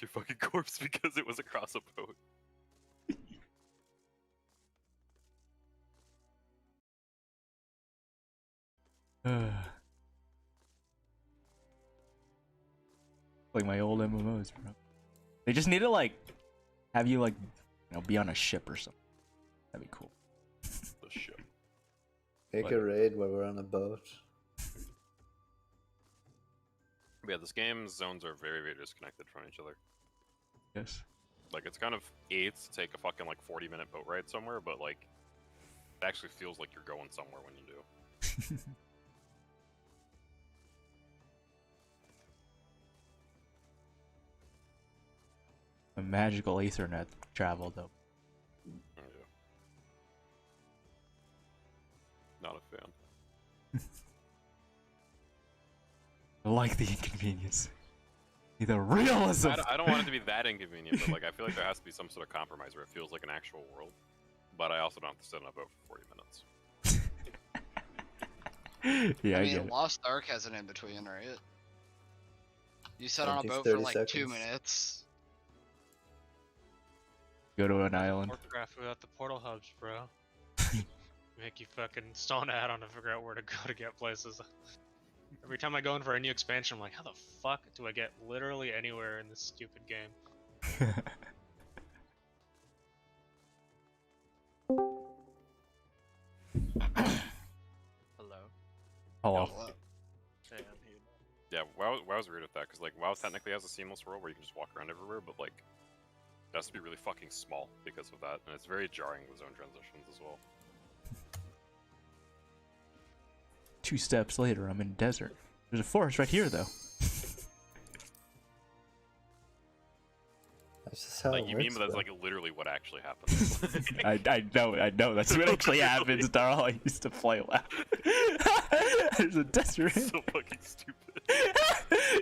your fucking corpse because it was across a boat. Like my old MMOs, bro. They just need to like have you like, you know, be on a ship or something. That'd be cool. The ship. Make a raid where we're on a boat. Yeah, this game's zones are very, very disconnected from each other. Yes. Like, it's kind of AIDS to take a fucking, like, 40-minute boat ride somewhere, but, like, it actually feels like you're going somewhere when you do. A magical Ethernet travel, though. Yeah. Not a fan. I like the inconvenience. The realism. I don't want it to be that inconvenient, but, like, I feel like there has to be some sort of compromise where it feels like an actual world. But I also don't have to sit on a boat for 40 minutes. Yeah, I I mean, get it. Lost Ark has an in-between, right? You sat I on a think boat 30 for like 2 seconds. minutes. Go to an island. Warcraft without the portal hubs, bro. Make you fucking stone out on to figure out where to go to get places. Every time I go in for a new expansion, I'm like, how the fuck do I get literally anywhere in this stupid game? Hello. Oh, What? Hey, I'm here. Yeah, WoW was weird with that, because, like, WoW technically has a seamless world where you can just walk around everywhere, but, like, it has to be really fucking small because of that, and it's very jarring with zone transitions as well. 2 steps later, I'm in desert. There's a forest right here, though. That's just how Like, it you works, mean, but that's, bro. like, literally what actually happens. I know. That's what actually happens, Darl. I used to play WoW. There's a desert. So fucking stupid.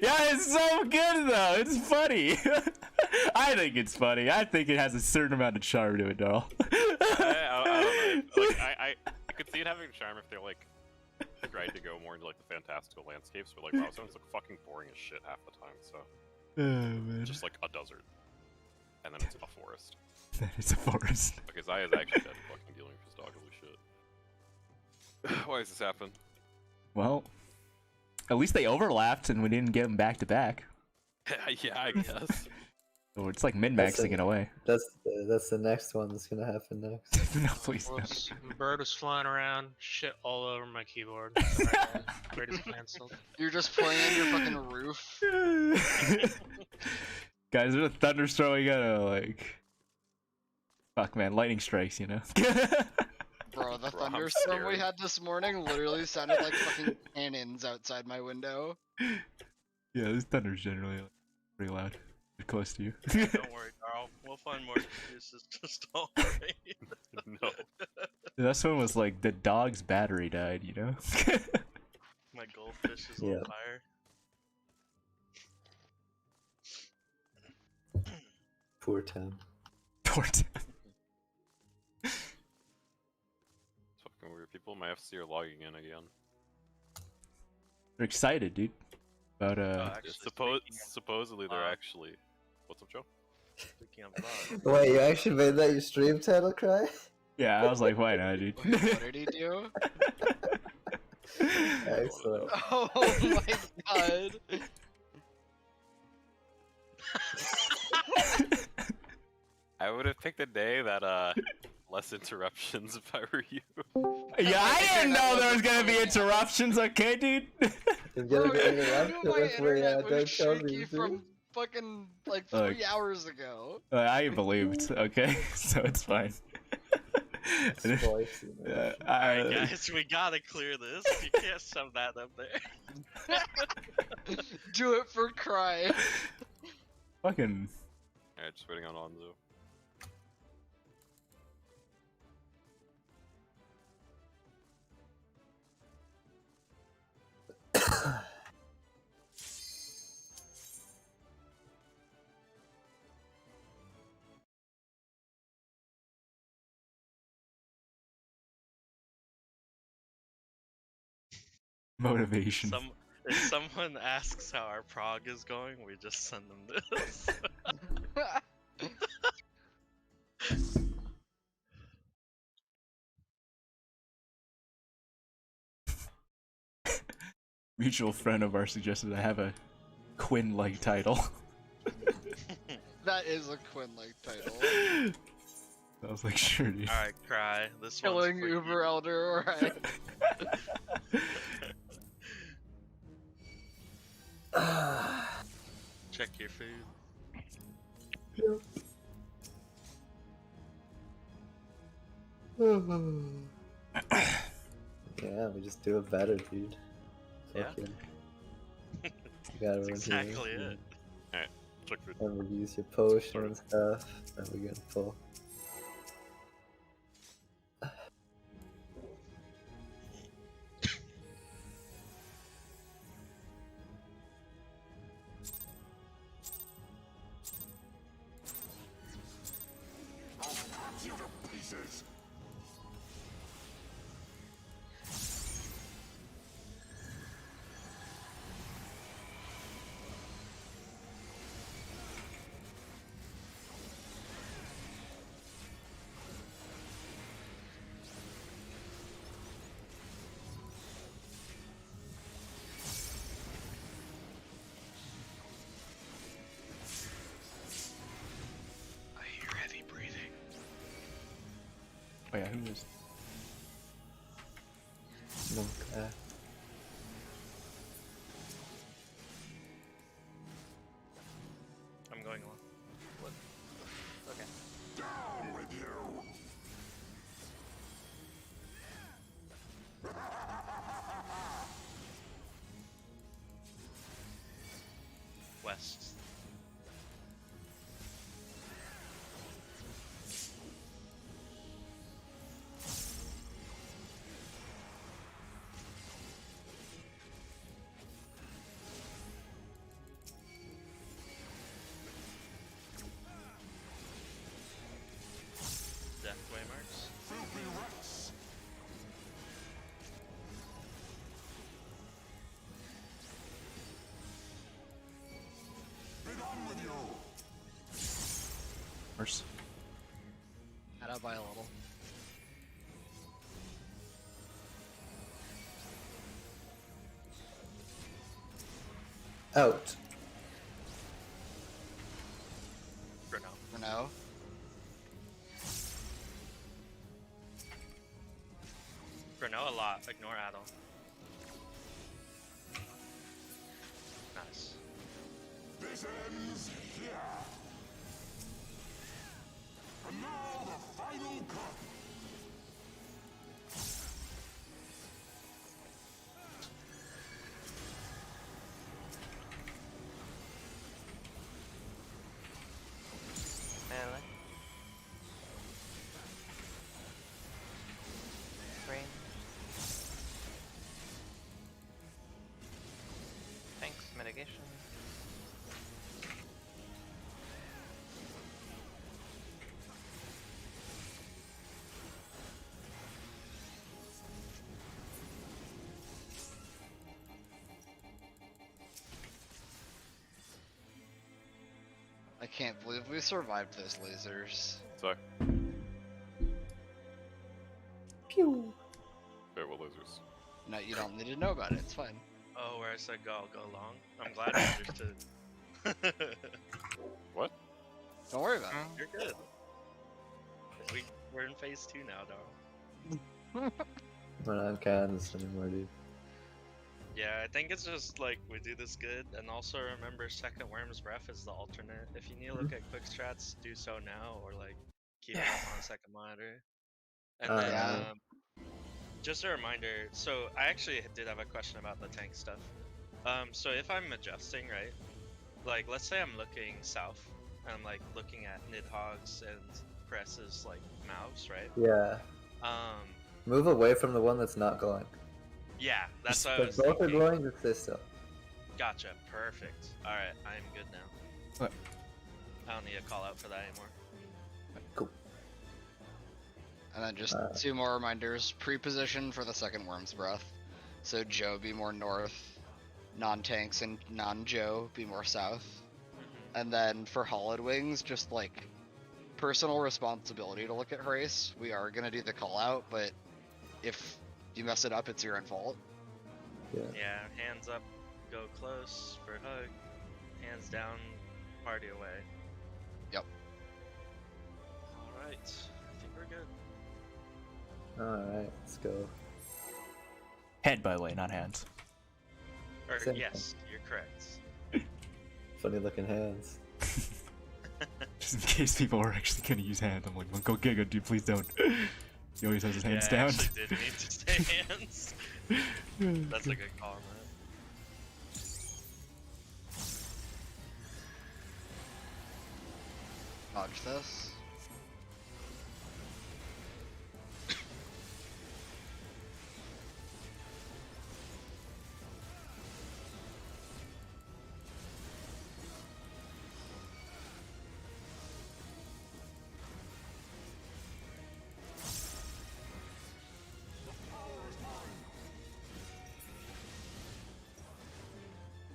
Yeah, it's so good though. It's funny. I think it's funny. I think it has a certain amount of charm to it, Darl. I don't know. Like, I could see it having a charm if they're, like, tried to go more into, like, the fantastical landscapes, but, like, WoW zones look fucking boring as shit half the time, so. Oh, man. Just, like, a desert. And then it's a forest. It's a forest. Okay, Zaya's actually dead fucking dealing with his dog, holy shit. Why does this happen? Well, at least they overlapped and we didn't get them back to back. Yeah, I guess. So it's like min-maxing in a way. That's the next one that's gonna happen next. No, please no. Whoops. Bird was flying around, shit all over my keyboard. Raid is cancelled. You're just playing on your fucking roof. Guys, there's a thunderstorm. We gotta like, fuck, man, lightning strikes, you know. Bro, the Bro, I'm thunderstorm we scared. had this morning literally sounded like fucking cannons outside my window. Yeah, this thunder's generally like, pretty loud. They're close to you. Don't worry, Carl. We'll find more excuses. Just don't worry. No. This one was like the dog's battery died, you know. My goldfish is Yeah. on fire. Poor Tim. Poor Tim. It's fucking weird. People in my FC are logging in again. They're excited, dude. About Actually, Supposedly they're uh, actually. What's up, Joe? Speaking of bugs, Wait, you actually made that your stream title, Cry? yeah, I was like, why not, dude? What did he do? Excellent. Oh my god. I would have picked a day that less interruptions if I were you. Yeah, I didn't know there was gonna be interruptions. Okay, dude. You're Bro, gonna get you knew interrupted my if we internet don't was tell shaky me, from fucking like Look. 3 hours ago. I believed. Okay, so it's fine. Spicy, man. Alright, guys, we gotta clear this. You can't shove that up there. Do it for Cry. Fucking. Alright, just waiting on Onzo. Motivation. If someone asks how our prog is going, we just send them this. Mutual friend of ours suggested I have a Quinn-like title. That is a Quinn-like title. I was like, sure, dude. Alright, Cry. This Killing one's for Uber you. Elder, alright. Check your food. Yeah, we just do it better, dude. Yeah. Fucking. You gotta That's run exactly here, it. Check food. Remember to use your potion and stuff. Then we're gonna pull. I hear heavy breathing. Oh yeah, who is? Okay. I'm going along. What? Okay. West. Death waymarks. Worse. Head up by a little. Out. For now. For now. For now, a lot. Ignore Adel. Nice. Melee. Range. Thanks, mitigation. I can't believe we survived those lasers. So, Pew. fair will losers. No, you don't need to know about it, it's fine. Oh, where I said go, I'll go long. I'm glad you understood. What? Don't worry about it. You're good. We're in phase 2 now, dog. We're not in Kansas anymore, dude. Yeah, I think it's just like we do this good, and also remember second Worm's Breath is the alternate. If you need to look at quick strats, do so now, or like keep it up on second monitor. And then Yeah. just a reminder, so I actually did have a question about the tank stuff. So if I'm adjusting, right? Like let's say I'm looking south, and I'm like looking at Nidhogg's and Press's like mouths, right? Yeah. Move away from the one that's not glowing. Yeah, that's what I If was both are thinking. glowing, just stay still. Gotcha, perfect. Alright, I'm good now. What? I don't need a call out for that anymore. Cool. And then just 2 more reminders. Pre-position for the second Worm's Breath. So Joe be more north. non-tanks and non-Joe be more south. And then for Hollowed Wings, just like personal responsibility to look at race. We are gonna do the call out, but if you mess it up, it's your own fault. Yeah. Yeah, hands up, go close for hug. Hands down, party away. Yep. Alright, I think we're good. Alright, let's go. Head, by the way, not hands. Or, Same yes, you're correct. Funny looking hands. Just in case people are actually gonna use hand. I'm like, well, go Giga, dude, please don't. He always has his hands yeah, I down. actually did need to say hands. That's a good call, man. Dodge this.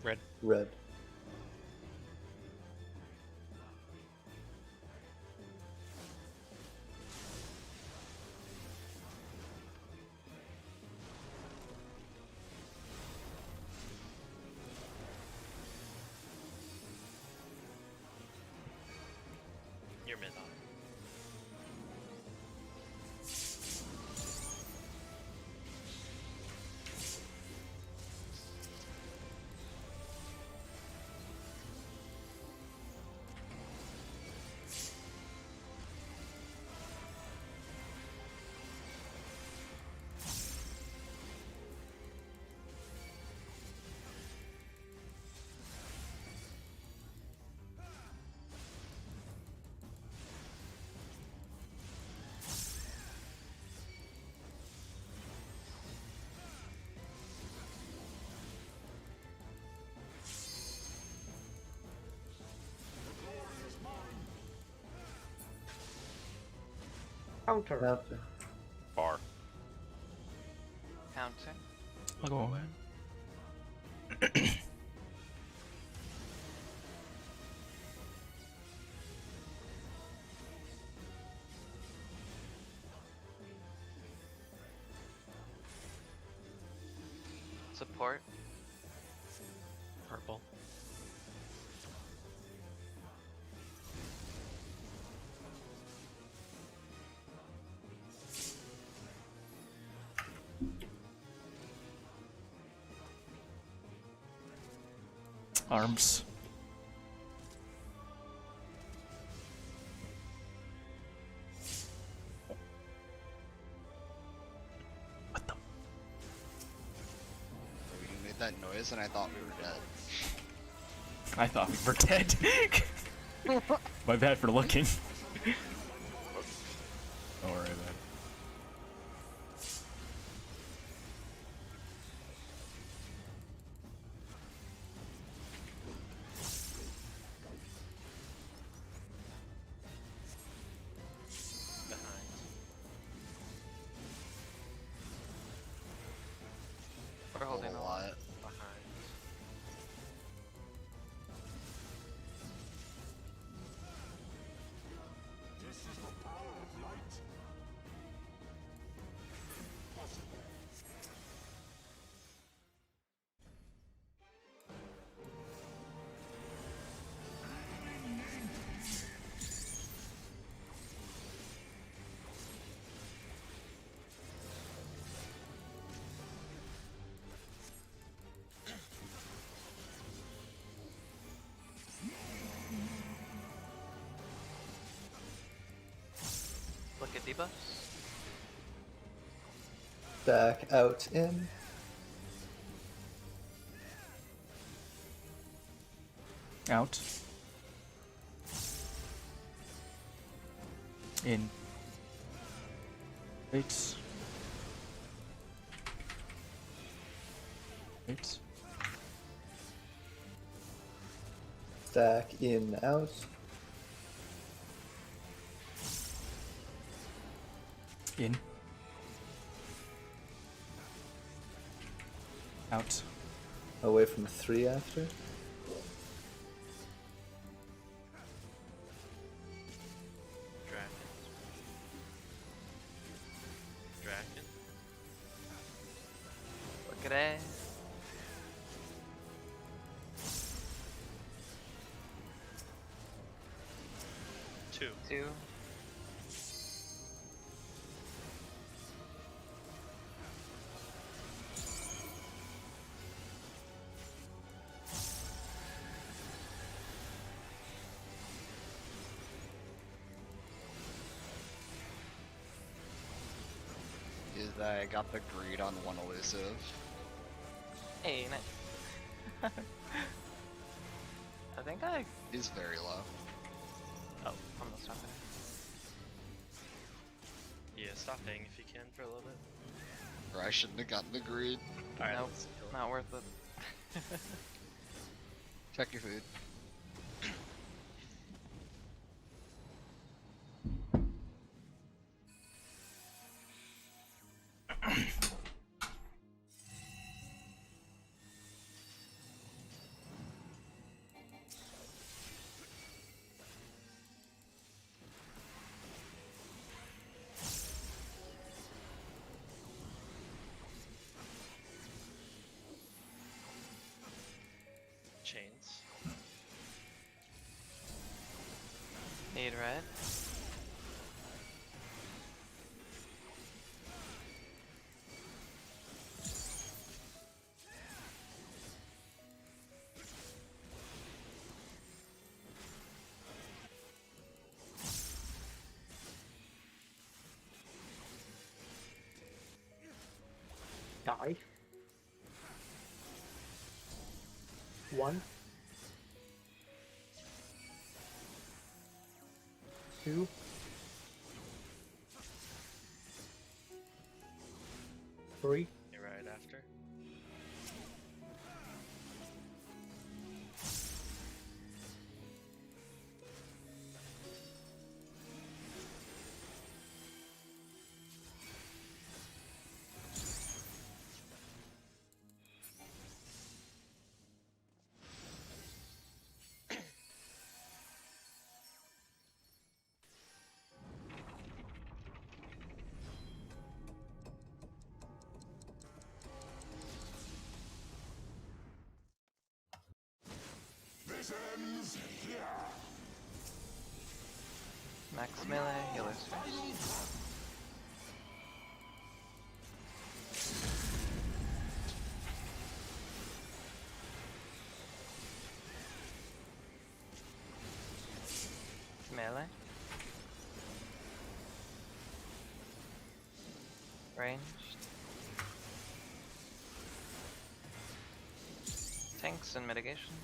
Red. Red. You're mid on. Counter. Bar. Counter. I'll go away. Support. Purple. Arms. What the? We made that noise, and I thought we were dead. I thought we were dead. My bad for looking. Don't worry about it. Behind. We're holding a a lot. Behind. look at debuffs. Back out in. Out. In. Wait. Wait. Stack in out. In. Out. Away from 3 after. Dragon. Dragon. Look at it. Two. 2. I got the greed on one elusive. Hey, nice. I think I. He's very low. Oh, almost not there. Yeah, stop paying if you can for a little bit. Or I shouldn't have gotten the greed. Alright, Nope. let's kill it. Not worth it. Check your food. Chains. Need red. Die. 1. 2. 3. You're right after. Max melee, healers first. Melee. Ranged. Tanks and mitigation.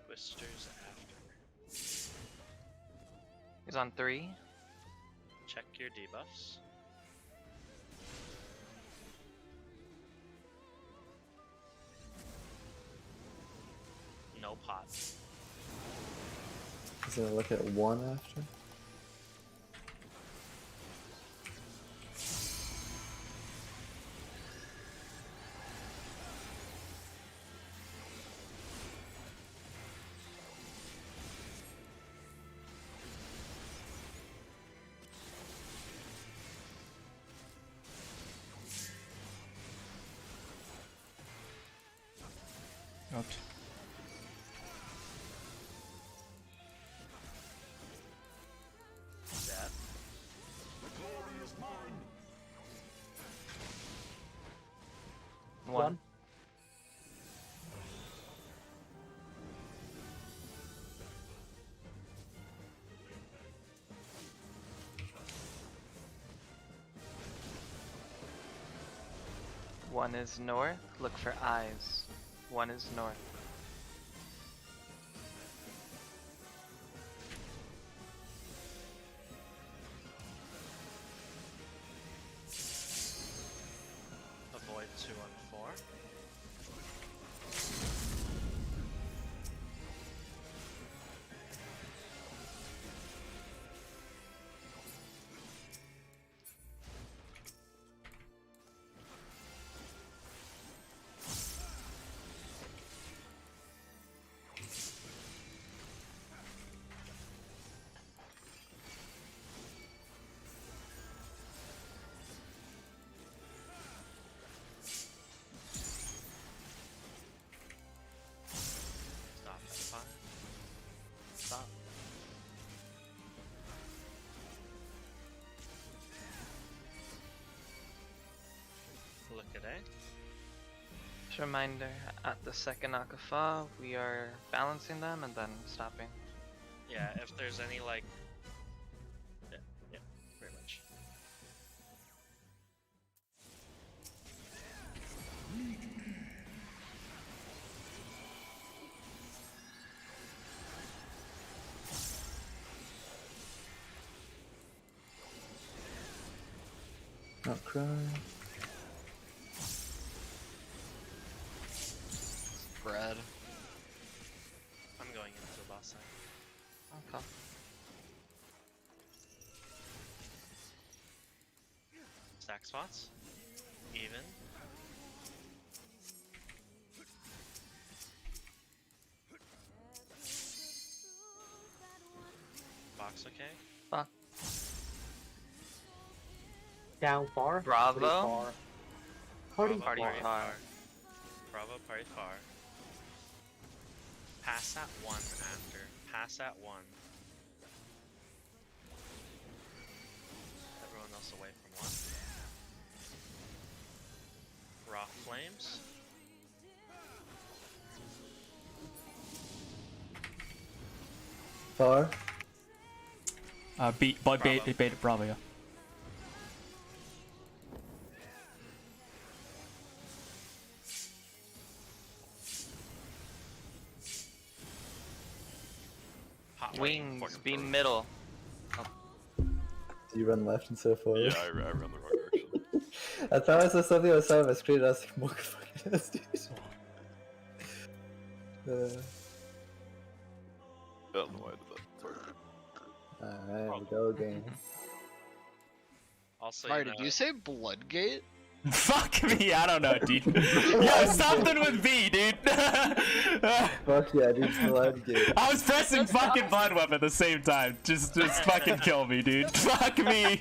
Twisters after. He's on 3. Check your debuffs. No pot. He's gonna look at 1 after. Smoked. Death. One. One is north. Look for eyes. One is north. Avoid 2 on 4. Stop at 5. Stop. Look at A. Just a reminder, at the second Akafa, we are balancing them and then stopping. Yeah, if there's any like, yeah, pretty much. Not crying. Bread. I'm going into the boss side. Okay. Stack spots. Even. Box okay? Fuck. Down far. Bravo. Pretty far. Party Bravo, far. Party far. Bravo, party far. Pass that 1 after. Pass that 1. Everyone else away from 1. Raw flames. Far. Bait, Bravo, yeah. Hot Wings, fucking be bird. middle. Do you run left and so forward? Yeah, I ran the wrong direction. I thought I saw something on the side of my screen and I was like, more fucking ass, dude. I don't know why I did that. Sorry. Alright, go game. Also, Sorry, you did know, you say Bloodgate? Fuck me, I don't know, dude. Yo, something with B, dude. Fuck yeah, dude, blood game. I was pressing fucking blood weapon at the same time. Just fucking kill me, dude. Fuck me.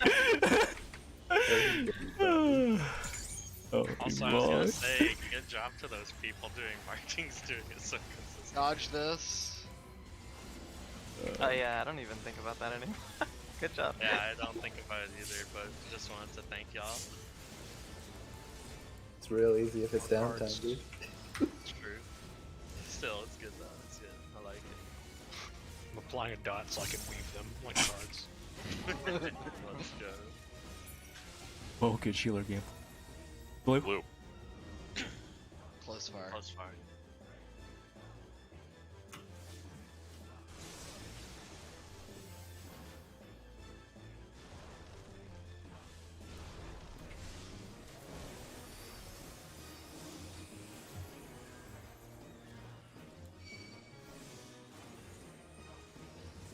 Oh, also I was gonna say, good job to those people doing markings, doing it so consistent. Dodge this. Oh yeah, I don't even think about that anymore. Good job. Yeah, I don't think about it either, but just wanted to thank y'all. It's real easy if it's downtime, dude. It's true. Still, it's good though. It's good. I like it. I'm applying a dot so I can weave them like cards. Let's go. Oh, good healer game. Blue. Blue. Close fire. Close fire.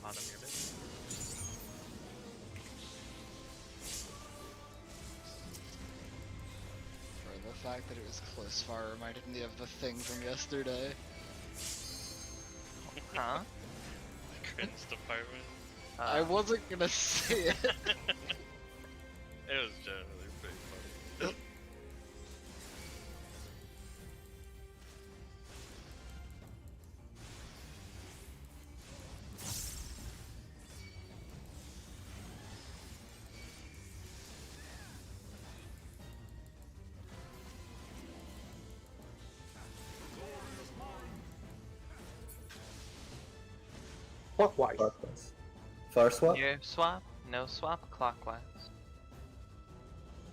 Bottom your bit. Or the fact that it was close fire reminded me of the thing from yesterday. Huh? Cringe department. I wasn't gonna say it. It was generally pretty funny. Clockwise. Clockwise. Far swap? Near swap, no swap, clockwise.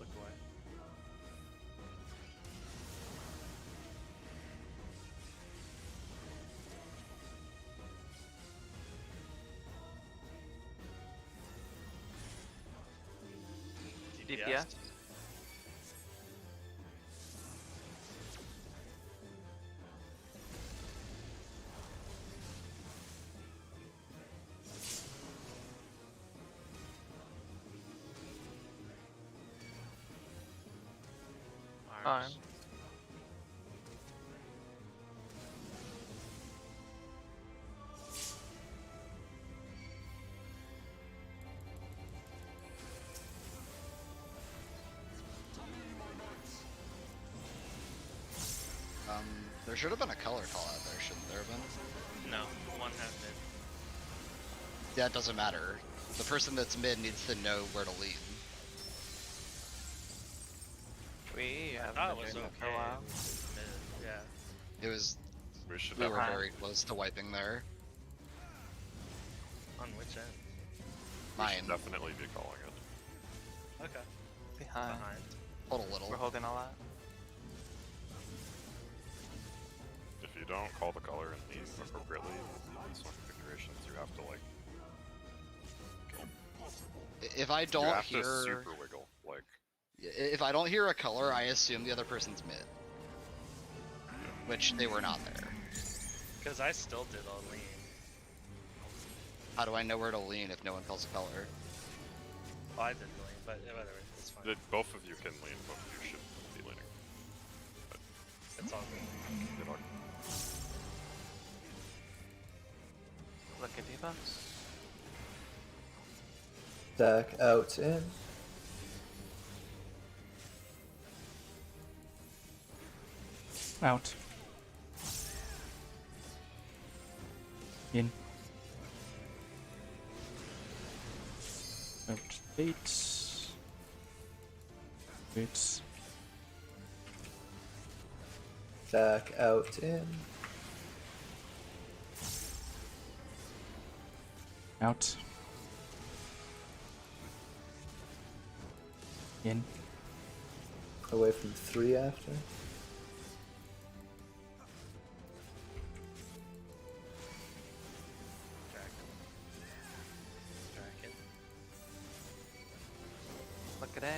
Look away. DPS. Arms. Arms. There should have been a color call out there, shouldn't there have been? No, one had mid. Yeah, it doesn't matter. The person that's mid needs to know where to lean. We I haven't thought it been was doing okay. that for a while. Mid, yeah. It was. We should We have were Behind. very close to wiping there. On which end? Mine. definitely be calling it. Okay. Behind. Behind. Hold a little. We're holding a lot. If you don't call the color and lean appropriately in some configurations, you have to like If I you don't have to hear, super wiggle. Like if I don't hear a color, I assume the other person's mid, which they were not there. Because I still did a lean. How do I know where to lean if no one calls a color? Well, I did lean, but whatever, it's fine. both of you can lean, both of you should be leaning. It's all good. Good luck. Look at debuffs. Stack out in. Out. In. Out. Baits. Baits. Stack out in. Out. In. Away from 3 after. Dragon. Look at it.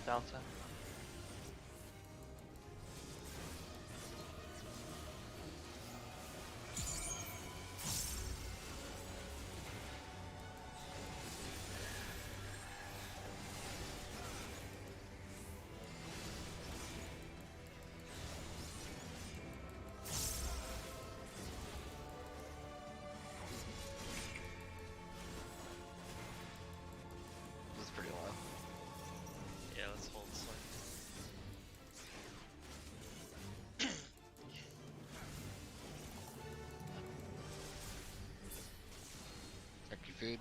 Delta. This is pretty low. Yeah, let's hold slight. Check your food.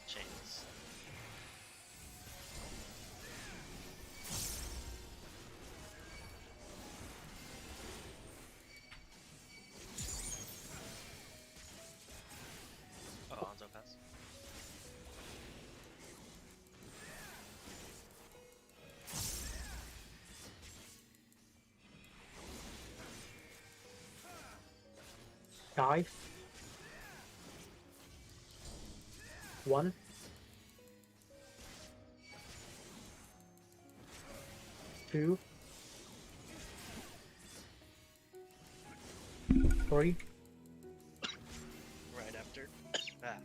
Chains. Oh, Onzo pass. Dive. 1. 2. 3. Right after. Ah.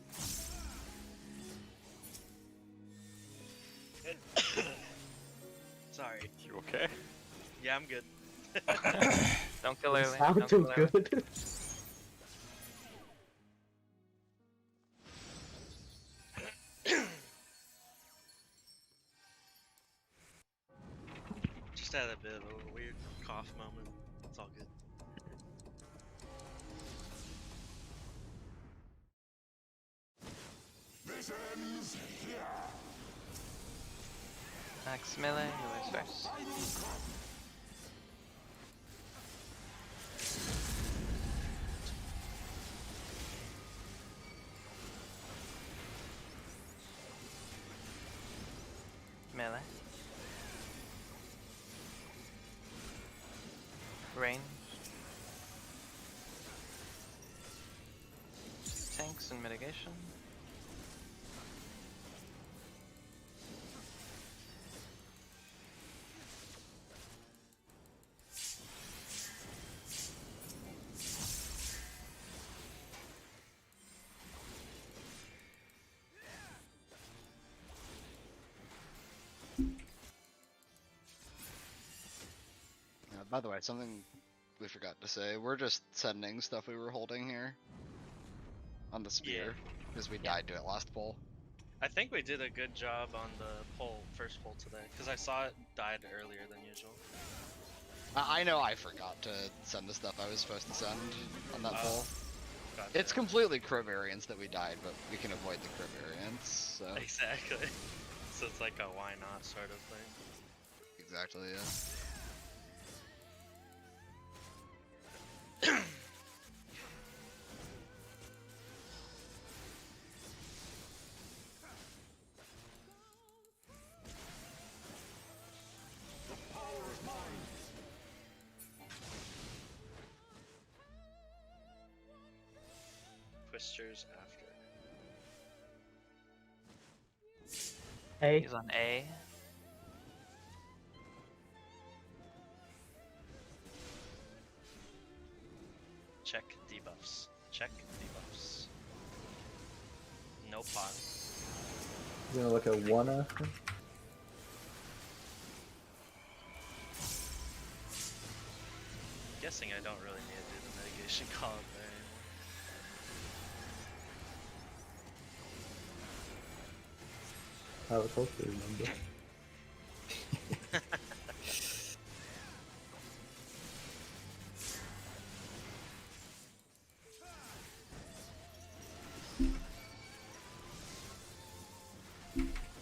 Sorry. You okay? Yeah, I'm good. Don't kill early. Sound Don't too kill early. good. Just had a bit of a weird cough moment. It's all good. Max melee, who is first? Melee. Range. Tanks and mitigation. By the way, something we forgot to say, we're just sending stuff we were holding here on the spear, because we died to it last pull. I think we did a good job on the first pull today, because I saw it died earlier than usual. I know I forgot to send the stuff I was supposed to send on that pull. Gotcha. It's completely cryvariance that we died, but we can avoid the cryvariance, so... Exactly. So it's like a why not sort of thing. Exactly, yeah. Twisters after. A. He's on A. Check debuffs. Check debuffs. No pot. You're gonna look at one after? Guessing I don't really need to do the mitigation call there anymore. I was supposed to remember.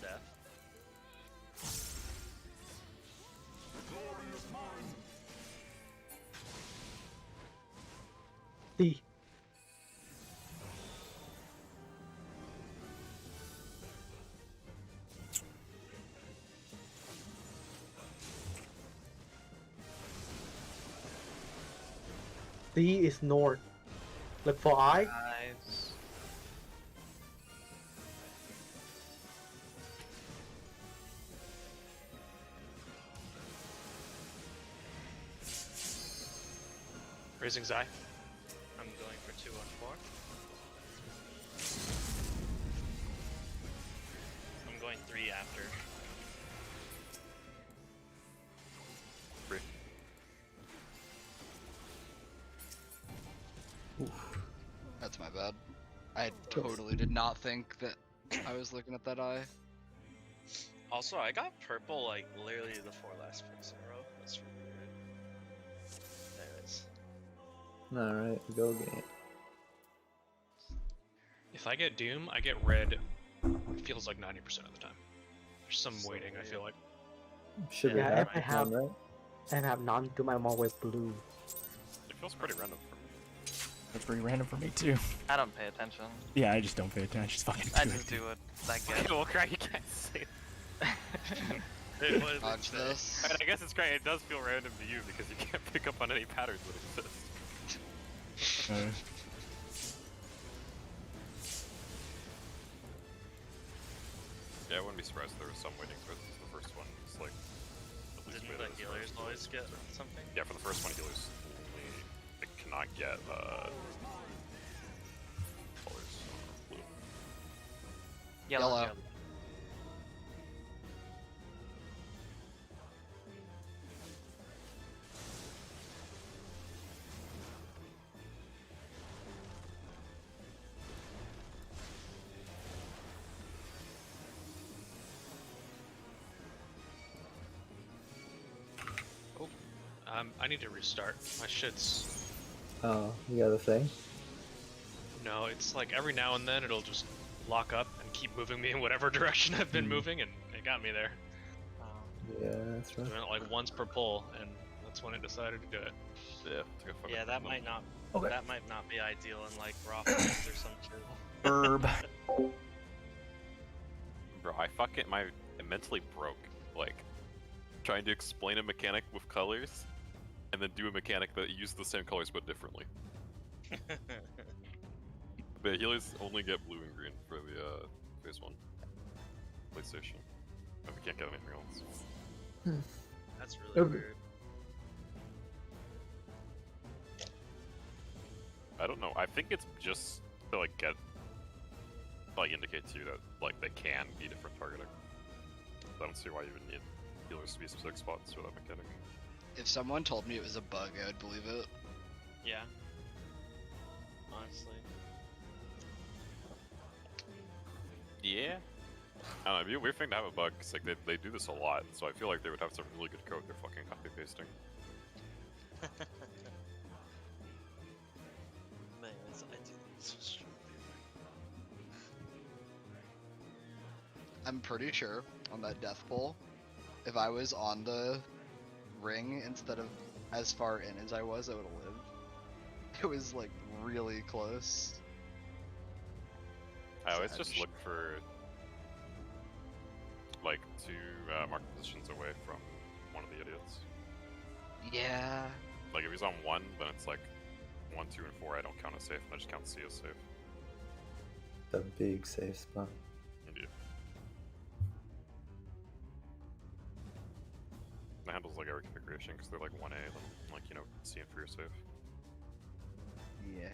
Death. D. D is north. Look for I. Eyes. Raising Zai. I'm going for 2 on 4. I'm going 3 after. That's my bad. I totally did not think that I was looking at that eye. Also, I got purple like literally the 4 last picks in a row. That's really weird. Anyways. Alright, go game. If I get Doom, I get red. It feels like 90% of the time. There's some So waiting, I feel like. Should be Yeah, half I the have- time, right? And have none to my mom with blue. It feels pretty random for me. That's pretty random for me too. I don't pay attention. Yeah, I just don't pay attention. I just fucking I do just it. do what I Okay, get. well, Craig, you can't say that. It was Dodge insane. this. I mean, I guess it's great. It does feel random to you because you can't pick up on any patterns that exist. Yeah, I wouldn't be surprised if there was some waiting for the first one. It's like at least Didn't the healers always get something? Yeah, for the first one, healers only they cannot get colors. Blue. Yellow. Yellow. I need to restart. My shit's... Oh, you got a thing? No, it's like every now and then it'll just lock up and keep moving me in whatever direction I've been moving, and it got me there. Yeah, that's right. Doing it like once per pull, and that's when it decided to do it. Yeah, took a fucking Yeah, that minute. might not. Okay. That might not be ideal in like raw fights or some shit. Herb. Bro, I mentally broke. Like, trying to explain a mechanic with colors, and then do a mechanic that uses the same colors but differently. But healers only get blue and green for the phase 1 PlayStation. And we can't get anything else. That's really Okay. weird. I don't know. I think it's just to like indicate to you that like they can be different targeting. I don't see why you would need healers to be specific spots for that mechanic. If someone told me it was a bug, I would believe it. Yeah. Honestly. Yeah. I don't know, it'd be a weird thing to have a bug, because like, they do this a lot, so I feel like they would have some really good code they're fucking copy-pasting. Man, I do think it's so stupid. I'm pretty sure on that death pool, if I was on the ring instead of as far in as I was, I would have lived. It was like really close. I always just Savage. look for like 2 market positions away from one of the idiots. Yeah. Like if he's on 1, then it's like 1, 2, and 4 I don't count as safe, and I just count C as safe. The big safe spot. Indeed. It handles like every configuration because they're like 1A, then like, you know, C and 3 are safe. Yeah.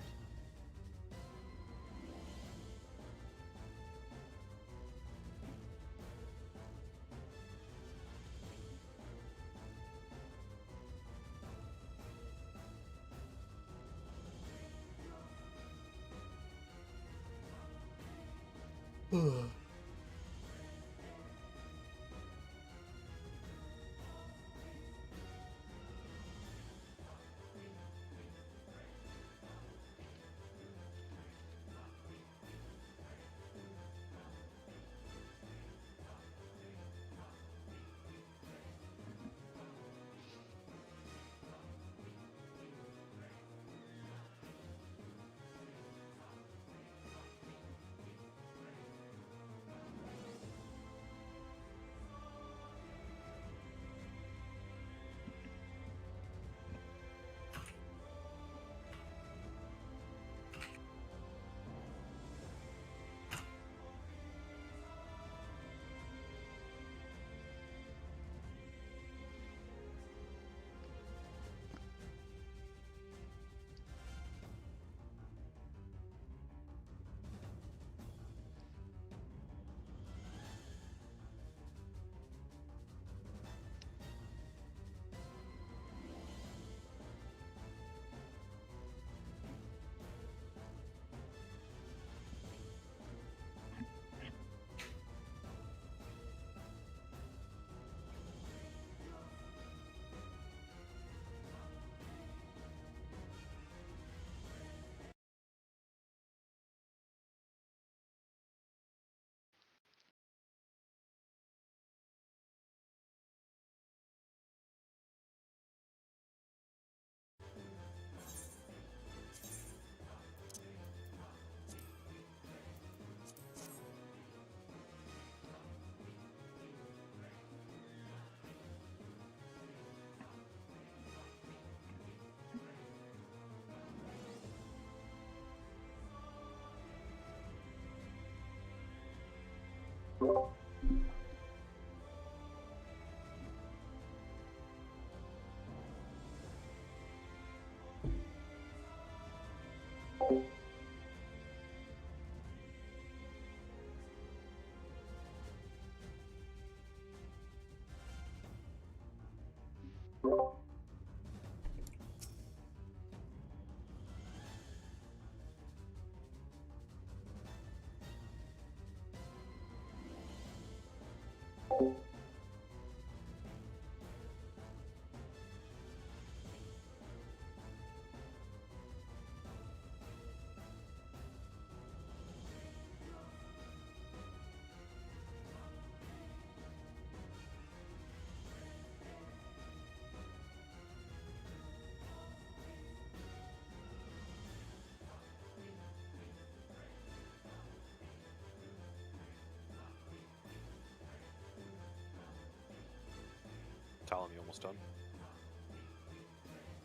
Talon, you almost done?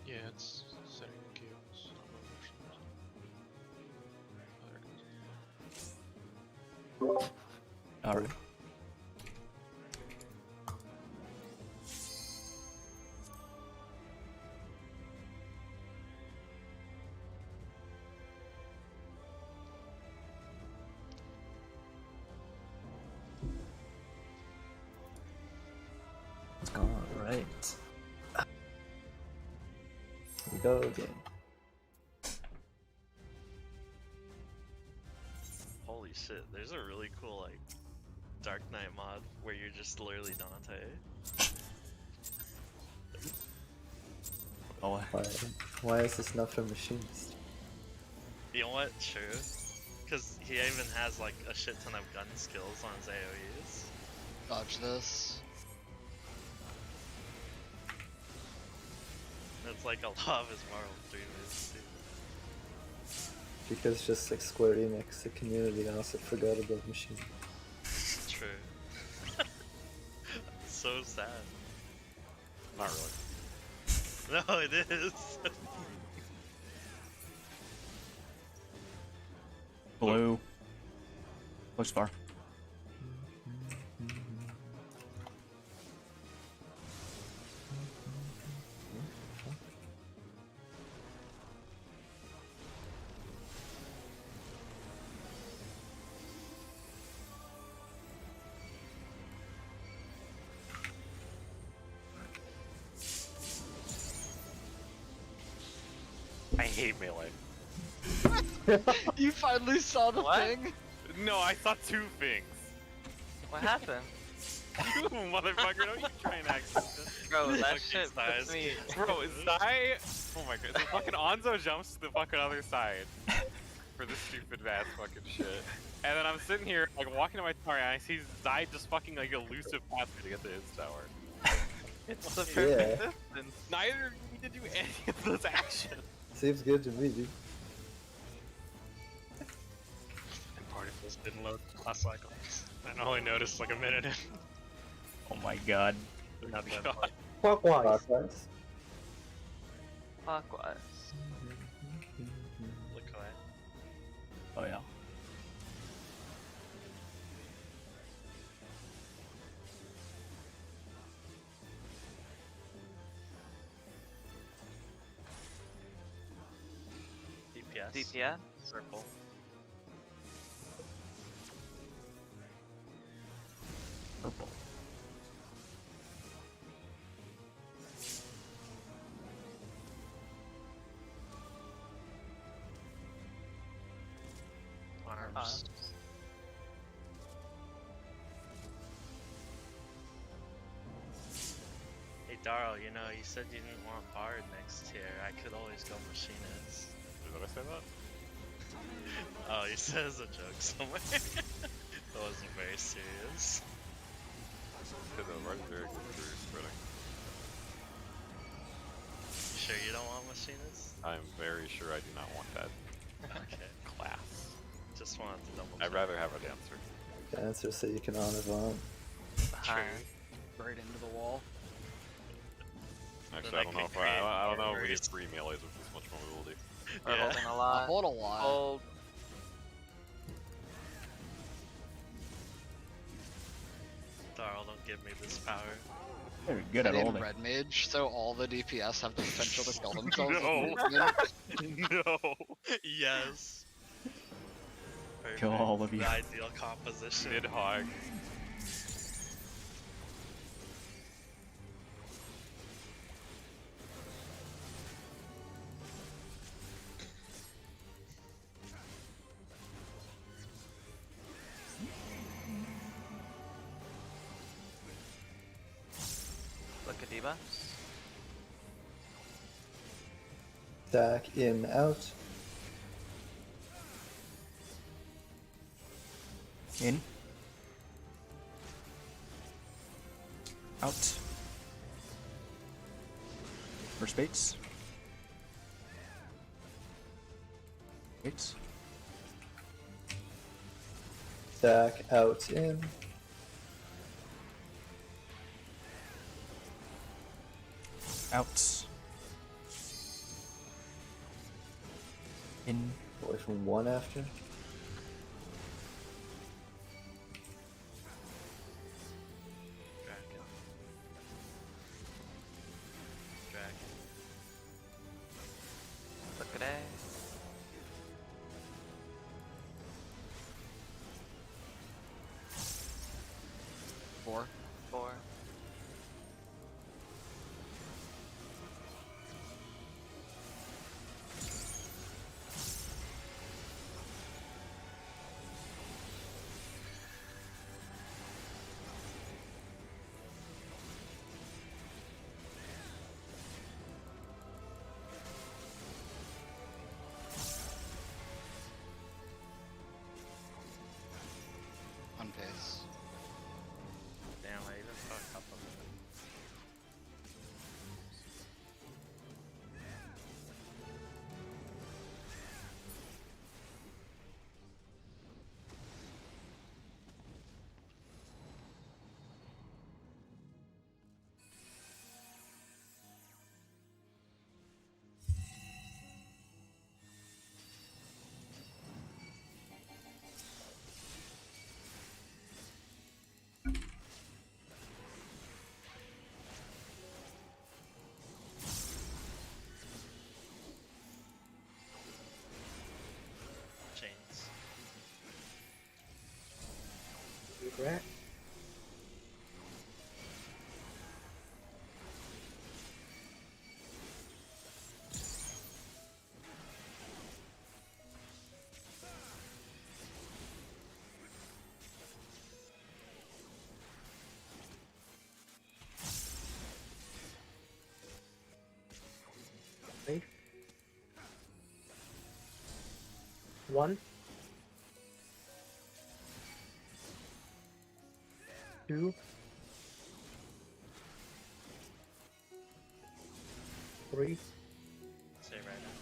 Yeah, it's setting the queues. Oh, there it goes. Alright. Alright. We go again. Holy shit, there's a really cool like Dark Knight mod where you're just literally Dante. Oh, Why is this not for machines? You know what? True. Because he even has like a shit ton of gun skills on his AoEs. Dodge this. That's like a lot of his Marvel 3 moves too. Because just like Square Enix, the community also forgot about machines. True. So sad. Not really. No, it is. blue. Looks far. I hate melee. You finally saw the What? thing? No, I saw two things. What happened? You motherfucker, don't you try and act stupid. Bro, that Fucking shit size. puts me. Bro, Zai... Oh my god, so fucking Anzo jumps to the fucking other side for this stupid ass fucking shit. And then I'm sitting here, like, walking to my tower, and I see Zai just fucking, like, elusive past me to get to his tower. It's the perfect Yeah. distance. Neither of you need to do any of those actions. Seems good to me, dude. And particles didn't load last cycle. And I only noticed like a minute in. Oh my god. They're not that God. far. Clockwise. Clockwise. Clockwise. Look away. Oh yeah. DPS. DPS. Circle. Purple. Arms. Hey Darl, you know, you said you didn't want Bard next tier. I could always go Machinist. Did I say that? Oh, you said it as a joke somewhere. That wasn't very serious. Because the Bard's very good for spreading. You sure you don't want Machinist? I'm very sure I do not want that Okay. class. Just wanted to double I'd check. rather have a dancer. The answer so you can honor Vaughn. Behind. Right into the wall. Actually, Then I don't know if can I don't know if we create get free melees with this much mobility. We're Yeah. holding a I lot. hold a lot. Hold. Darl, don't give me this power. Very good at And in holding. Red Mage, so all the DPS have the potential to kill themselves. No. No. Yes. Kill Perfect. all of you. The ideal composition. Nidhogg. Look at debuffs. Stack in, out. In. Out. First baits. Baits. Stack out, in. Out. In. Away from one after. Dragon. Dragon. Look at that. Four. 4. On pace. Damn, I even saw a couple of them. Chains. Regret. Wait. 1. 2. 3. Say right now.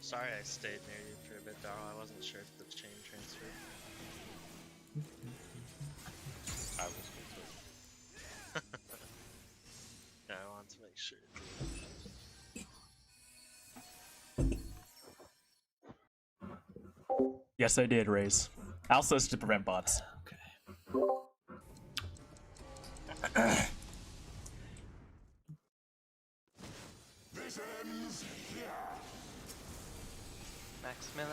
Sorry I stayed near you for a bit, Darl. I wasn't sure if the chain transferred. I was good too. Yeah, I wanted to make sure. Yes, I did, Raise. Also, it's to prevent bots. Max Miller.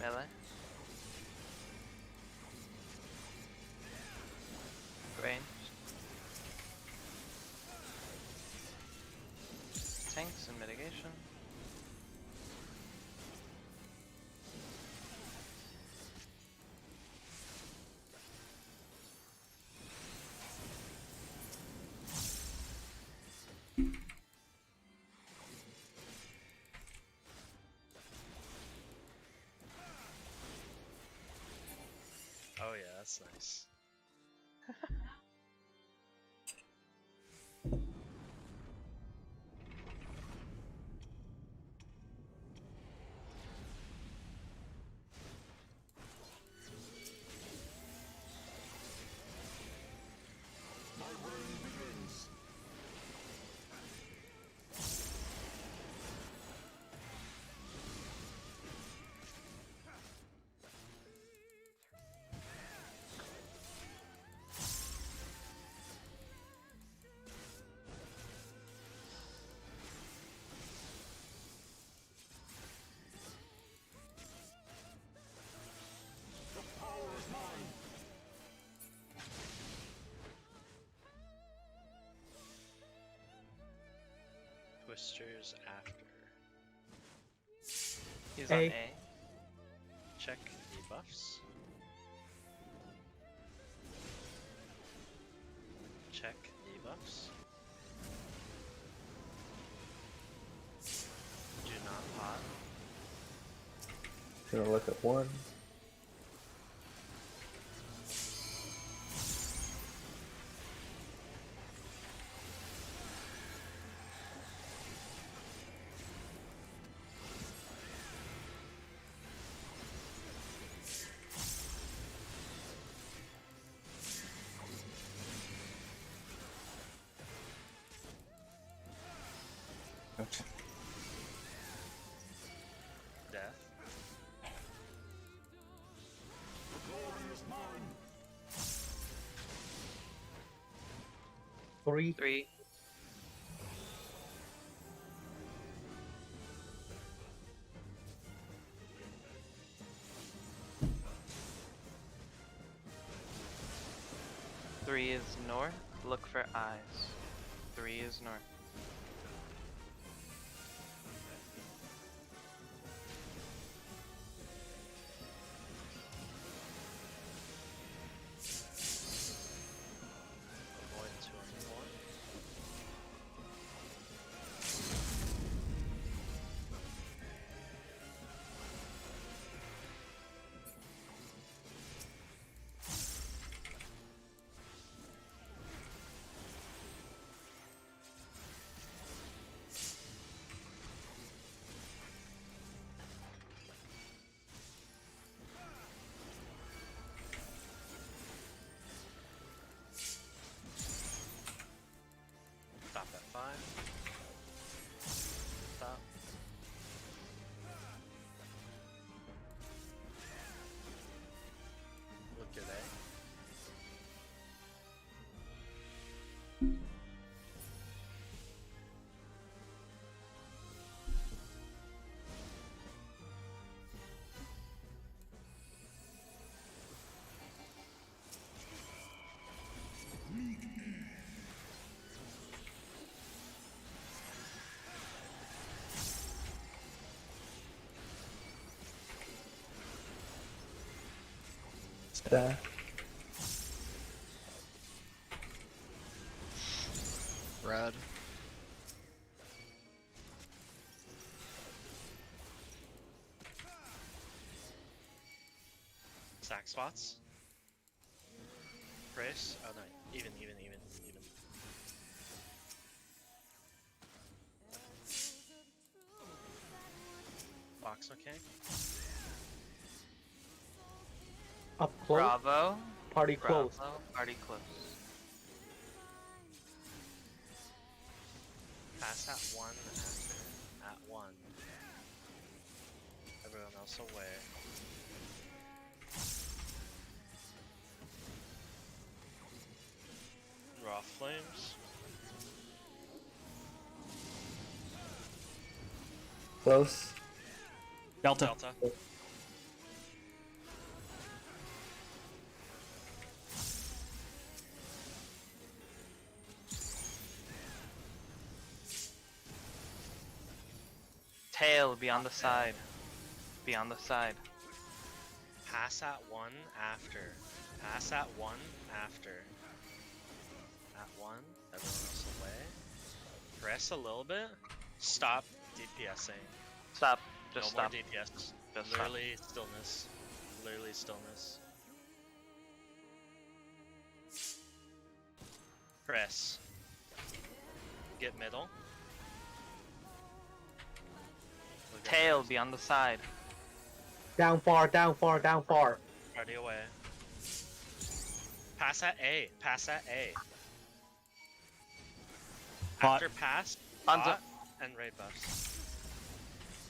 Melee. Range. Tanks and mitigation. Oh yeah, that's nice. Twisters after. He's on A. A. Check debuffs. Check debuffs. Do not pot. Gonna look at 1. Okay. Death. Three. 3. Three is north. Look for eyes. 3 is north. Avoid 2 and 1. Stop at 5. Stop. Look at A. Staff. Red. Sack spots. Brace. Oh no, even. Box okay. Up close. Bravo. Party close. Bravo. Party close. Pass at 1 after. At 1. Everyone else away. Raw flames. Close. Delta. Delta. Tail, be on the side. Be on the side. Pass at 1 after. Pass at 1 after. At 1. Everyone else away. Press a little bit. Stop DPSing. Stop. No Just more stop. DPS. Just stop. Literally stillness. Literally stillness. Press. Get middle. Look at Tail, this. be on the side. Down far, down far, down far. Party away. Pass at A. Pass at A. Pot. After pass, Onto- pot, and raid buffs.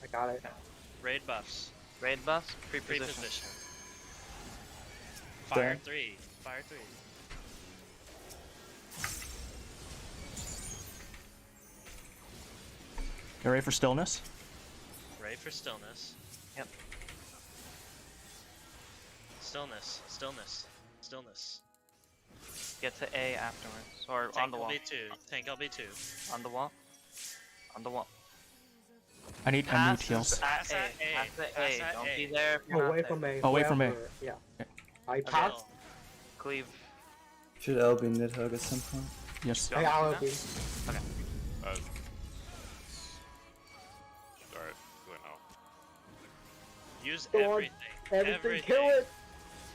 I got it. Raid buffs. Raid buffs, pre-position. Pre-position. Fire Okay. 3. Fire 3. Get ready for stillness. Raid for stillness. Yep. Stillness. Stillness. Stillness. Get to A afterwards. Or Tank on the wall. LB2. Tank LB2. On the wall. On the wall. I need Pass heals. Pass at at A. A. Pass at Pass A. at Don't A. be there if you're not Away there. from A. Away from A. wherever- Yeah. Okay. I Okay. passed. Cleave. Should L be Nidhogg at some point? Yes. Don't I do will that. be. Alright, good now. Use Go on. everything. Everything, kill it.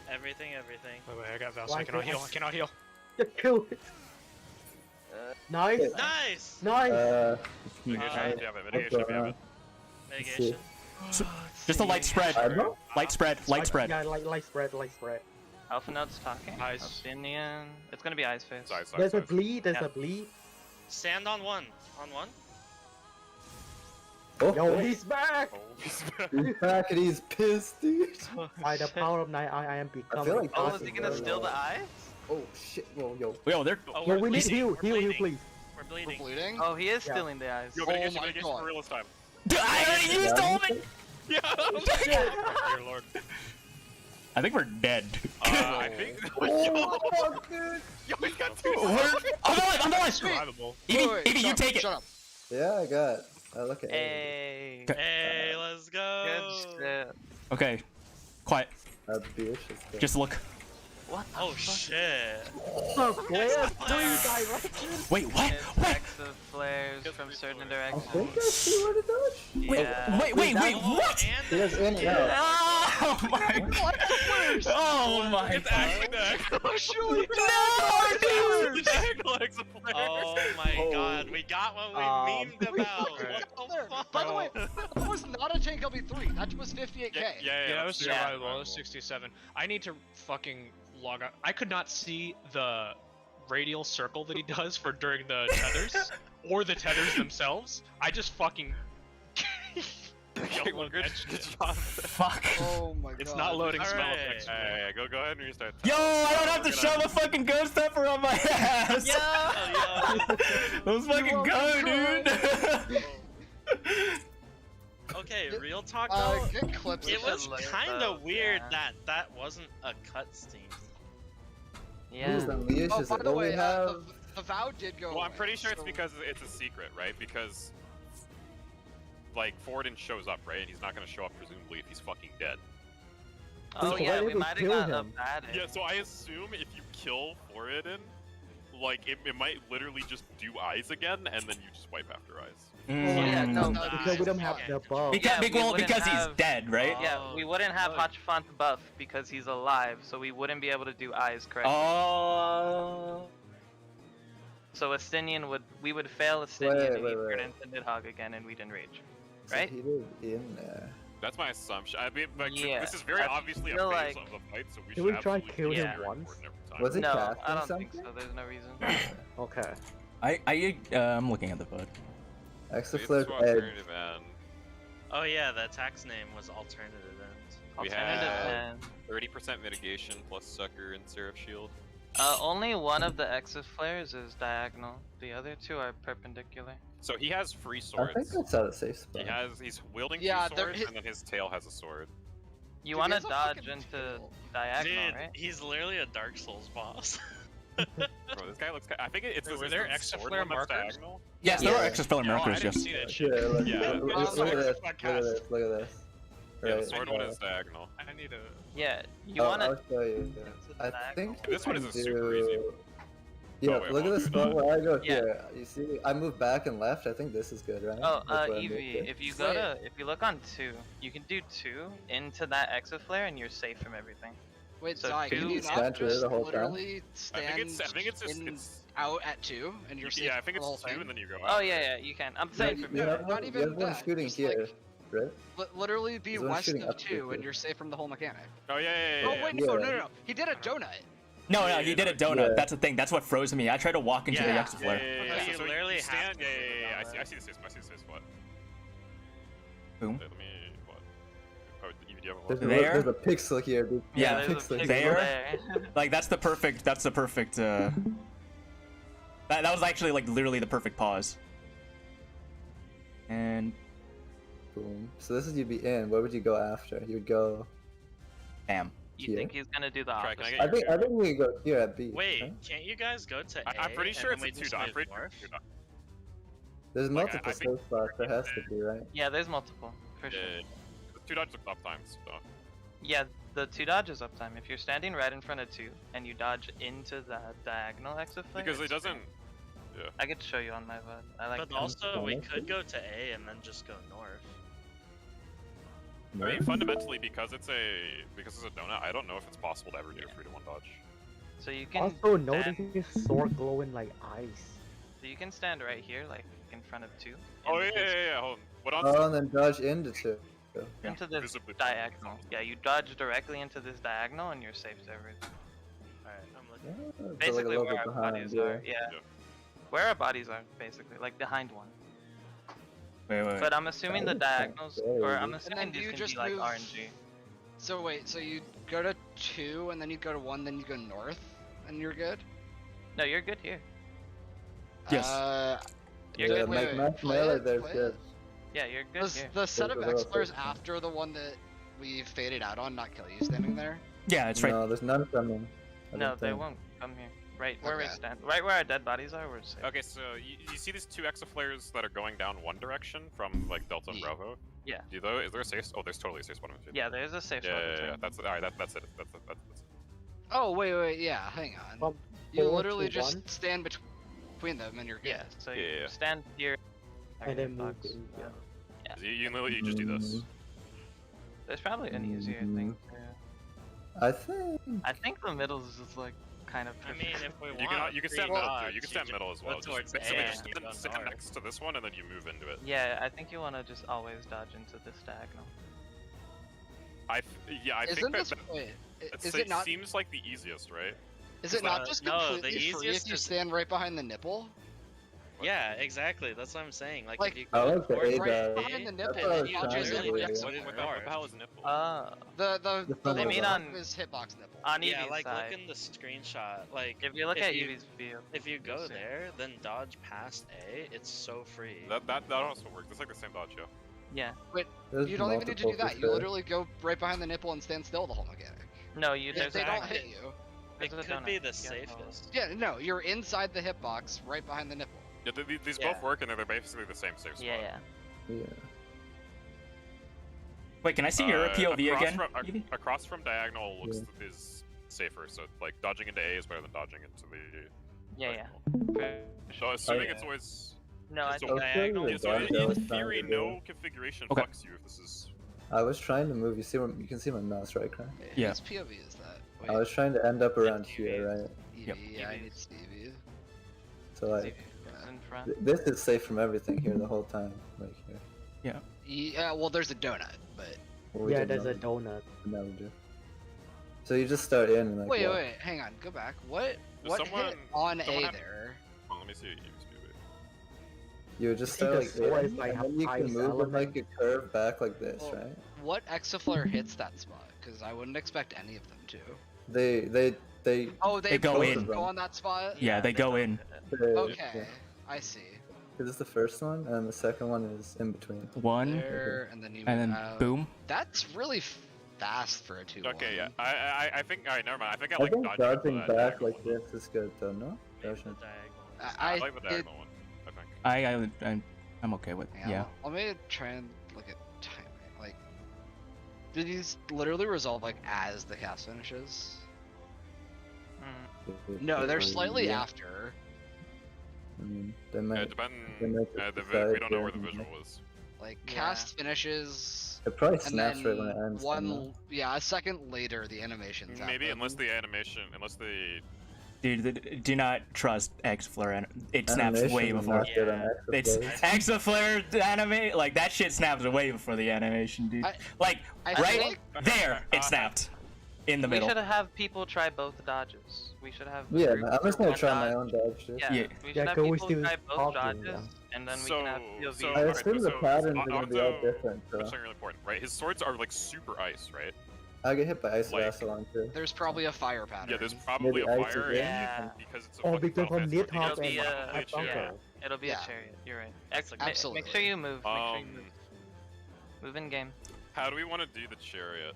Everything. Wait, I got Val, Why I cannot can't heal. I- I cannot heal. Just kill it. Nice. Nice! Nice. Mitigation if you have it. Mitigation if you have it. Mitigation. Just a light spread. Eyebrow? Light spread. Light spread. Yeah, light spread, light spread. Alpha Node's talking. Eyes. Opinion. It's gonna be Eyes face. Size, There's a size. bleed, there's Yeah. a bleed. Stand on 1. On 1. Oh, Yo, he's back! he's back and he's pissed, dude. By the power of night, I am becoming. like Oh, this is he is gonna very steal the low. eyes? Oh shit! Whoa, yo. Yo, they're. Oh, Yo, we're we need bleeding. heal, We're heal, bleeding. please. We're We're bleeding. bleeding. Oh, he is Yeah. stealing the eyes. Yo, Oh mitigation, my mitigation God. for real this time. Dude, I already used all of it. Yeah. Dear lord. I think we're dead. I think. Oh, fuck, dude. Yo, he's got two. I'm alive. I'm alive. Survivable. Evie, you take it. Shut up. Yeah, I got. I look at it. Hey. Hey, let's go. Good shit. Okay, quiet. Bitch. Just look. What the Oh fuck? shit. Oh, flare 3 directions. Wait, what? It's What? X of flares from certain I directions. think I see where to dodge. Yeah. Wait, what? And He has in and out. Oh my god. Oh my It's god. actually the Actually, the diagonal exemplar. Oh my Oh. god, we got what we memed about. What the fuck? By the way, that was not a tank LB3. That was 58k. Yeah, that was Yeah. survivable. That was 67. I need to fucking log out. I could not see the radial circle that he does for during the tethers, or the tethers themselves. I just fucking. Okay, well, good job. Fuck. Oh my god. It's not loading spell Alright. effects. Yeah, go ahead and restart. Yo, I don't have to We're shove gonna- a fucking ghost pepper on my ass. Oh, yeah. Let's fucking go, dude. Okay, real talk though. Get clips. It of was shit. kind of weird yeah. that wasn't a cutscene. Yeah. Who's unleashed? Oh, Is by it the what we way, have? the vow did go. Well, I'm away, pretty sure it's so- because it's a secret, right? Because like Forden shows up, right? And he's not gonna show up presumably if he's fucking dead. Oh So yeah, why we did we might have kill got him? up at it. Yeah, so I assume if you kill Forden, like it might literally just do eyes again, and then you just wipe after eyes. Yeah, no, no, Because we don't have Nice. the buff. Yeah, we Well, wouldn't because he's have- dead, right? Yeah, we wouldn't have Oh. Hachfant buff because he's alive, so we wouldn't be able to do eyes correctly. Oh. So we would fail Estinian and wait, he'd wait. turn into Nidhogg again and we'd enrage. So right? he did in there. That's my assumption. I mean, like, Yeah, this is very I obviously a feel phase like- of the fight, so we Can should we try absolutely kill be him very once? important every time. Was it No, casting I don't something? think so. There's no reason. Okay. I'm looking at the VOD. Extra It's flare to edge. alternative end. Oh yeah, the attack's name was Alternative End. We Alternative have- man. 30% mitigation plus Sucker and Seraph Shield. Only one of the Exif flares is diagonal. The other two are perpendicular. So he has free I swords. think that's out of safe spot. He's wielding Yeah, two there- swords, his- and then his tail has a sword. You Dude, want he to has a dodge fucking into tail. diagonal, Dude, right? he's literally a Dark Souls boss. Bro, this guy looks. I think it's Wait, this were is there the extra sword flare one that's markers? diagonal. Yes, there are extra spell Oh, I markers. didn't Yes. see that shit. Yeah, look, Yeah. look, Well, look, look at this. Look at podcast. this. Look at this. Yeah, the Right, sword one is diagonal. I need to. Yeah, you Oh, want to. I'll show you. I diagonal. think This one we is a super easy do- Yeah, wait, look at hold the on, spot where I go Yeah. here. You see, I move back and left. I think this is good, right? Oh, That's what I moved Evie, to. if you go to, if you look on 2, you can do 2 into that Exif flare and you're safe from everything. Wait, So Zai, can two- you Stand not here just the whole time? literally I stand think it's just in, it's. out at 2 and you're safe Yeah, I think for the whole it's 2, thing? and then you go. Oh out. yeah, you can. I'm saying for You me. have not one, even you have one that, shooting just here, like- right? Literally be There's one west shooting of up here, 2 and too. you're safe from the whole mechanic. Oh yeah. Oh wait, yeah. no. He did a donut. No, Yeah, he yeah, did a no, donut. yeah. That's the thing. That's what froze me. I tried to walk into the Yeah. extra Yeah, flare. You So literally have stand. to Yeah. do I see the safe spot. Boom. Let me. What? Oh, Evie, do you have a There's, one? a, There? there's a pixel here, dude. Yeah, there's a pixel pixel there. there. Like that's the perfect. That's the perfect. That was actually like literally the perfect pause. And Boom. So this is you'd be in. Where would you go after? You would go. bam. You Here? think he's gonna do the Try, can I opposite? get I your think share? we could go here at B. Wait, right? can't you guys go to A? I'm pretty sure and it's then a we 2 just dot. I'm move pretty north? sure 2 dot. There's Like, multiple I think- safe spots. There has to be, right? Yeah, there's multiple for sure. Yeah. The 2 dodges are up times. So. Yeah, the 2 dodges uptime. If you're standing right in front of 2 and you dodge into the diagonal exit flare, Because it it's doesn't. great. I could show you on my VOD. I like. But that. also, we Honestly? could go to A and then just go north. I mean, fundamentally, because it's a donut, I don't know if it's possible to ever do a 3-to-1 dodge. So you can. Also, notice stand, his sword glowing like ice. so you can stand right here, like in front of 2. Oh into yeah. this- Hold on. What on? Oh, and then dodge into 2. Into this Visibly. diagonal. Yeah, you dodge directly into this diagonal and you're safe to everything. Alright, I'm looking. Yeah, so, like, a Basically little where bit our behind, bodies yeah. are. Yeah. Yeah. Where our bodies are, basically, like behind one. Wait. But I'm assuming the diagonals, or I'm And assuming then do these you can just be like move- RNG. So wait, so you go to 2 and then you go to 1, then you go north, and you're good. No, you're good here. Yes. You're Yeah, good. like wait, Max Melee, there's play good. Yeah, you're good here. The set of There's a little Explorers section. after the one that we faded out on, not kill you standing there. Yeah, it's right. No, there's none coming. I No, don't they think. won't come here. Right where we Okay. stand. Right where our dead bodies are, we're safe. Okay, so you see these 2 exaflares that are going down one direction from like Delta and Yeah. Bravo? Yeah. Do those, is there a safe? Oh, there's totally a safe spot. Yeah, there's a safe Yeah, spot yeah, yeah, between. that's alright. That's it. That's it. Oh wait, yeah, hang on. From You 4 literally to just 1, stand between them and you're good. Yeah, so you Yeah. stand here. and then move box. in. Yeah. You just do this. There's probably an easier thing too. I think. I think the middle is just like kind of. I mean, if we You want, can stand free middle dodge, too. You can stand just middle as go well. Just towards basically A just and you go stand north. next to this one and then you move into it. Yeah, I think you want to just always dodge into this diagonal. I Isn't think this that wait? that Is it not? seems like the easiest, right? Is it not just no, the completely free if easiest you is- stand right behind the nipple? Yeah, exactly. That's what I'm saying. Like, Like, if you I go like the towards A right dodge. behind the nipple, That's what I and was you trying just to like do. next What to the it. hell is nipple? The front little mean part on- of his hitbox nipple. On yeah, Eevee's like side. look in the screenshot. Like, If you look if at you- Eevee's view. if you go you'll see. there, then dodge past A. It's so free. That also works. It's like the same dodge, yeah. Yeah. There's You don't even need to do multiple that. for You sure. literally go right behind the nipple and stand still the whole mechanic. No, you. If There's they a, don't exactly. hit you. It there's a could be donut. the Yeah, safest. Yeah, no, you're inside the hitbox, right behind the nipple. Yeah, these Yeah. both work and they're basically the same safe spot. Yeah, yeah. Yeah. Wait, can I see your POV across again? From, Evie? across from diagonal looks is safer. So like dodging into A is better than dodging into the. Yeah, yeah. diagonal. For So assuming yeah. it's always. No, I Just think a diagonal. Yeah, Yeah, so I in was trying theory, to do. no configuration Okay. fucks you if this is. I was trying to move. You see, you can see my mouse, right, Craig? Yeah. Whose POV is that? I was trying to end up around Stevie. here, right? Yep. Yeah, I need Stevie. So like, Stevie's in front. this is safe from everything here the whole time, like here. Yeah, well, there's a donut, but. Well, we Yeah, did there's a not- donut. never do. So you just start in and like. Wait, walk. wait, hang on, go back. What Does hit someone on A have- there? Well, let me see. You would just See, start the like sword in, is, like, and then you highest can move with like element. a curve back like this, Well, right? What exaflare hits that spot? Because I wouldn't expect any of them to. They Oh, They go both in. Go on that spot. Yeah, they go in. Okay, yeah. I see. This is the first one, and the second one is in between. One, There, and then you. and then move out. boom. That's really fast for a 2-1. Okay, yeah. I think. Alright, never mind. I think I I like think dodging dodging into that back diagonal like one. this is good though, no? Maybe Dodging. the diagonal. I I like the did- diagonal one. I think. I'm okay with. Yeah. Let me try and look at timing. Like, do these literally resolve like as the cast finishes? Mm. No, they're slightly Yeah. after. I mean, they Yeah, might. depend. they might We don't know where the decide, visual is. Like Yeah. cast finishes, It probably and snaps then right when it ends. one, yeah, a second later the animations. Maybe happen. unless the animation, unless the. Dude, do not trust X-Flare. It snaps way before. It's X-Flare anime. Like that shit snaps way before the animation, dude. I Like I right think there, it snapped in the We middle. should have people try both dodges. We should have. Yeah, groups I'm just gonna one try my dodge. own dodge. Too. Yeah, Yeah. we should Yeah, have can we people still try both talk dodges, then, and then we So- can have POV. so- I Alright, assume the so patterns are gonna be all Onzo- different. That's So something really important, right? His swords are like super ice, right? I get hit by ice Like- Vassalon too. there's probably a fire pattern. Yeah, there's probably Maybe a ice fire, again? Yeah. and because it's a Oh, fucking because Final on Fantasy Nidhogg 14, It'll be and it's a- probably Attack chariot. Bunker. It'll be Yeah. a chariot. You're right. Make Absolutely. sure you move. Make sure you Um, move. Move in game. How do we want to do the chariot?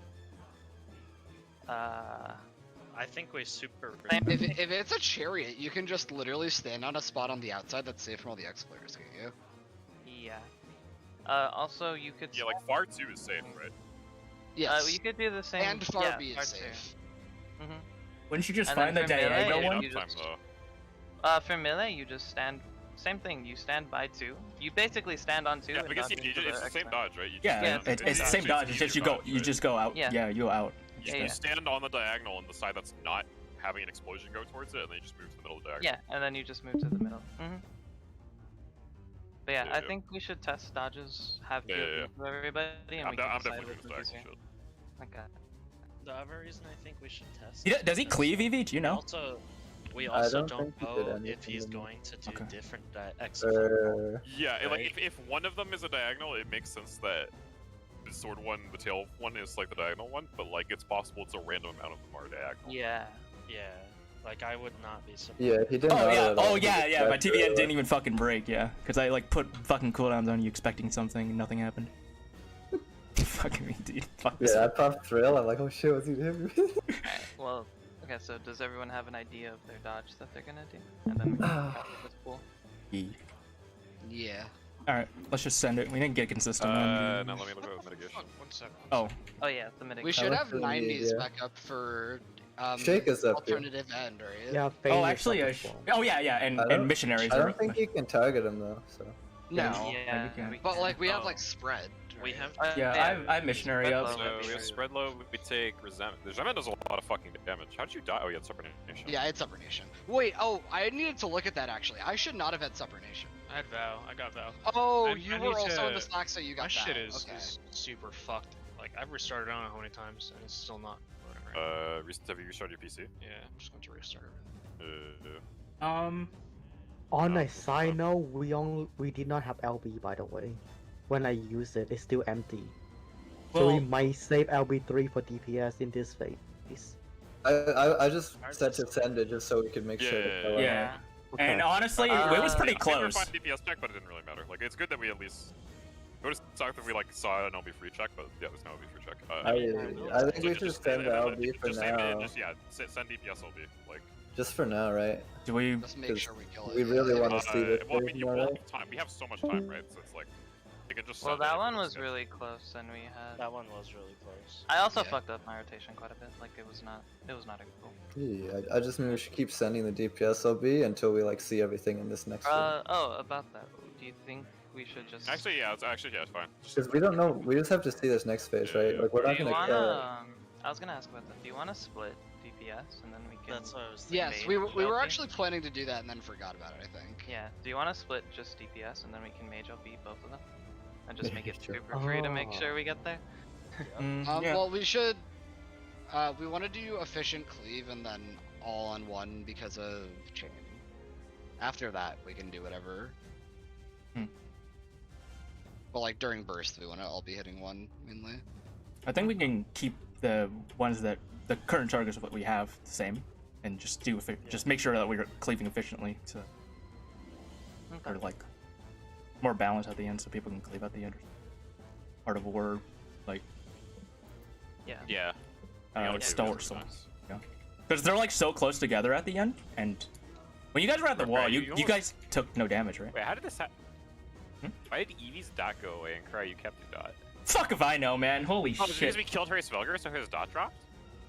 I think we super. If it's a chariot, you can just literally stand on a spot on the outside that's safe from all the X players, can't you? Yeah. Also, you could. Yeah, like far 2 is safe, right? Yes. You could do the same. and far yeah, B is far safe. two. Wouldn't you just And find the then for melee, diagonal yeah, one? you Uptime, just- though. For melee, you just stand. Same thing. You stand by 2. You basically stand on 2. Yeah, and because dodge into it's the same X-Men. dodge, right? You just Yeah, stand- it's the same dodge. It's just you go, dodge, you right? just go out. Yeah. Yeah, you go out. Yeah, You yeah. stand on the diagonal on the side that's not having an explosion go towards it, and then you just move to the middle of the diagonal. Yeah, and then you just move to the middle. But yeah, Yeah, I yeah. think we should test dodges, have Yeah, yeah, POV for everybody, and I'm, we can I'm decide definitely which gonna one's stack easier. shit. Okay. The other reason I think we should test. Does he is cleave, Evie? Do you know? Also, We I also don't don't think he did know if anything he's to me. going to do Okay. different execute. Yeah, like Right. if one of them is a diagonal, it makes sense that the sword one, the tail one, is like the diagonal one. But like it's possible it's a random amount of them are diagonal. Yeah. Yeah, like I would not be surprised. Yeah, he didn't. Oh auto yeah, at all. oh He yeah, just yeah. My left it TVN away. didn't even fucking break, yeah. Because I like put fucking cooldowns on you expecting something and nothing happened. Fucking me, dude. Fuck this. Yeah, I popped thrill. I'm like, oh shit, what's he doing? Alright, well, okay, so does everyone have an idea of their dodge that they're gonna do? And then we can copy this pool. Yeah. Alright, let's just send it. We didn't get consistent on Now let me look at mitigation. Fuck, 1 second. Oh, Oh yeah, the mitigation. We should like have the 90s yeah. back up for Shake is up here. alternative end, right? Yeah. Fane oh, is actually, up as well. oh yeah, yeah, and I don't- and missionaries. I are- don't think he can target him though. So No. Yeah, can. we But can. like we have Oh. like spread. We right? have Yeah, I have missionary Spread up. low. So we have spread low. We take resentment. The resentment does a lot of fucking damage. How did you die? Oh, you had supernation. Yeah, it's Supernation. Wait, oh, I needed to look at that actually. I should not have had Supernation. I had Vow. I got Vow. Oh, I you need were also in to- the Slack, so you got My shit that. is, Okay. is super fucked. Like I've restarted I don't know how many times and it's still not running right. Have you restarted your PC? Yeah, I'm just going to restart it. On Oh, a side note, we did not have LB, by the way. When I use it, it's still empty. So we Well, might save LB3 for DPS in this phase. I just set to send it just so we could make sure. Yeah, to kill him. yeah. Okay. And honestly, it was pretty I think we were close. fine DPS check, but it didn't really matter. Like it's good that we at least. It would have sucked if we like saw an LB free check, but yeah, there's no LB free check. I think we should send the LB for now. Send DPS LB. Like Just for now, right? Do we? Just make sure we kill it. We really want to see this. well, I mean, you more, will right? have time. We have so much time, right? So it's like you can just. Well, send that it one if was it's good. really close, and we had. that one was really close. I also Yeah. fucked up my rotation quite a bit. Like it was not a goal. Yeah, I just mean we should keep sending the DPS LB until we like see everything in this next one. Oh, about that. Do you think we should just? Actually, yeah, it's fine. Just- Because we don't know, we just have to see this next phase, right? Like we're Do not you gonna wanna? kill. I was gonna ask about that. Do you wanna split DPS and then we can? That's what I was thinking. Yes, mage we were LB? actually planning to do that and then forgot about it. I think. Yeah. Do you wanna split just DPS and then we can mage LB both of them, and just make it Sure. super free to make Oh. sure we get there? Yeah. Well, we should. We want to do efficient cleave and then all on one because of chain. After that, we can do whatever. Hmm. But like during burst, we want to all be hitting one mainly. I think we can keep the ones that the current targets of what we have the same, and just just make sure that we're cleaving efficiently to, or like more balance at the end, so people can cleave at the end. Part of a word, like Yeah. Yeah. We gotta do stalwart this souls. sometimes. Because they're like so close together at the end, and when you guys were at the Right, wall, you you almost- guys took no damage, right? Wait, how did this happen? Hmm? Why did Eevee's dot go away and Cry you kept your dot? Fuck if I know, man. Holy Oh, is it because shit! we killed Harry Svelger, so his dot dropped?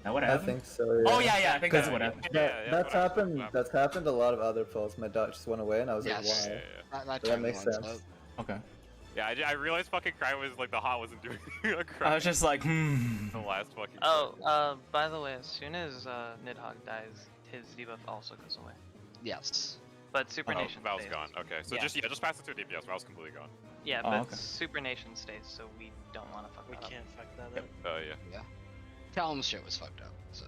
Now what I happened? think so. Yeah. Oh yeah, I think that's Yeah, what yeah. happened. That's what I- happened. That's happened a lot of other pulls. My dot just went away, and I was Yes. like, Yeah, why? yeah, That That makes lines sense. up. Okay. yeah. I realized fucking Cry was like the hot wasn't doing a I Cry was just like, the last fucking. Oh, by the way, as soon as Nidhogg dies, his debuff also goes away. Yes. But Super Oh, Nation Val's stays. gone. Okay, so Yeah. just pass it to a DPS. Val's completely gone. Yeah, Oh, but okay. Super Nation stays, so we don't want to fuck We that up. can't fuck that Yep. up. Yeah. Callum's shit was fucked up. So.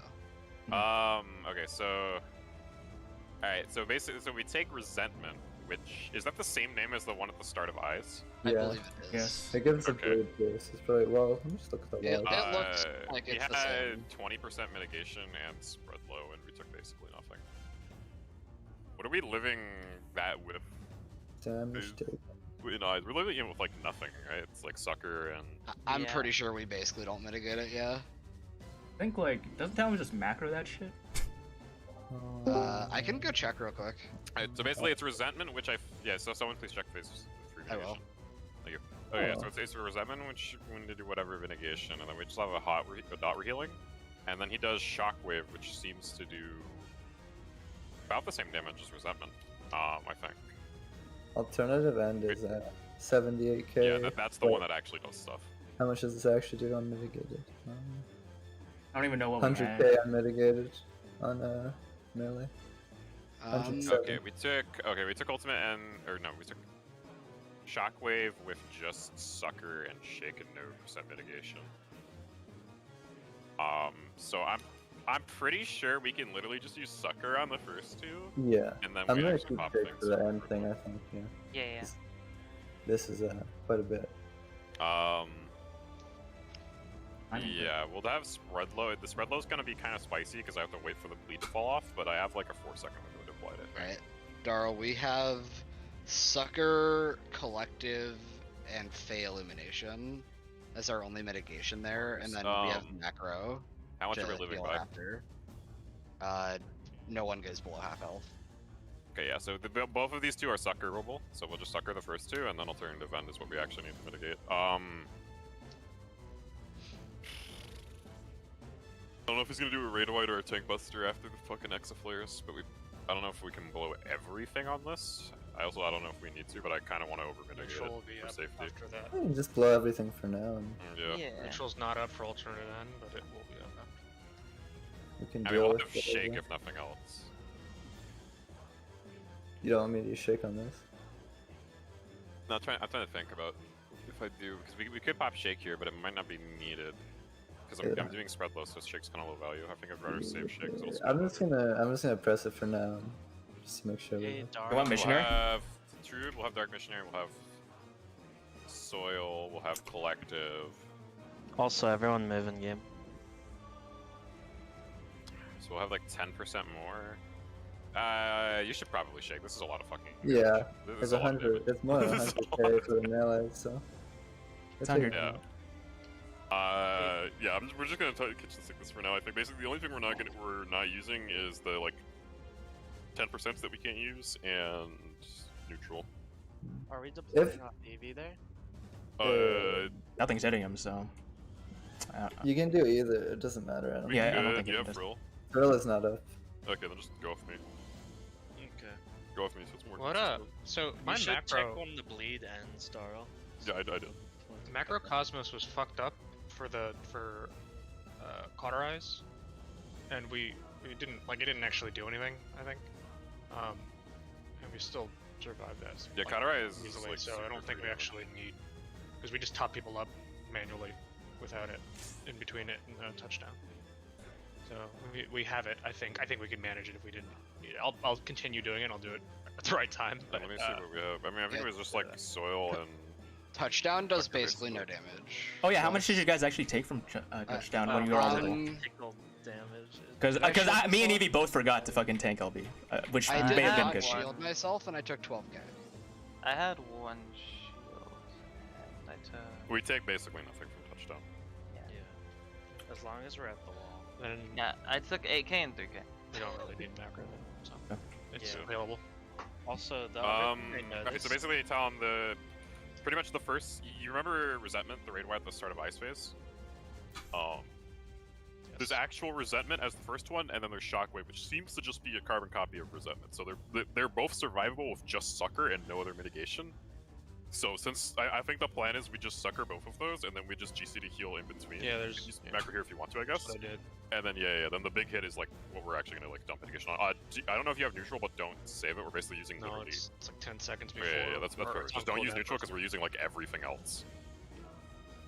Okay, so. Alright, so basically, so we take Resentment, which. Is that the same name as the one at the start of Eyes? I Yeah. believe it is. Yes. It gives a Okay. good boost. It's probably well. Let me just look at the Yeah, log. It looks like he it's the had same. 20% mitigation and spread low, and we took basically nothing. What are we living that with Damage take. in Eyes? We're living it with like nothing, right? It's like Sucker and. I'm Yeah. pretty sure we basically don't mitigate it. Yeah. I think like doesn't Talon just macro that shit? I can go check real quick. Alright, so basically it's Resentment, which yeah, so someone please check phase 3 I mitigation. will. Thank you. Okay, Oh. so it's for Resentment, which we need to do whatever mitigation, and then we just have a dot rehealing. And then he does Shockwave, which seems to do about the same damage as Resentment, I think. Alternative end is at 78k. Yeah, that's the one that actually does stuff. How much does this actually do on mitigated? I don't even know what we had. 100k unmitigated on melee. 107. Okay, we took Ultimate and, we took Shockwave with just Sucker and Shake and no percent mitigation. So I'm pretty sure we can literally just use Sucker on the first two, Yeah. and then I'm we gonna actually keep pop Shake things. for the end thing, I think, yeah. Yeah. This is quite a bit. Yeah, we'll have spread low. The spread low is gonna be kind of spicy because I have to wait for the bleed to fall off, but I have like a 4-second window to apply it. Right. Darl, we have Sucker, Collective, and Fey Illumination as our only mitigation there, and then we have Macro. How much to are we living heal by? after. No one goes below half health. Okay, yeah, so both of these two are suckerable, so we'll just sucker the first two, and then alternative end is what we actually need to mitigate. I don't know if he's gonna do a Raid White or a Tank Buster after the fucking Exaflares, but I don't know if we can blow everything on this. I don't know if we need to, but I kind of want to over-mitigate Neutral will it be for up safety. after that. We can just blow everything for now, and Yeah. Neutral's not up for alternative end, but it will be up after. we can I mean, deal we'll with have it. Shake if nothing else. You don't want me to use Shake on this? No, I'm trying to think about if I do, because we could pop Shake here, but it might not be needed. Because I'm doing spread low, so Shake's kind of low value. I think I'd rather save Shake. I'm just gonna press it for now, just to make sure. Hey, You want Missionary? We'll have Druid, we'll have Dark Missionary, we'll have Soil, we'll have Collective. Also, everyone move in game. So we'll have like 10% more. You should probably Shake. This is a lot of fucking. Yeah, This it's is a lot of 100. It's more than This is 100k for the melee, so. It's 100. Yeah. Yeah, we're just gonna kitchen sink this for now. I think basically the only thing we're not using is the like 10% that we can't use and neutral. Are we deploying on BB there? Nothing's hitting him, so. You can do either. It doesn't matter. I don't Yeah, think. I don't think it yeah, does. Frill. Frill is not up. Okay, then just go with me. Okay. Go with me, so it's more. What up? So my You should macro check when the bleed ends, Darl. Yeah, I did. macro Cosmos was fucked up for Cauterize, and we didn't it didn't actually do anything, I think, and we still survived that. Yeah, like, Cauterize is easily. like So I super don't think we free. actually need, because we just top people up manually without it in between it and the touchdown. So we have it. I think we could manage it if we didn't need it. I'll continue doing it. I'll do it at the right time. But Let me see what we have. I mean, I think it was just like Soil and. Touchdown does Fuck the basically no base. damage. Oh yeah, how much did you guys actually take from touchdown when you were all little? Critical damage. Because me and Evie both forgot to fucking tank LB, which I may did have been not good. shield myself, and I took 12k. I had one shield, and I took. We take basically nothing from touchdown. Yeah. As long as we're at the wall. then Yeah, I took 8k and 3k. we don't really need macro then, so Okay. it's Yeah. available. Also, the other thing I Okay, noticed. so basically you tell him pretty much the first. You remember Resentment, the raid war at the start of Ice Phase? There's actual Resentment as the first one, and then there's Shockwave, which seems to just be a carbon copy of Resentment. So they're both survivable with just Sucker and no other mitigation. So since I think the plan is we just Sucker both of those, and then we just GC to heal in between. Yeah, You there's- can use yeah. macro here if you want to, I guess. That's what I did. And then then the big hit is like what we're actually gonna like dump mitigation on. I don't know if you have neutral, but don't save it. We're basically using No, literally. it's like 10 seconds Yeah, before. that's or perfect. Just on don't use cooldown neutral first. because we're using like everything else.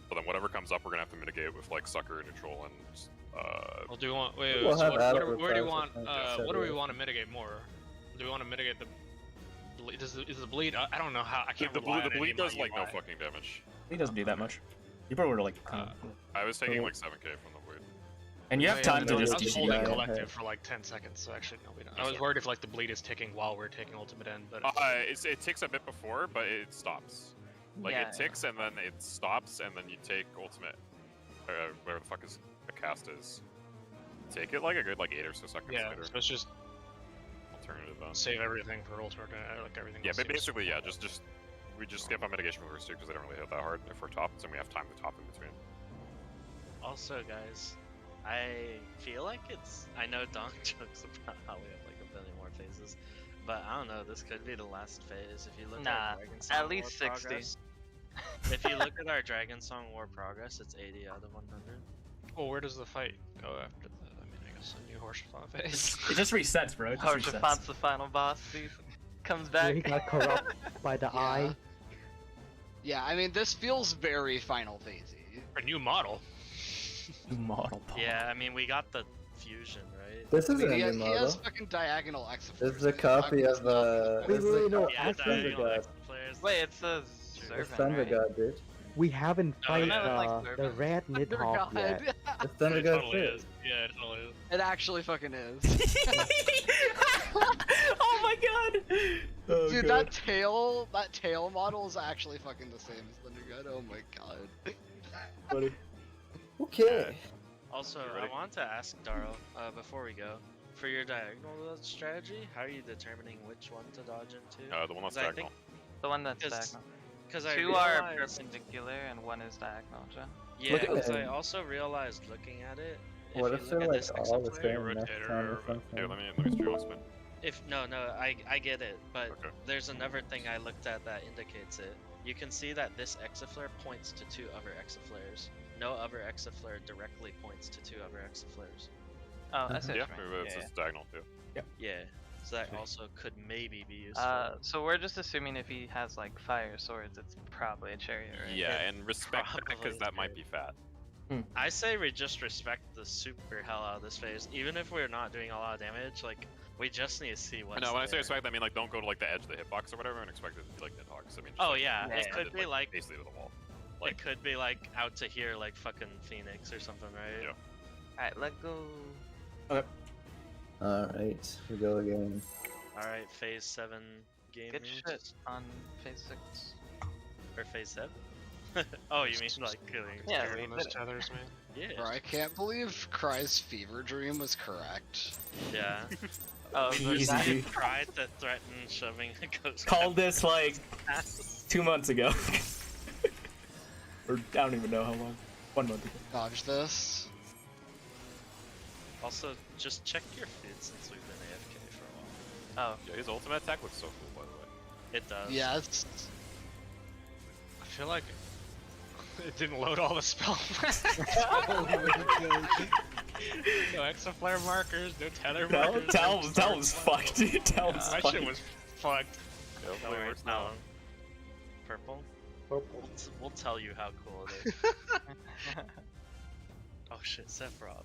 So then whatever comes up, we're gonna have to mitigate with like Sucker, neutral, and Well, do we want? Wait, We'll so have what, that where do you over want? price, I think, What do we etc. want to mitigate more? Do we want to mitigate the? Is the bleed? I don't know how. I can't. the rely on bleed any does money like no UI. fucking damage. He doesn't do that much. You probably were like, I was taking like 7k from the bleed. and you have time to I just was DC. holding Yeah, collective yeah. for like 10 seconds, so actually no, we don't. I was worried if like the bleed is ticking while we're taking ultimate end, but It ticks a bit before, but it stops. Like Yeah. it ticks and then it stops, and then you take ultimate, whatever the fuck is the cast is. Take it like a good like 8 or so seconds yeah. later. So it's just Alternative then. save everything for ultimate, like everything. Yeah, else but seems- basically, yeah, we just skip on mitigation for the first two because they don't really hit that hard if we're topped, and we have time to top in between. Also, guys, I feel like I know Don jokes about how we have like a billion more phases, but I don't know. This could be the last phase. If you look Nah, at Dragonsong at least War 60. Progress, if you look at our Dragonsong War progress, it's 80 out of 100. Well, where does the fight go after the? I mean, I guess a new Horsefant phase. It just resets, bro. It just resets. Harshafon's the final boss, dude. Comes Yeah, back. he got corrupt by the Yeah. eye. Yeah, I mean, this feels very Final Phasey. A new model. Model pop. Yeah, I mean, we got the fusion, right? This I isn't mean, a new he has model. fucking diagonal exiflors. This is a man. copy How of cool is this is a Wait, no, copy Yeah, of actually- Thunder diagonal God. X players. Wait, it's a It's servant, Thunder right? God, dude. We haven't Oh, fight yeah. Like the servant? red Thunder Nidhogg God. yet. It's Thunder It God totally shit. is. Yeah, it totally is. It actually fucking is. Oh my god! Oh, Dude, god. that tail model is actually fucking the same as Thunder God. Oh my god. Buddy. Okay. Also, You I ready? want to ask Darl, before we go, for your diagonal strategy, how are you determining which one to dodge into? The one that's 'Cause I diagonal. The one that's 'Cause- diagonal. Because I Two are realized, perpendicular and one is diagonal, Joe. yeah, Look at because I them. also realized looking at it. What you if look they're at like this all the exiflare- same rotator next time or or Here, something? let me stream explain. If no, I get it, but Okay. there's another thing I looked at that indicates it. You can see that this exiflare points to two other exiflares. No other exiflare directly points to two other exiflares. Oh, that's Mhm. it. Yeah, right? it's Yeah, just diagonal too. Yeah, so that Okay. also could maybe be useful. So we're just assuming if he has like fire swords, it's probably a chariot, right? Yeah, and respect that because probably that might is. be fat. I say we just respect the super hell out of this phase, even if we're not doing a lot of damage. Like we just need to see what's No, when I say there. respect, I mean like don't go to like the edge of the hitbox or whatever and expect it to be like Nidhogg's. I mean, just, Oh like, yeah, Yeah, it yeah. could be like basically to the wall. it could be like out to here, like fucking Phoenix or something, right? Yeah. Alright, let go. Alright, we go again. All right, phase 7 game Good moves? shit on phase 6. Or phase 7? Oh, you mean like killing? Yeah, Scared we on those did it. tethers, man. Yeah. Bro, I can't believe Cry's fever dream was correct. Yeah. Oh, We so Easy, that- dude. tried to threaten shoving a ghost. Called this like ass. 2 months ago. Or I don't even know how long. 1 month ago. Dodge this. Also, just check your feed since we've been AFK for a while. Oh, Yeah, his ultimate attack looks so cool, by the way. It does. Yeah, it's I feel like it didn't load all the spell. No exaflare markers, no tether markers. Tell him's fucked, dude. Tell him's My fucked. shit was fucked. Yeah, Don't hopefully it worry, works it's now. not purple. Purple. We'll tell you how cool it is. Oh shit, Sephiroth.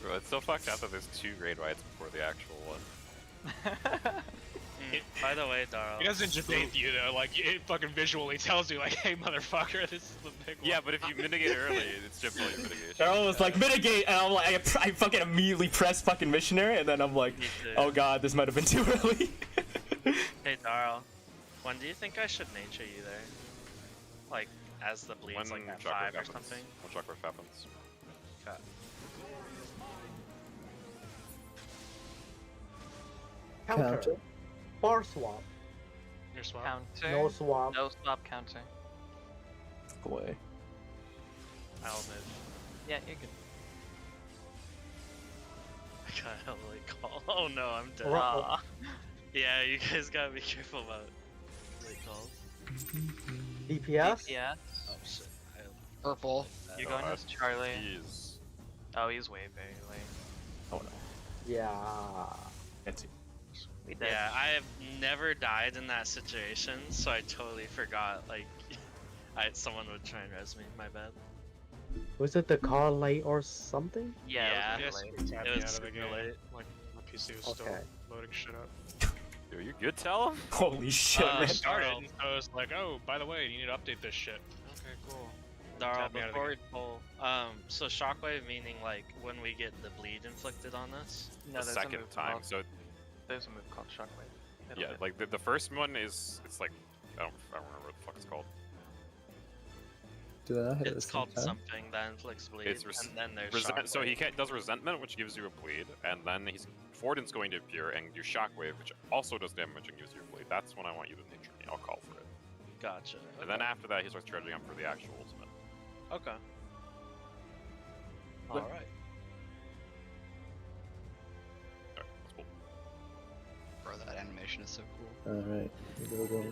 Bro, it's so fucked up that there's 2 grade whites before the actual one. By the way, Darl. He doesn't just hate you though, like it fucking visually tells you like, hey motherfucker, this is the big one. Yeah, but if you mitigate early, it's just all your mitigation. Carol was like, mitigate, and I'm like, I fucking immediately pressed fucking missionary, and then I'm like, Me too. oh god, this might have been too early. Hey Darl, when do you think I should nature you there? Like, as the bleeds, like at 5 or happens. something? When Chakra happens. Okay. Counter. Bar swap. Your swap. counter. No swap. No swap counter. Go away. I'll move. Yeah, you're good. I got a late call. Oh no, I'm dead. Aw. Yeah, you guys gotta be careful about late calls. DPS? Yeah. Oh shit. purple. You're going as Charlie. He's... Oh, he's way very late. Oh no. Yeah. That's it. We did. Yeah, I have never died in that situation, so I totally forgot. Like, someone would try and res me. My bad. Was it the car late or something? Yeah, Yeah. it was Yes, late. it tapped It me was out of the super game. late. Like my PC was still Okay. loading shit up. Yo, you good, tell him? Holy shit, Uh, man. I started, Darl. and so I was like, oh, by the way, you need to update this shit. Okay, cool. Darl, Tap me out of the before we game. pull, so shockwave meaning like when we get the bleed inflicted on us. No, The there's a second move time, called, so there's a move called Shockwave. It'll yeah, hit. like the first one is, it's like, I don't remember what the fuck it's called. Do they not hit at the It's same called time? something that inflicts bleed, It's res- and then there's So he shockwave. does resentment, which gives you a bleed, and then he's Fortin's going to appear and do shockwave, which also does damage and gives you a bleed. That's when I want you to nature me. I'll call for it. Gotcha. And then after that, he starts charging up for the actual ultimate. Okay. What? All right. Alright, let's pull. animation is so cool. Alright, go go.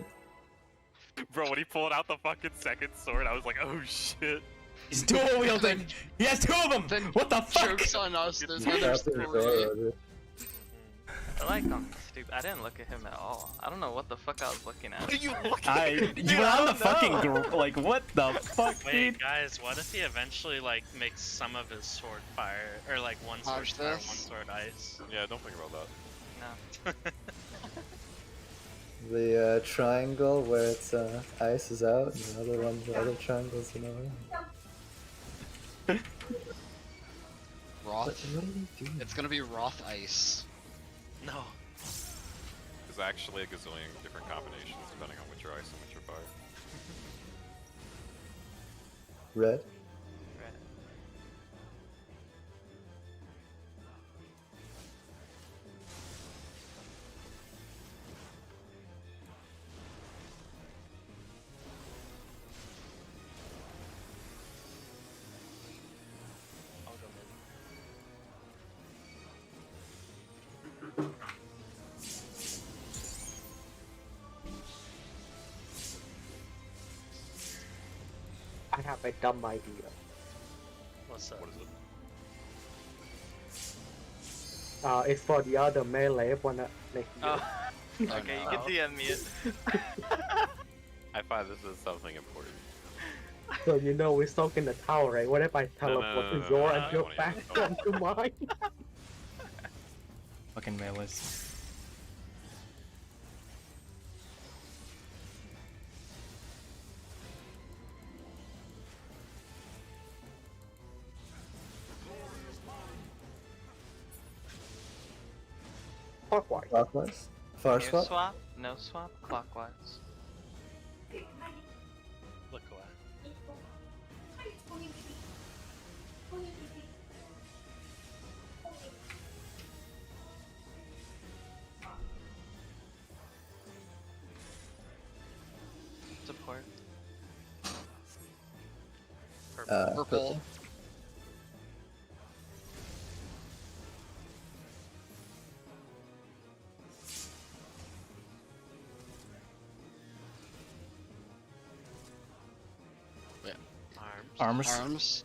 Bro, when he pulled out the fucking second sword, I was like, oh shit. He's dual wielding. He has two of them. Then What the fuck? Joke's on us. There's Just another tap his story. door, dude. I like stupid. I didn't look at him at all. I don't know what the fuck I was looking at. What are you looking You were on the fucking like what the fuck, Wait, dude? guys, what if he eventually like makes some of his sword fire, or like one sword Dodge fire, this. one sword ice? Yeah, don't think about that. No. The triangle where it's ice is out, and the other one, the other triangle's in. What Roth. are you doing? It's gonna be Roth Ice. No. There's actually a gazillion different combinations depending on which are ice and which are fire. Red. I'll go mid. I have a dumb idea. What's that? What is it? It's for the other melee wanna make Oh. Okay, you no. can DM me it. I find this is something important. So you know we're stuck in the tower, right? What if I teleport to no, your no, and I you're don't back wanna onto mine? Fucking melees. Clockwise. Clockwise. Far Near swap. swap? No swap? Clockwise. Look away. Support. Purple. Arms. Armors. Arms.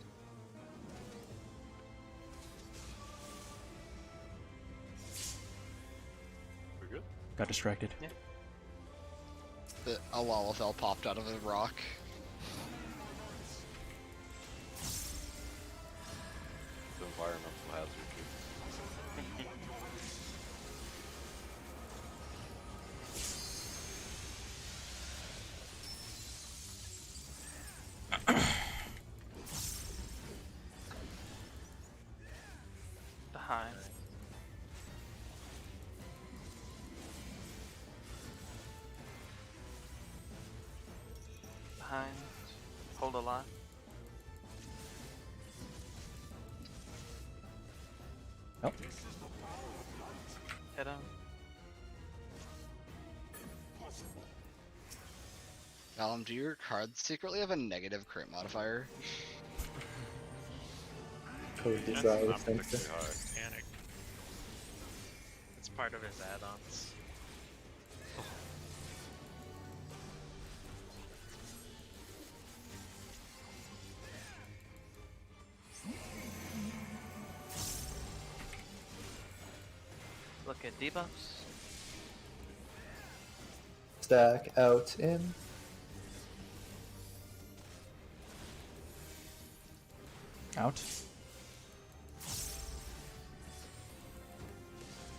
We're good? Got distracted. A Lalafell popped out of a rock. It's an environmental hazard. Behind. Behind. Hold a lot. Nope. Hit him. Alum, do your cards secretly have a negative crit modifier? Code That's desire not sensor. particularly hard. Panic. It's part of his add-ons. Look at debuffs. Stack out in. Out.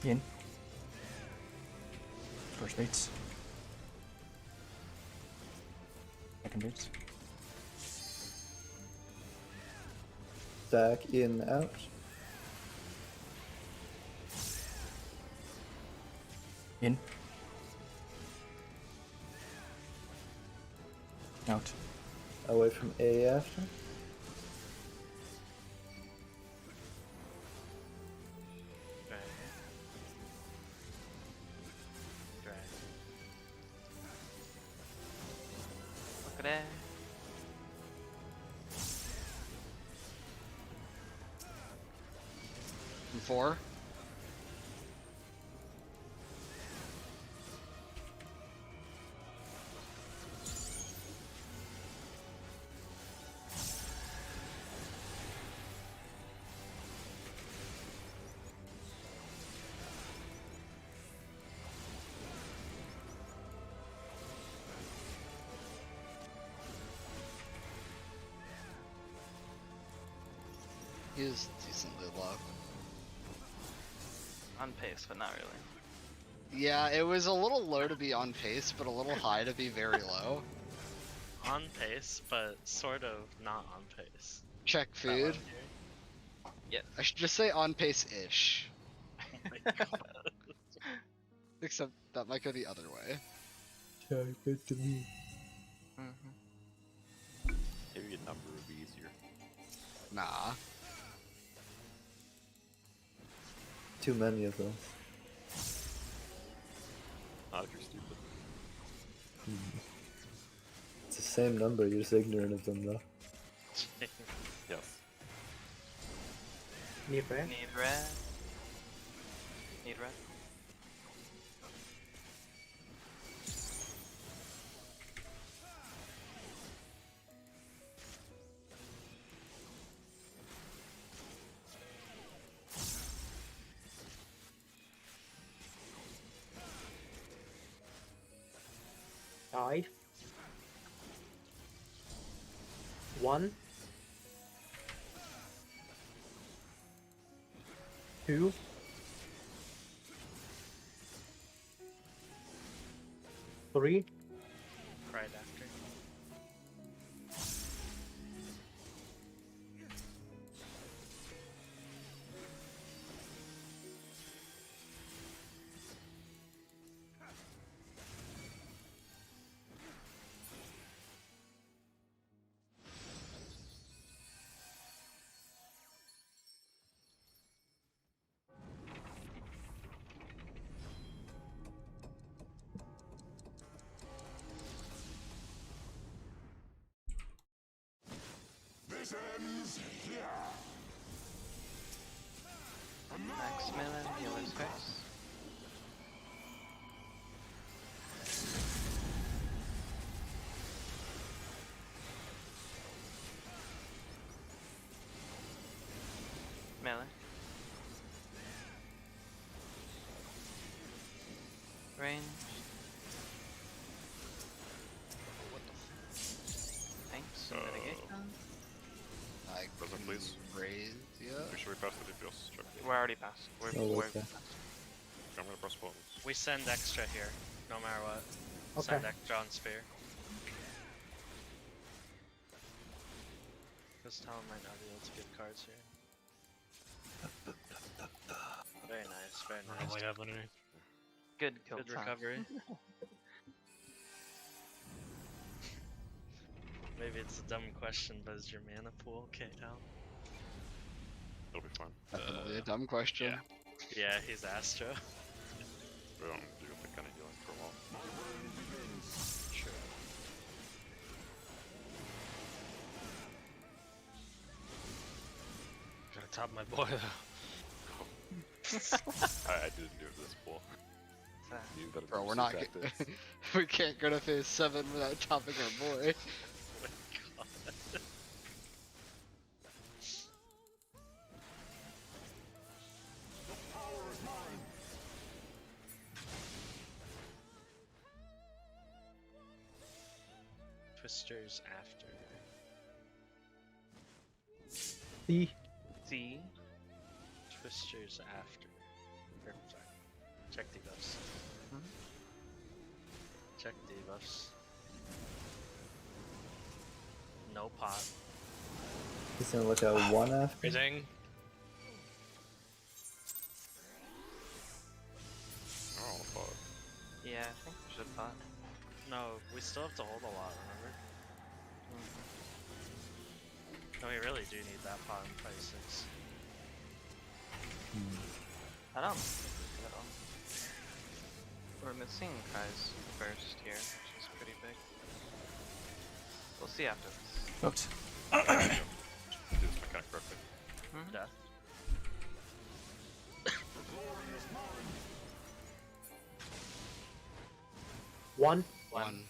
In. First baits. Second baits. Stack in out. In. Out. Away from A after. Drag. Drag. Look at that. And 4. He is decently low. On pace, but not really. Yeah, it was a little low to be on pace, but a little high to be very low. On pace, but sort of not on pace. Check Is that what I'm food. hearing? Yes. I should just say on pace-ish. Oh my god. Except that might go the other way. Yeah, good to me. Mm-hmm. Maybe a number would be easier. Nah. Too many of those. Not if you're stupid. It's the same number, you're just ignorant of them though. Yes. Need red? Need red. Need red. Died. 1. 2. 3. Right after. Maximilian, healer's curse. Melee. Range. Thanks. Mitigation. I Present, please. raise, yeah. Make sure we pass the DPS check. We're already past. We're Oh, way okay. past. I'm gonna press buttons. We send extra here, no matter what. Okay. Send extra on spear. This town might not be able to get cards here. Very nice, very I don't nice. really have any. Good kill Good time. recovery. Maybe it's a dumb question, but is your mana pool okay now? It'll be fine. Definitely a dumb question. yeah. Yeah, he's Astro. We don't do the kind of healing for a while. Sure. Gotta top my boy though. I didn't do it this pool. You better Bro, do we're some not. tactics. We can't go to phase 7 without topping our boy. Twisters after. C. C. Twisters after. Or, sorry. Check debuffs. Mhm. Check debuffs. No pot. He's gonna look at 1 after. Raising. Oh, fuck. Yeah, I think we should pot. No, we still have to hold a lot, remember? Mm-hmm. No, we really do need that pot in phase 6. I don't think we at all. We're missing Kai's burst here, which is pretty big. We'll see after this. Hooked. Do this mechanic correctly. Mhm. Death. One. 1.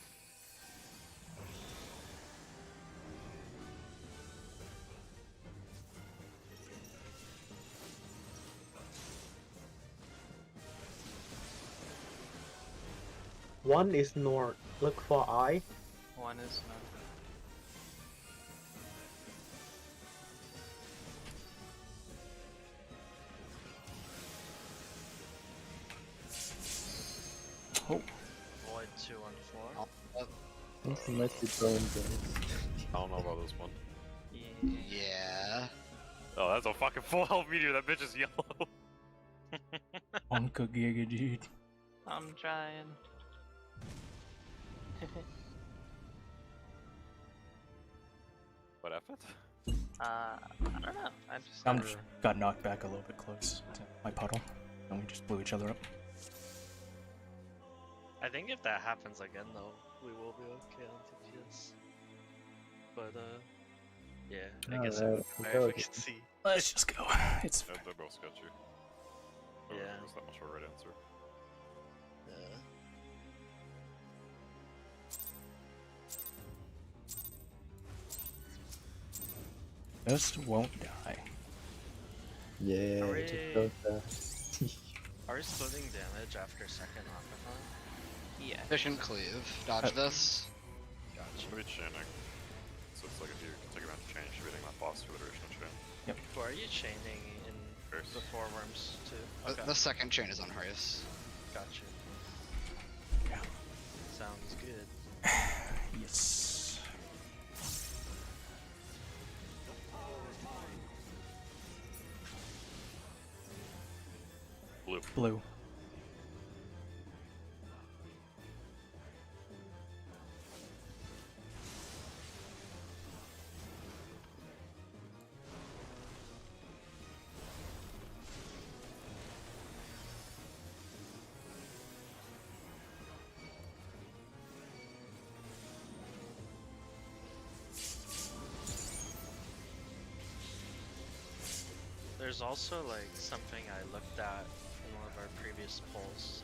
One is north. Look for I. One is not. Oh, Void 2 on 4. This might be throwing things. I don't know about this one. Yeah. Oh, that's a fucking full health meteor. That bitch is yellow. Unca Giga, dude. I'm trying. What happened? I don't know. I just I just got knocked back a little bit close to my puddle, and we just blew each other up. I think if that happens again, though, we will be okay on TPS. But, yeah, I guess Alright, if go we again. can see. Let's just go. It's They're both sketchy. Yeah. That's not much of a right answer. Yeah. just won't die. Yeah, Are just we- don't die. Are we splitting damage after second Aquathon? Yeah. Efficient cleave. Dodge this. Should be chaining. So it's like if you can take advantage of chain, you should be hitting that boss for the duration of chain. Who are you chaining in First. the four worms too? The second chain is on Harius. Gotcha. Yeah. Sounds good. Yes. Blue. Blue. There's also like something I looked at in one of our previous polls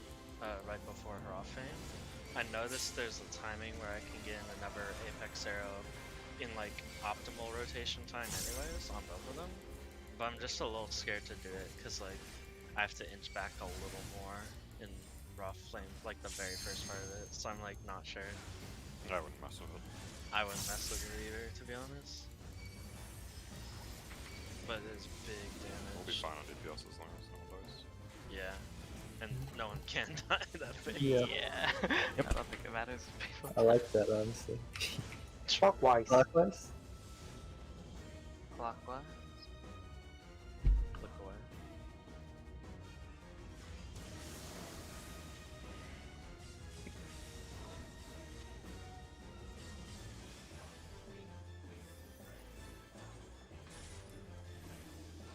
right before her off fame. I noticed there's a timing where I can get in another Apex arrow in like optimal rotation time anyways on both of them. But I'm just a little scared to do it because like I have to inch back a little more in raw flame, like the very first part of it. So I'm like not sure. I wouldn't mess with it. I wouldn't mess with it either, to be honest. But it is big damage. We'll be fine on DPS as long as no one dies. Yeah. And no one can die that big. Yeah. Yep. I don't think it matters if people I like that, honestly. Clockwise. Clockwise? clockwise. Look away.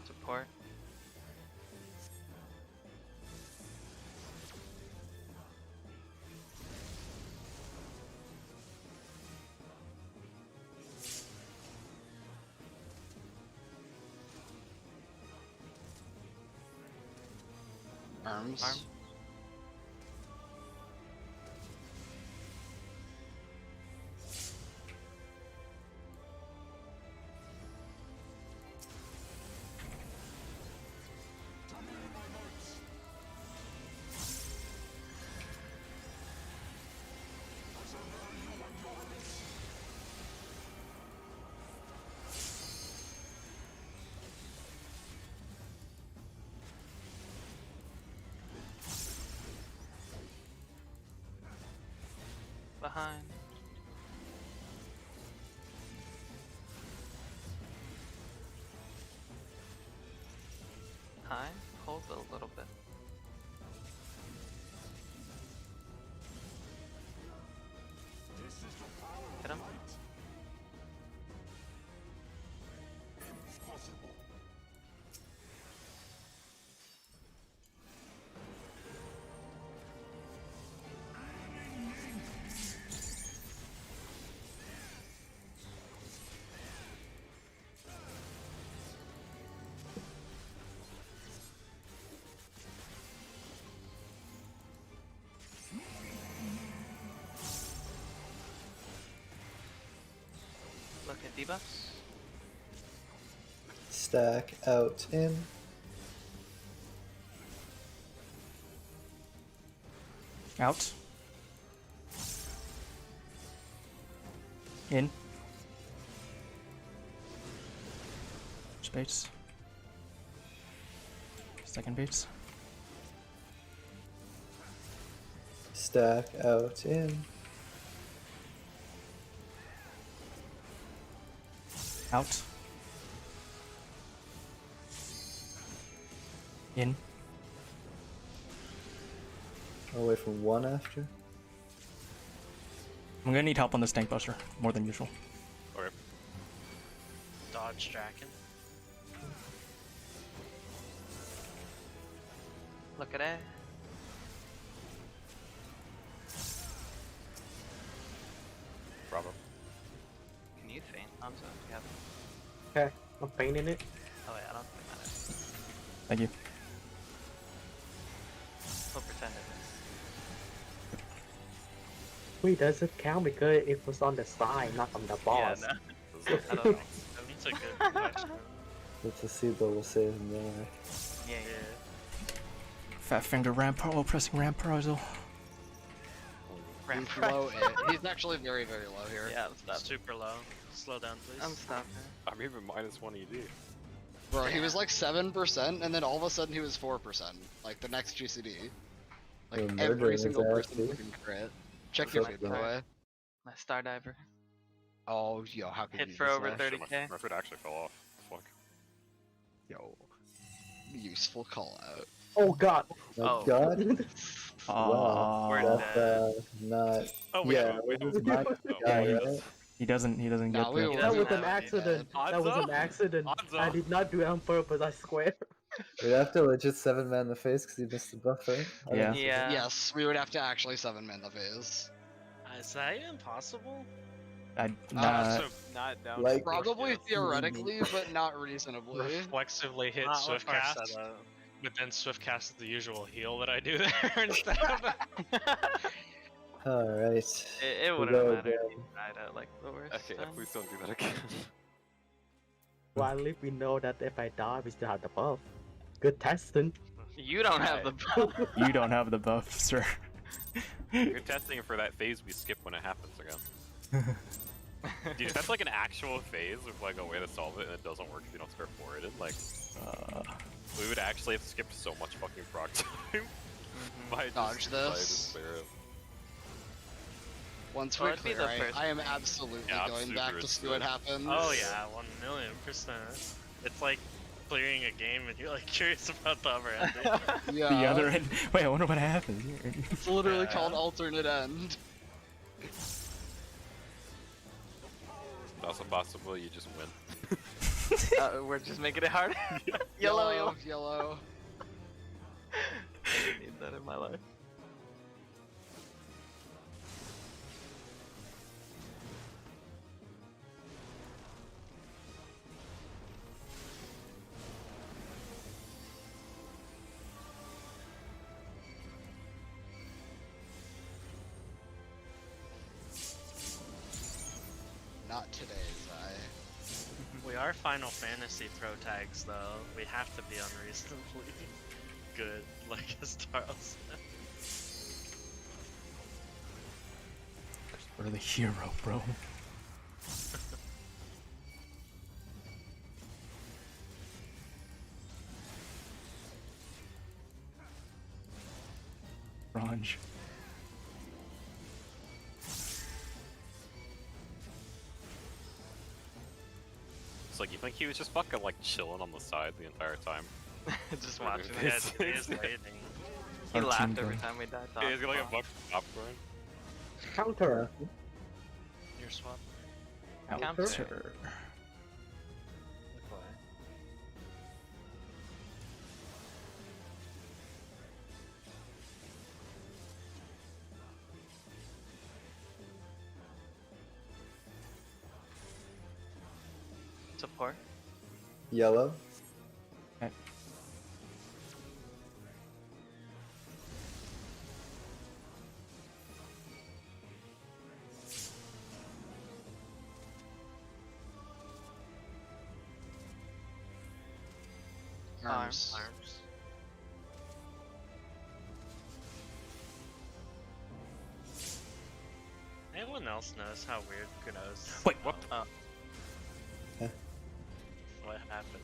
Support. Arms. Arm. Behind. Behind. Hold it a little bit. Hit him. Look at debuffs. Stack out in. Out. In. Space. Second base. Stack out in. Out. In. Away from 1 after. I'm gonna need help on this tank buster more than usual. Okay. Dodge Draken. Look at it. Bravo. Can you feint, Hanzo? Yeah. Okay, I'm painting it. Oh wait, I don't think that is. Thank you. We'll pretend it is. Wait, does it count because it was on the side, not on the boss? Yeah, This no. is I don't know. That's a good question. The placebo will save him there. Yeah, yeah. Fat finger ramp while pressing ramp parasol. He's low. He's actually very, very low here. Yeah, I'm stopping. Super low. Slow down, please. I'm stopping. I'm even -1 ED. Bro, he was like 7%, and then all of a sudden he was 4%. Like the next GCD. Like You're every murdering single his ass, person dude. can crit. Check What's your up, feed, by the bro? way. My star diver. Oh, yo, how could Hit you for use over that? 30K. My foot actually fell off. Fuck. Yo, useful call out. Oh god! My Oh. god. Aw. We're That's not. Oh wait, Yeah, wait, this is my oh, guy, yeah, right? He doesn't Nah, get we the. will- That doesn't was have an any accident. dead. That was an Hanzo? accident. Hanzo? I did not do it on purpose, I swear. We'd have to legit 7-man in the face because he missed the buff, right? I Yeah. don't see that. Yeah. Yes, we would have to actually 7-man the phase. Is that even possible? Nah, So Not down. Like- Probably Yes. theoretically, but not reasonably. Reflexively hit not with our Swiftcast, setup. but then Swiftcast the usual heal that I do there instead of. Alright. It We wouldn't go have mattered if again. you died at like the worst Okay, time. please don't do that again. Well, at least we know that if I die, we still have the buff. Good testing. You don't have the you don't have the buff, sir. You're testing for that phase we skip when it happens again. Dude, if that's like an actual phase with like a way to solve it and it doesn't work if you don't start forwarded, like we would actually have skipped so much fucking proc time. by Dodge by this. despair. Once Well, we're it'd be clear, the first I am phase. absolutely Yeah, I'm going back super to see what excited. happens. Oh yeah, 1,000,000%. It's like clearing a game and you're like curious about the other ending. Yeah. The other end. Wait, I wonder what happens here. It's literally Yeah. called alternate end. It's also possible you just win. We're just making it harder. Yellow, yellow. Yellow. I need that in my life. Not today, Zai. We are Final Fantasy throw tags though. We have to be unreasonably good, like as Charles said. We're the hero, bro. Ranj. It's like you think he was just fucking like chilling on the side the entire time. Just Like, watching Yeah, it. it is waiting. He Our team laughed every going. time we died. Yeah, he's got like a buck of popcorn. Counter. Your swap. Counter. Outer. Support. Yellow. Okay. Arms. Arms. Anyone else knows how weird Krylios? Wait, what? Oh. Huh? What happened?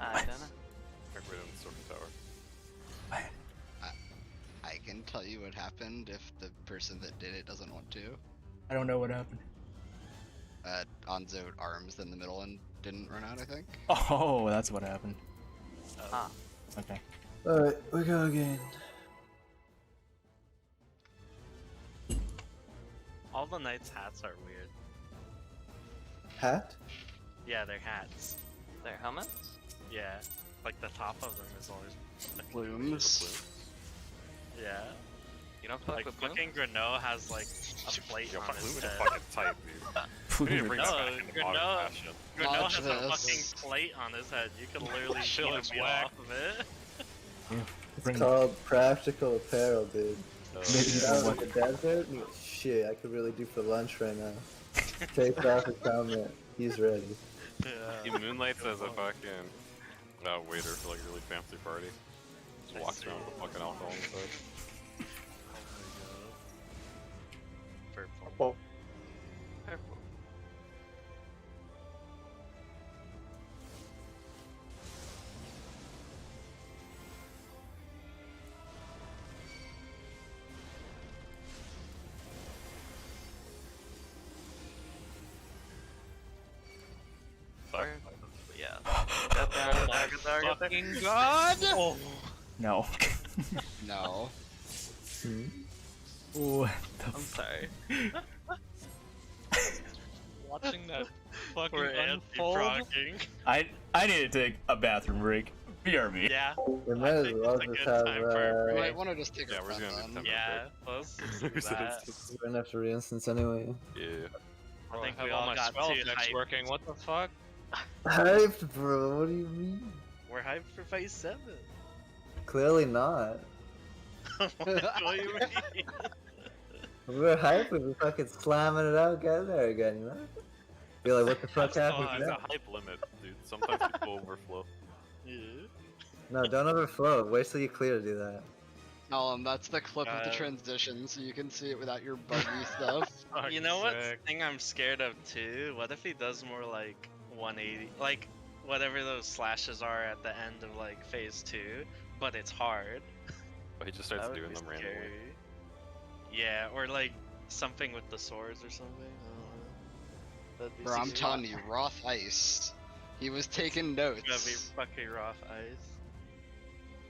I don't know. Like we're in the Circle Tower. I can tell you what happened if the person that did it doesn't want to. I don't know what happened. Onzo arms in the middle and didn't run out, I think. Oh, that's what happened. Ah. Okay. Alright, we go again. All the knights' hats are weird. Hat? Yeah, they're hats. Their helmets? Yeah, like the top of them is always fucking Plumes. Yeah. You don't fuck Like with fucking Grano has like a plate Yo, on fuck, his Lumen is head. fucking tight, dude. We need to bring that No, back into modern Grano, fashion. Grano Watch has a this. fucking plate on his head. You can literally Shit eat looks a meal whack. off of it. It's Bring- called practical apparel, dude. Maybe Down even in the desert, and he goes, shit, I could really do for lunch right now. Takes off his helmet. He's ready. He moonlights as a fucking waiter for like a really fancy party. Just walks around with a fucking alcohol on his head. Purple. Purple. Fuck. Yeah. Oh my fucking god! Oh, No. No. Ooh, I'm sorry. watching that fucking We're unfold. anti-procking. I need to take a bathroom break. BRB. Yeah. We might as think well it's a just good have. time for a You break. might want to just take Yeah, a we're friend gonna do on. 10 Yeah, let's do that. We're gonna have to re-instance anyway. Yeah. I think have we all all my got spell too effects hyped. working. What the fuck? Hyped, bro. What do you mean? We're hyped for phase 7. Clearly not. What do you mean? If we were hyped, we'd be fucking slamming it out, getting there again, you know? Be like, what the fuck There's happened a now? hype limit, dude. Sometimes people overflow. Yeah. No, don't overflow. Wait till you clear to do that. That's the clip of the transition, so you can see it without your buggy stuff. You know what Sick. thing I'm scared of too? What if he does more like 180, like whatever those slashes are at the end of like phase 2, but it's hard. But he just starts That would doing be them randomly. scary. Yeah, or like something with the swords or something. I don't know. That'd be Bro, I'm scary. telling you, Roth Ice. He was taking It's gonna be notes. fucking rough ice.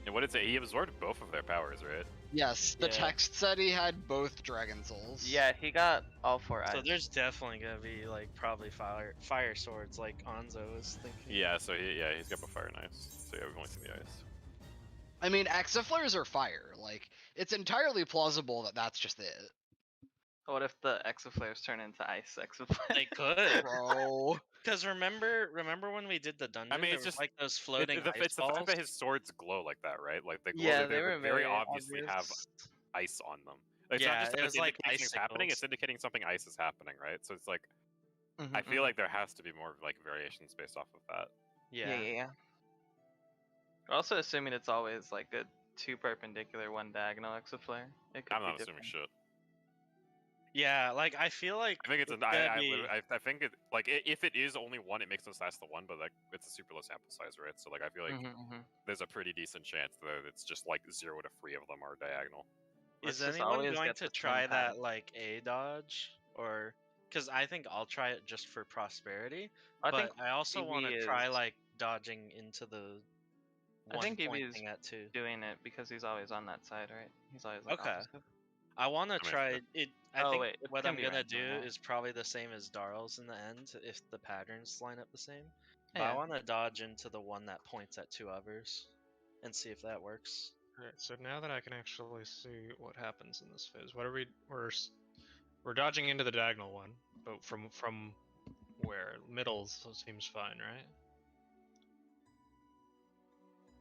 And what did it say? He absorbed both of their powers, right? Yes, the Yeah. text said he had both Dragon Souls. Yeah, he got all 4 eyes. So there's definitely gonna be like probably fire swords like Anzo was thinking. Yeah, so he's got both fire and ice. So yeah, we've only seen the ice. I mean, Exaflares are fire. Like, it's entirely plausible that that's just it. What if the exaflares turn into ice exaflares? They could. Bro. Because remember when we did the dungeon? mean, there it's was just- like those floating It's the ice fact balls. that his swords glow like that, right? Like they glow. Yeah, they they were very very obviously have obvious. ice on them. It's Yeah, not just it that was it's like indicating it's happening; icicles. it's indicating something ice is happening, right? So it's like Mhm, I feel mhm. like there has to be more like variations based off of that. Yeah. We're also assuming it's always like a 2 perpendicular, 1 diagonal exaflare. It could I'm be not assuming different. shit. Yeah, like I feel like I think it's gonna be- I think it like if it is only one, it makes sense that's the one, but like it's a super low sample size, right? So like I feel like Mhm, mhm. there's a pretty decent chance that it's just like 0 to 3 of them are diagonal. Let's is just anyone always going get to the same try that pattern. like A dodge or? Because I think I'll try it just for prosperity, I but think I also want to EV try is- like dodging into the I one think EV point is thing at 2. doing it because he's always on that side, right? He's always like Okay. opposite. I want to makes try sense. it. I Oh, think wait, it's what gonna I'm be gonna random, do yeah. is probably the same as Darl's in the end if the patterns line up the same. But Yeah. I want to dodge into the one that points at 2 others and see if that works. Alright, so now that I can actually see what happens in this phase, what are we're dodging into the diagonal one, but from where? Middle seems fine, right?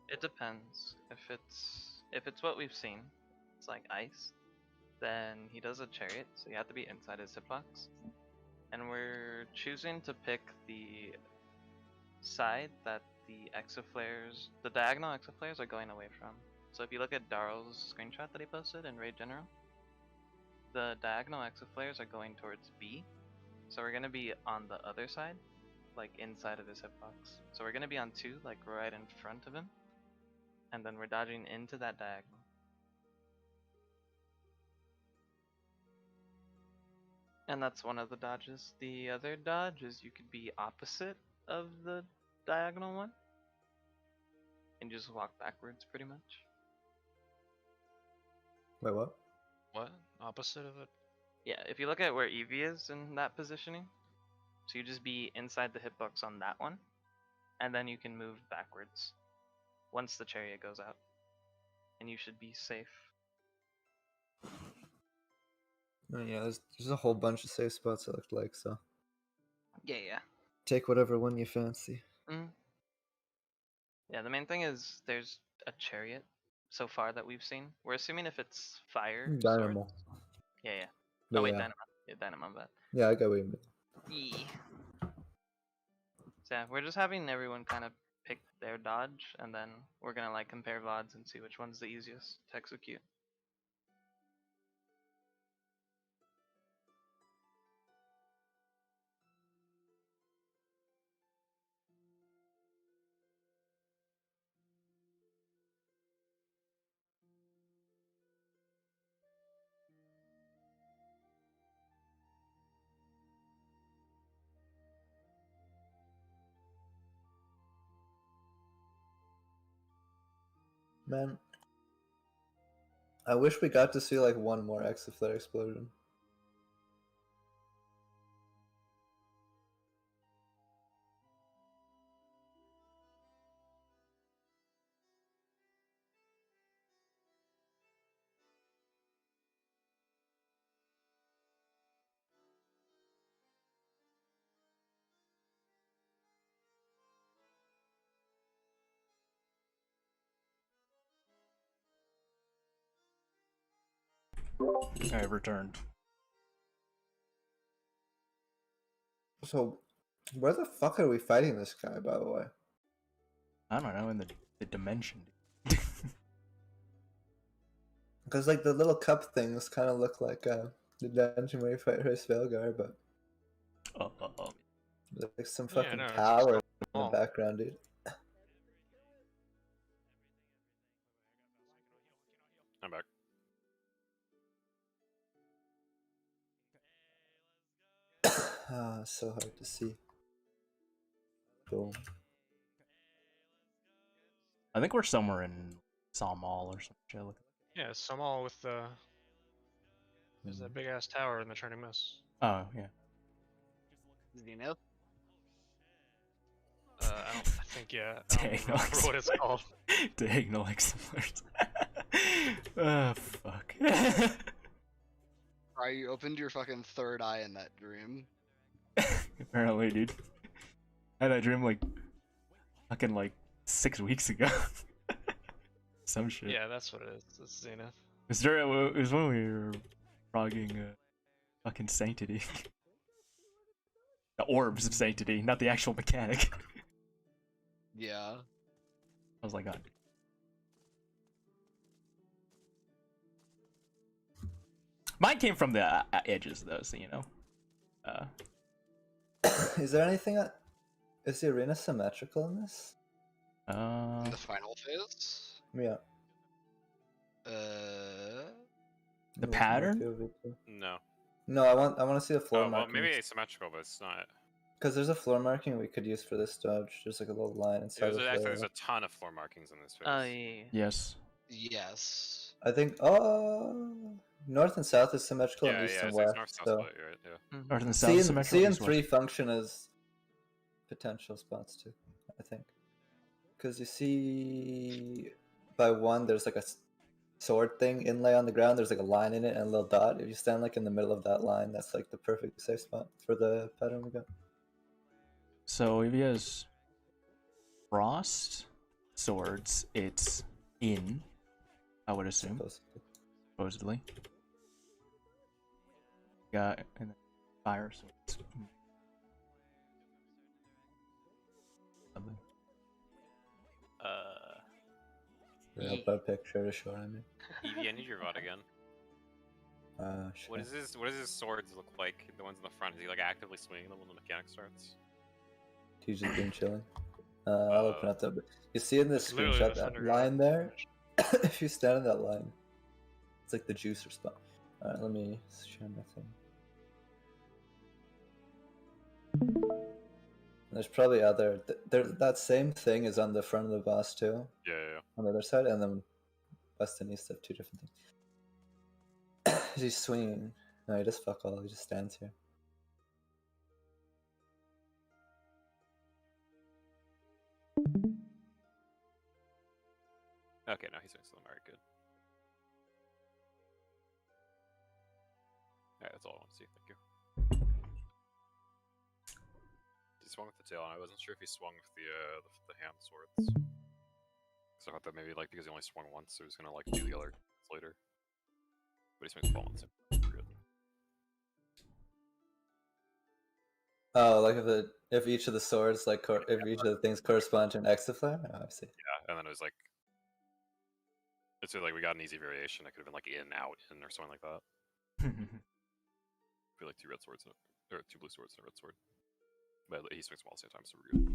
It depends. If it's what we've seen, it's like ice, then he does a chariot, so you have to be inside his hitbox. And we're choosing to pick the side that the diagonal exaflares are going away from. So if you look at Darl's screenshot that he posted in Raid General, the diagonal exaflares are going towards B. So we're gonna be on the other side, like inside of his hitbox. So we're gonna be on 2, like right in front of him. And then we're dodging into that diagonal. And that's one of the dodges. The other dodge is you could be opposite of the diagonal one. And just walk backwards pretty much. Wait, what? What? Opposite of it? Yeah, if you look at where Eevee is in that positioning, so you just be inside the hitbox on that one, and then you can move backwards once the chariot goes out. And you should be safe. Oh, yeah, there's a whole bunch of safe spots it looked like, so Yeah. take whatever one you fancy. Yeah, the main thing is there's a chariot so far that we've seen. We're assuming if it's fire Dynamo. swords. Yeah. But Oh wait, yeah. Dynamo. Yeah, Dynamo, but Yeah, I got what you mean. yeah. So yeah, we're just having everyone kind of pick their dodge, and then we're gonna like compare VODs and see which one's the easiest to execute. Man, I wish we got to see like one more Exaflare explosion. I returned. So, where the fuck are we fighting this guy, by the way? I don't know, in the dimension. Because like the little cup things kind of look like the dungeon where you fight Hris Velgar, but there's like some fucking no, it's tower in the small. background, dude. I'm back. So hard to see. Boom. I think we're somewhere in Samal or some shit. Yeah, some all with the. There's that big ass tower in the Turning Miss. Oh, yeah. Xeno? I think yeah. I don't Diagonal remember what it's called. Diagonal explorers. Oh, fuck. Alright, you opened your fucking third eye in that dream. Apparently, dude. I had that dream like fucking like 6 weeks ago. Some shit. Yeah, that's what it is. It's Zenith. It was when we were frogging fucking Sanctity. The orbs of Sanctity, not the actual mechanic. Yeah. I was like, God. Mine came from the edges, though, so you know. Is there anything? Is the arena symmetrical in this? In the final phase? Yeah. The pattern? No. No, I want to see the floor Oh, well, marking. maybe asymmetrical, but it's not. Because there's a floor marking we could use for this dodge. There's like a little line inside the Actually, floor. there's a ton of floor markings in this phase. Oh yeah. Yes. Yes. I think north and south is symmetrical, Yeah, and east yeah, and so it's west. north south So split, you're right, yeah. North and south C and, symmetrical. C and east, 3 west. function as potential spots too, I think. Because you see by one, there's like a sword thing inlay on the ground. There's like a line in it and a little dot. If you stand like in the middle of that line, that's like the perfect safe spot for the pattern we got. So if he has frost swords, it's in, I would assume. Supposedly. Got and fire swords. Lovely. Yeah, I'll put a picture to show him. Evie, I need your VOD again. Sure. What does his swords look like? The ones in the front. Is he like actively swinging them when the mechanic starts? He's just been chilling. I'll open up that. You see in this It's literally screenshot the that Thunderground line there? animation. If you stand in that line, it's like the juicer spot. Alright, let me share my thing. There's probably other. There, that same thing is on the front of the boss too, Yeah, yeah, yeah. on the other side, and then west and east have two different things. He's swinging. No, he does fuck all. He just stands here. Okay, no, he's doing something alright, good. Alright, that's all I want to see, thank you. He swung with the tail, and I wasn't sure if he swung with the hand swords. So I thought that maybe, like, because he only swung once, so he was gonna, like, do the other later. But he swings both once. Good. Oh, like if each of the swords like if each of the things correspond to an exaflare. Oh, I see. Yeah, and then it was like, it's like we got an easy variation. It could have been like in, out, in, or something like that. I feel like two red swords, or two blue swords and a red sword. But he swings them all at the same time, so we're good.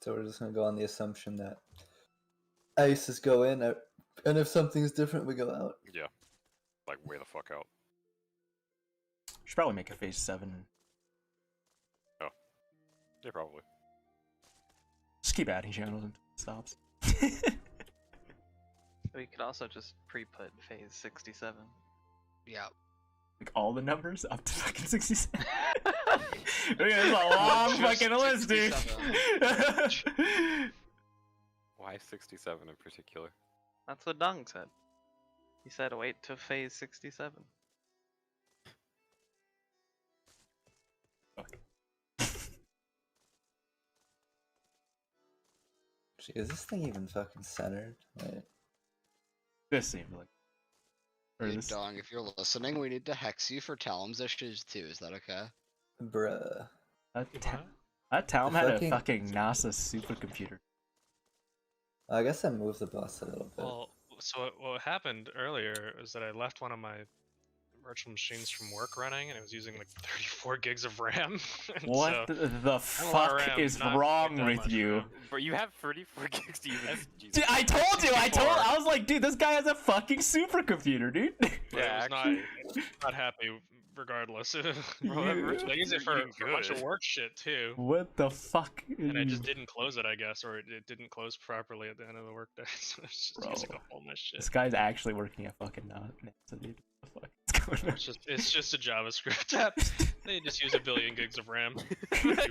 So we're just gonna go on the assumption that aces go in, and if something's different, we go out. Yeah, like way the fuck out. Should probably make a phase 7. Oh, yeah, probably. Just keep adding channels until it stops. We could also just pre-put phase 67. Yeah. Like all the numbers up to fucking 67. There's a long fucking list, dude. Why 67 in particular? That's what Dung said. He said wait till phase 67. Is this thing even fucking centered? Wait. This seemed like. Or Hey, this... Dong, if you're listening, we need to hex you for Talum's issues too. Is that okay? Bruh. That Talum The had fucking- a fucking NASA supercomputer. I guess I moved the boss a little bit. Well, so what happened earlier is that I left one of my virtual machines from work running, and it was using like 34 gigs of RAM. And What so, the a lot of fuck RAM, is not wrong that with much you? RAM. But you have 34 gigs to use. Dude, I told you, I 64. was like, dude, this guy has a fucking supercomputer, dude. But Yeah, I was not happy regardless. Bro, that You- virtual I use it for machine's a bunch of good. work shit too. What the fuck? And I just didn't close it, I guess, or it didn't close properly at the end of the workday, so it's just using Bro. up all my shit. This guy's actually working at fucking NASA, dude. What the fuck is going on? It's just a JavaScript app. They just use a billion gigs of RAM.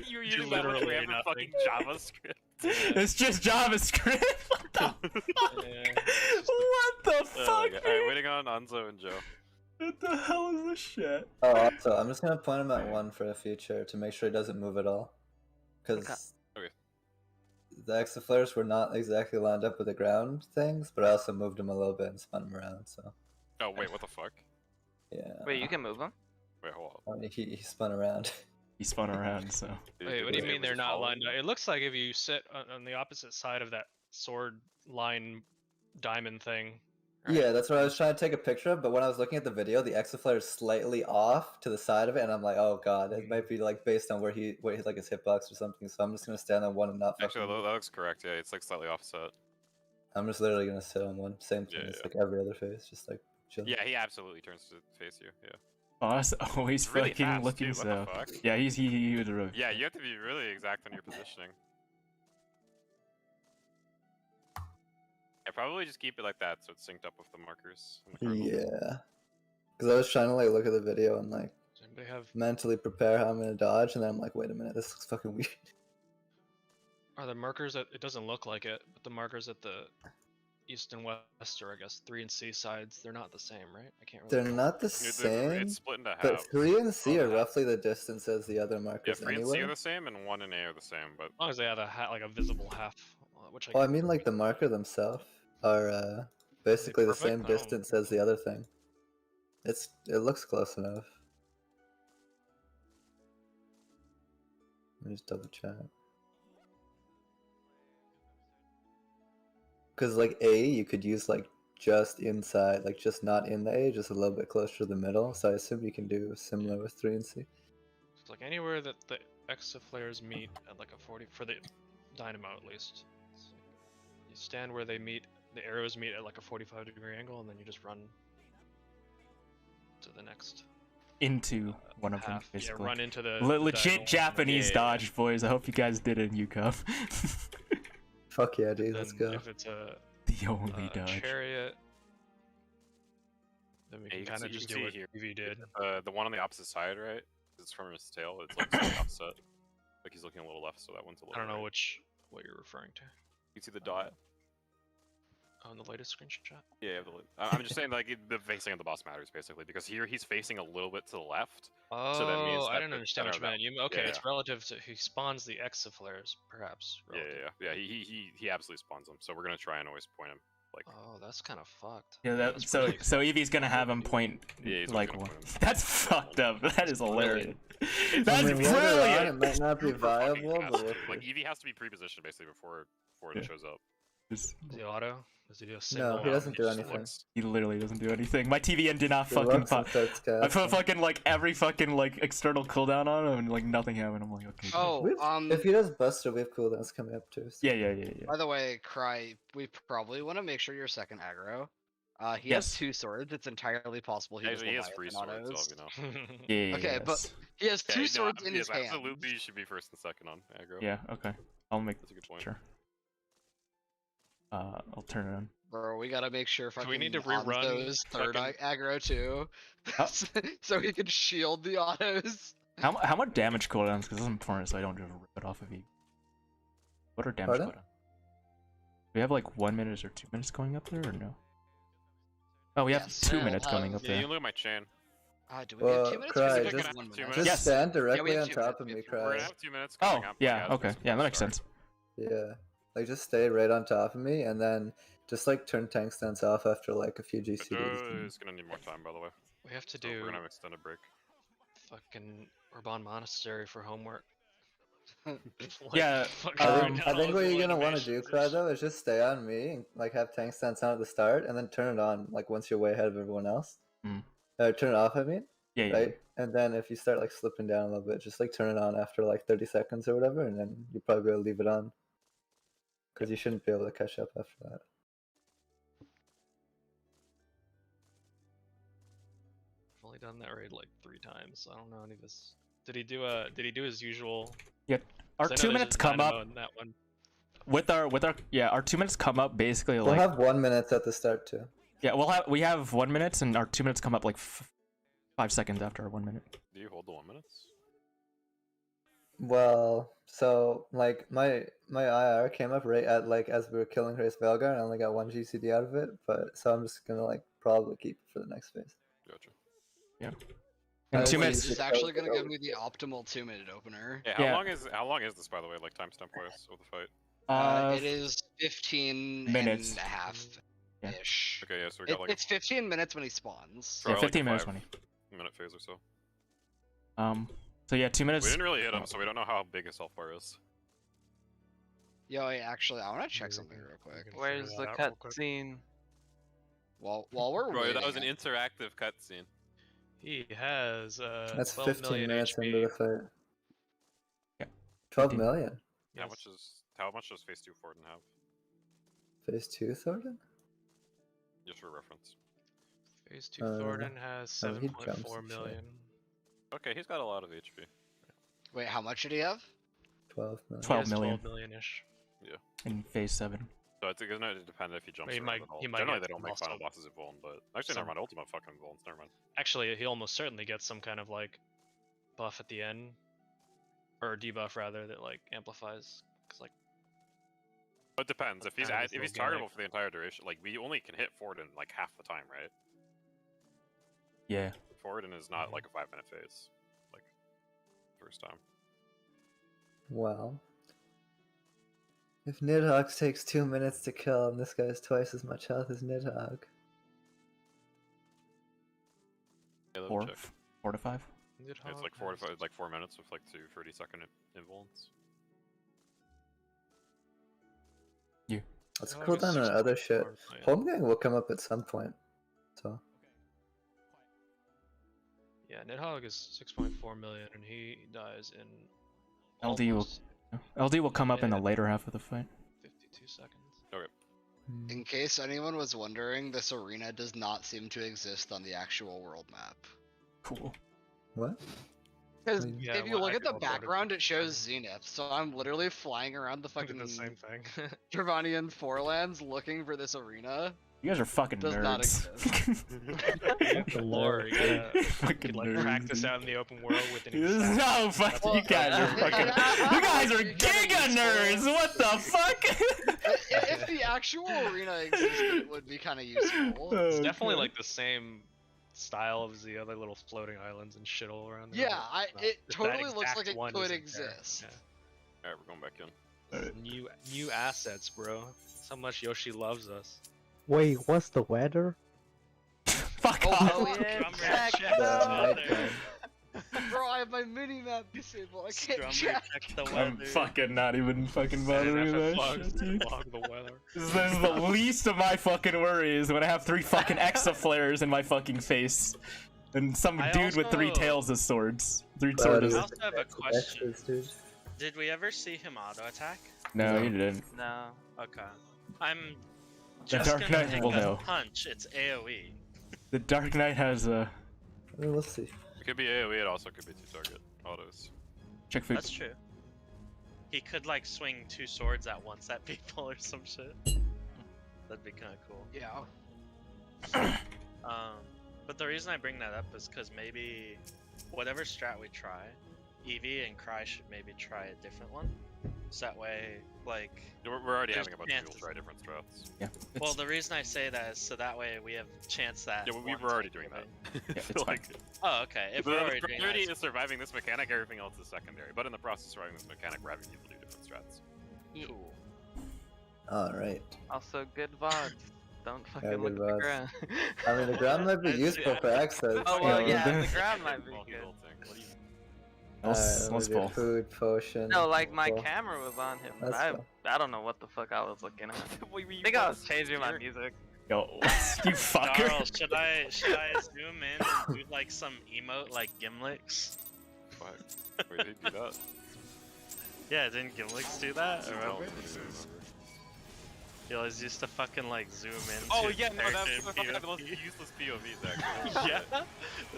You're You using that much literally RAM for nothing. fucking JavaScript. It's just JavaScript. What the fuck? Yeah, What the Oh fuck? my God. Alright, dude? waiting on Anzo and Joe. What the hell is this shit? Oh, also, I'm just gonna point him at 1 for the future to make sure he doesn't move at all. Because Okay. the exaflares were not exactly lined up with the ground things, but I also moved him a little bit and spun him around, so Oh, wait, what the fuck? yeah. Wait, you can move them? Wait, hold on. I mean, he spun around. He spun around, so. Wait, what do you mean Was they're it not following? lined up? It looks like if you sit on the opposite side of that sword line diamond thing. right? Yeah, that's what I was trying to take a picture of, but when I was looking at the video, the exaflare is slightly off to the side of it, and I'm like, oh god, it might be like based on where he like his hitbox or something. So I'm just gonna stand on 1 and not Actually, fucking. that looks correct. Yeah, it's like slightly offset. I'm just literally gonna sit on 1. Same thing Yeah, as yeah. like every other face, just like chill. Yeah, he absolutely turns to face you. Yeah. Boss always It's really fucking fast, looking dude, what so. the fuck? Yeah, he would have. Yeah, you have to be really exact on your positioning. Yeah, probably just keep it like that so it's synced up with the markers. and the cardinals. Yeah. Because I was trying to like look at the video and like Does anybody have? mentally prepare how I'm gonna dodge, and then I'm like, wait a minute, this looks fucking weird. Are the markers at? It doesn't look like it, but the markers at the east and west, or I guess 3 and C sides, they're not the same, right? I can't really. They're not the It's same, split into halves. but 3 and C Oh, are half. roughly the distance as the other Yeah, markers 3 and anyway. C are the same, and 1 and A are the same, but As long as they have like a visible half, which I. Well, I mean, like the marker themselves are basically the perfect? same Oh. distance as the other thing. It looks close enough. Let me just double check. Because like A, you could use like just inside, like just not in the A, just a little bit closer to the middle. So I assume you can do similar with 3 and C. It's like anywhere that the exaflares meet at like a 40 for the dynamo at least. It's like you stand where they meet the arrows meet at like a 45-degree angle, and then you just run to the next Into one of them, half. basically. Yeah, run into the Legit diagonal, Japanese yeah. dodge, boys. I hope you guys did it in UCOV. Fuck yeah, dude. Let's Then go. if it's a The only dodge. chariot, then we Yeah, can you can kind see- of you just can do see what here. Evie did. The one on the opposite side, right? It's from his tail. It's like slightly offset. Like he's looking a little left, so that one's a little. I don't know right. what you're referring to. You see the dot? Oh, in the latest screenshot. Yeah, I'm just saying like the facing of the boss matters basically because here he's facing a little bit to the left. Oh, So that means I that didn't the understand what you center meant. of You okay? yeah, It's relative to he spawns the exaflares, perhaps. Yeah, Relative. yeah. He absolutely spawns them. So we're gonna try and always point him like. Oh, that's kind of fucked. Yeah, That's so pretty so Evie's gonna have him point Yeah, he's like gonna one. point him. That's fucked up. That is hilarious. I That's mean, later on, brilliant. it might not be Super fucking viable, fast, but dude. we'll Like see. Eevee has to be pre-positioned basically before it Yeah. shows up. Just- Does he auto? Does he do a single? he doesn't He do just anything. looks- He literally doesn't do anything. My TVN did not He fucking looks and pop. starts I put casting. fucking like every fucking like external cooldown on him and like nothing happened. I'm like, okay. Oh, If he does Buster, we have cooldowns coming up too. So. Yeah. by the way, Cry, we probably want to make sure you're second aggro. He Yes. has 2 swords. It's entirely possible he Actually, he has has free Leviathan swords, so autos. you know. Yeah. Okay, but he has 2 Yeah, no, swords in his yes, hand. absolutely, you should be first and second on aggro. Yeah. Okay. I'll make That's a good point. sure. I'll turn it on. Bro, we gotta make sure fucking we need to rerun those third fucking- aggro too, Oh. so he can shield the autos. How much damage cooldowns? Because it's important, so I don't just rip it off of you. What are damage Pardon? cooldowns? Do we have like 1 minute or 2 minutes going up there, or no? Oh, we have Yes, 2 we'll minutes have- coming up Yeah, you there. can look at my chain. Do we have Well, 2 minutes? Cry, Or is it just- gonna be 1 2 minute? minutes. Just Yes. stand Yeah, we directly have on 2 top minutes. of me, We're Cry. gonna have 2 minutes Oh, coming up. yeah. it's Okay. gonna Yeah, that makes start. sense. Yeah, like just stay right on top of me, and then just like turn tank stance off after like a few GCDs. It's gonna need more time, by the way. We have to So we're do gonna have extended break. fucking Urban Monastery for homework. Like, Yeah, fucking I Um, think, I think what you're gonna want to animations do, and Cry, shit. though, is just stay on me and like have tank stance on at the start, and then turn it on like once you're way ahead of everyone else. Mm. Turn it off, I mean. Yeah. Right? And then if you start like slipping down a little bit, just like turn it on after like 30 seconds or whatever, and then you probably be able to leave it on. Because you shouldn't be able to catch up after that. I've only done that raid like 3 times. So I don't know any of this. Did he do his usual? Our 'cause I know 2 there's minutes a come dynamo up in that one. with our our 2 minutes come up basically We'll like have 1 minute at the start too. yeah we have 1 minute and our 2 minutes come up like 5 seconds after our 1 minute. Do you hold the 1 minutes? Well, so like my IR came up right at like as we were killing Grace Velgar, and I only got 1 GCD out of it, but so I'm just gonna like probably keep it for the next phase. Gotcha. And I 2 see. minutes. This is actually gonna give me the optimal 2-minute opener. Yeah, Yeah. how long is this, by the way, like timestamp wise of the fight? Uh, It is 15 minutes. and a half Yeah. ish. Okay, yeah, so we got like It's 15 minutes when he spawns. yeah, like 15 minutes 5 20. minute phase or so. So yeah, 2 We minutes. didn't really hit him, so we don't know how big his health bar is. Yo, actually, I want to check something real quick. Figure Where's that the out real quick. cutscene? While we're Bro, waiting, that was an interactive cutscene. He has That's 12 15 million minutes HP. into the fight. Yeah. 12 15. million. How much does phase 2 Forden have? Phase 2 Thornton? Just for reference. Phase 2 Uh, Thornton has oh, he jumps 7.4 and shit. million. Okay, he's got a lot of HP. Wait, how much did he have? 12 million. 12 million 12 million-ish. in phase 7. So it's gonna depend if he jumps He around might- at all. he might Generally, get they don't make most final of- bosses at Vuln, but actually, some- never mind. Ultimate fucking Vulns. Never mind. Actually, he almost certainly gets some kind of like buff at the end, or debuff rather, that like amplifies. Cause like But it depends. If he's Kind of if he's organic. targetable for the entire duration, like we only can hit Forden like half the time, right? Yeah. Forden is not like a 5-minute phase, like first time. Well, if Nidhogg takes 2 minutes to kill, and this guy has twice as much health as Nidhogg. Yeah, let me 4 check. 4 to 5. It's like 4 to 5, like 4 minutes with like 2 30-second invulns. Let's Nidhogg cool is down on 6.4 other shit. million. Home gang will come up at some point. So Yeah, Nidhogg is 6.4 million, and he dies in LD will almost LD will come up in the minute. later half of the fight. 52 seconds. Okay. In case anyone was wondering, this arena does not seem to exist on the actual world map. Cool. What? Because Yeah, if you well, look I at the can upload it. background, it shows Zenith. So I'm literally flying around the I fucking did the same thing. Dravanian Forelands looking for this arena. You guys are fucking Does nerds. not exist. The lore, yeah. You Fucking could like nerds, practice dude. out in the open world with an No, exact. fuck Well, you guys are fucking. You guys are You gotta giga use nerds. full- What the fuck? If the actual arena existed, it would be kind of useful. It's definitely like the same style as the other little floating islands and shit all around. there, Yeah, but it's not- it just that totally looks exact like it one could isn't there. exist. Yeah. Alright, we're going back in. New assets, bro. That's how much Yoshi loves us. Wait, what's the weather? Fuck Oh, off. Oh yeah, Drummer check check the the weather. weather. Bro, I have my mini map disabled. I can't Drummer check. check the I'm weather. fucking not even fucking bothering with that shit, dude. Log the weather. This is the least of my fucking worries when I have 3 fucking exaflares in my fucking face. And some I dude with 3 also- tails as swords. 3 But swords. I it's also have a question. extras, dude. Did we ever see him auto attack? No, you didn't. No. Okay. I'm The just Dark gonna Knight take will a know. punch. It's AoE. The Dark Knight has We'll see. It could be AoE, it also could be 2-target autos. check food. That's true. He could like swing 2 swords at once at people or some shit. That'd be kind of cool. Yeah. But the reason I bring that up is because maybe whatever strat we try, Eevee and Cry should maybe try a different one. So that way, like, Yeah, we're already There's having a bunch of people chances. try different strats. Yeah. well, it's- the reason I say that is so that way we have chance that. Yeah, we one were already type doing will that. win. Yeah, it's fine. Oh, okay. If The we're already doing priority that, is surviving this mechanic, everything else is secondary. But in the process of surviving this mechanic, we're having people do different strats. Yeah. cool. Alright. Also, good VODs. Don't fucking good look at the VODs. ground. I mean, the ground might be That's- useful for access. Oh well, Yeah, yeah, the- the ground might be Well, he's good. ulting. What do you- Let's pull. Food, potion. No, like my pull. camera was on him, but That's I don't know what the fuck I was looking at. Wait, I think I was changing my music. Yo, you fucker. Charles, should I zoom in and do like some emote like Gimlix? Fuck. Wait, who'd do that? Yeah, didn't Gimlix do that? I don't Remember? really remember. He always used to fucking like zoom in. Oh to yeah, no, character that's in the fucking the most PvP. useless POVs actually. Yeah,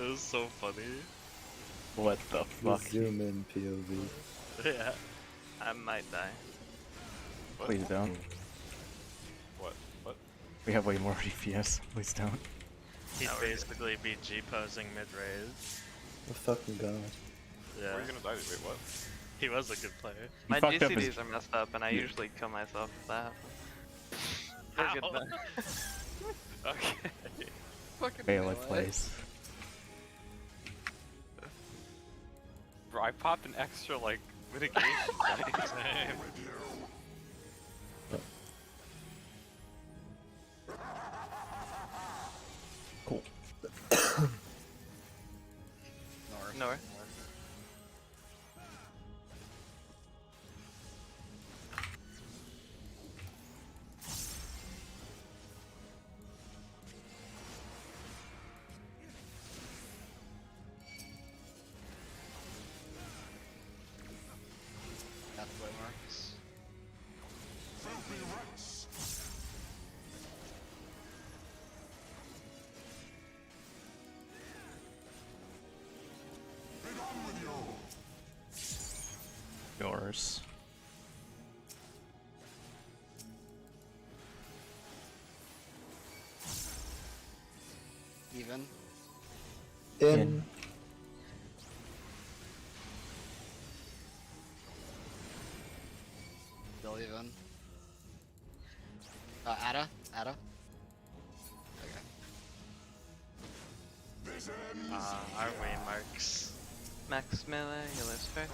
it was so funny. What the fuck? Zoom in POV. Yeah. I might die. What? Please don't. What? What? We have way more DPS. Please don't. He'd Oh, we're good. basically be G posing mid raise. Oh fucking god. Yeah. Where are you gonna die? Wait, what? He was a good player. My fucked up GCDs his- are messed up, and I usually kill myself with that. Ow. We're good though. Okay. Fucking Melee melee. plays. Bro, I popped an extra like mitigation. Cool. North. Pathway marks. Yours. Even. In. Still even. Ada? Ada? Okay. Our way marks. Max melee, yellow's first.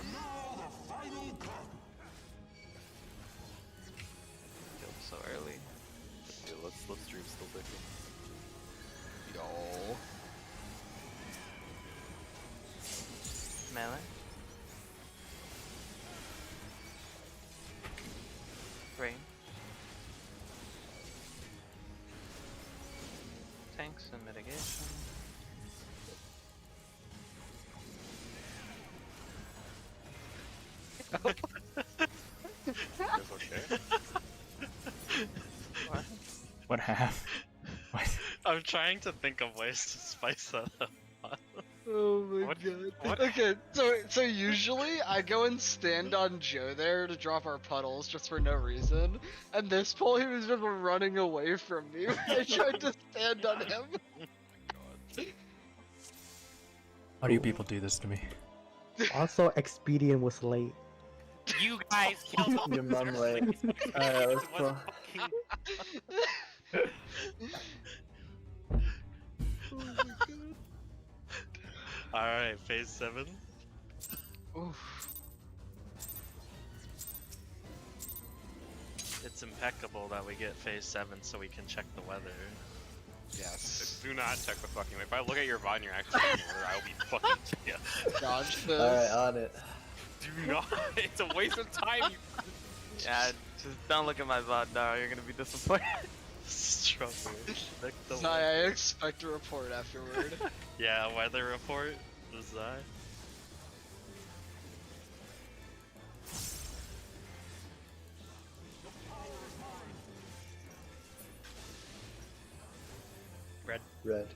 Killed so early. Okay, let's stream still dicking. Yo. Melee. Rain. Tanks and mitigation. You guys okay? What? What have? What? I'm trying to think of ways to spice that up. Oh my What- god. what? Okay, so usually I go and stand on Joe there to drop our puddles just for no reason. And this pull he was just running away from me when I tried to stand on him. Why do you people do this to me? Also, Expedient was late. You guys killed all Your mom the late. servers. Alright, let's It wasn't pull. fucking- Alright, phase 7. Oof. It's impeccable that we get phase 7 so we can check the weather. Yes. Do not check the fucking. If I look at your VOD and you're actually checking weather, I'll be fucking pissed. Dodge this. Alright, on it. Do not. It's a waste of time. You... Yeah, just don't look at my VOD now, you're gonna be disappointed. Struggle. Check the Zai, I weather. expect a report afterward. Yeah, weather report. Zai. Red.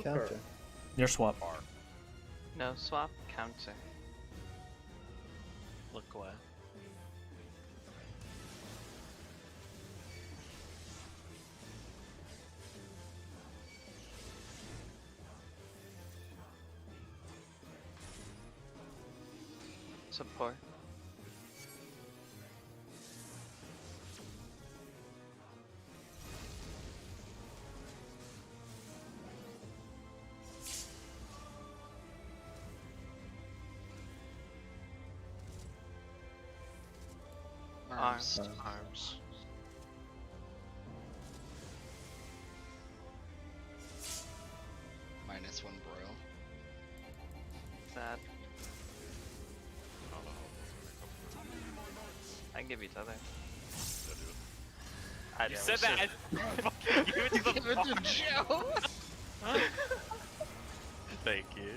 Counter. Your swap. No swap, counter. Look away. Support. Arms. Arms. -1 broil. Sad. I can give each other. You said that. As... fucking give it to the Give it to Joe! Thank you.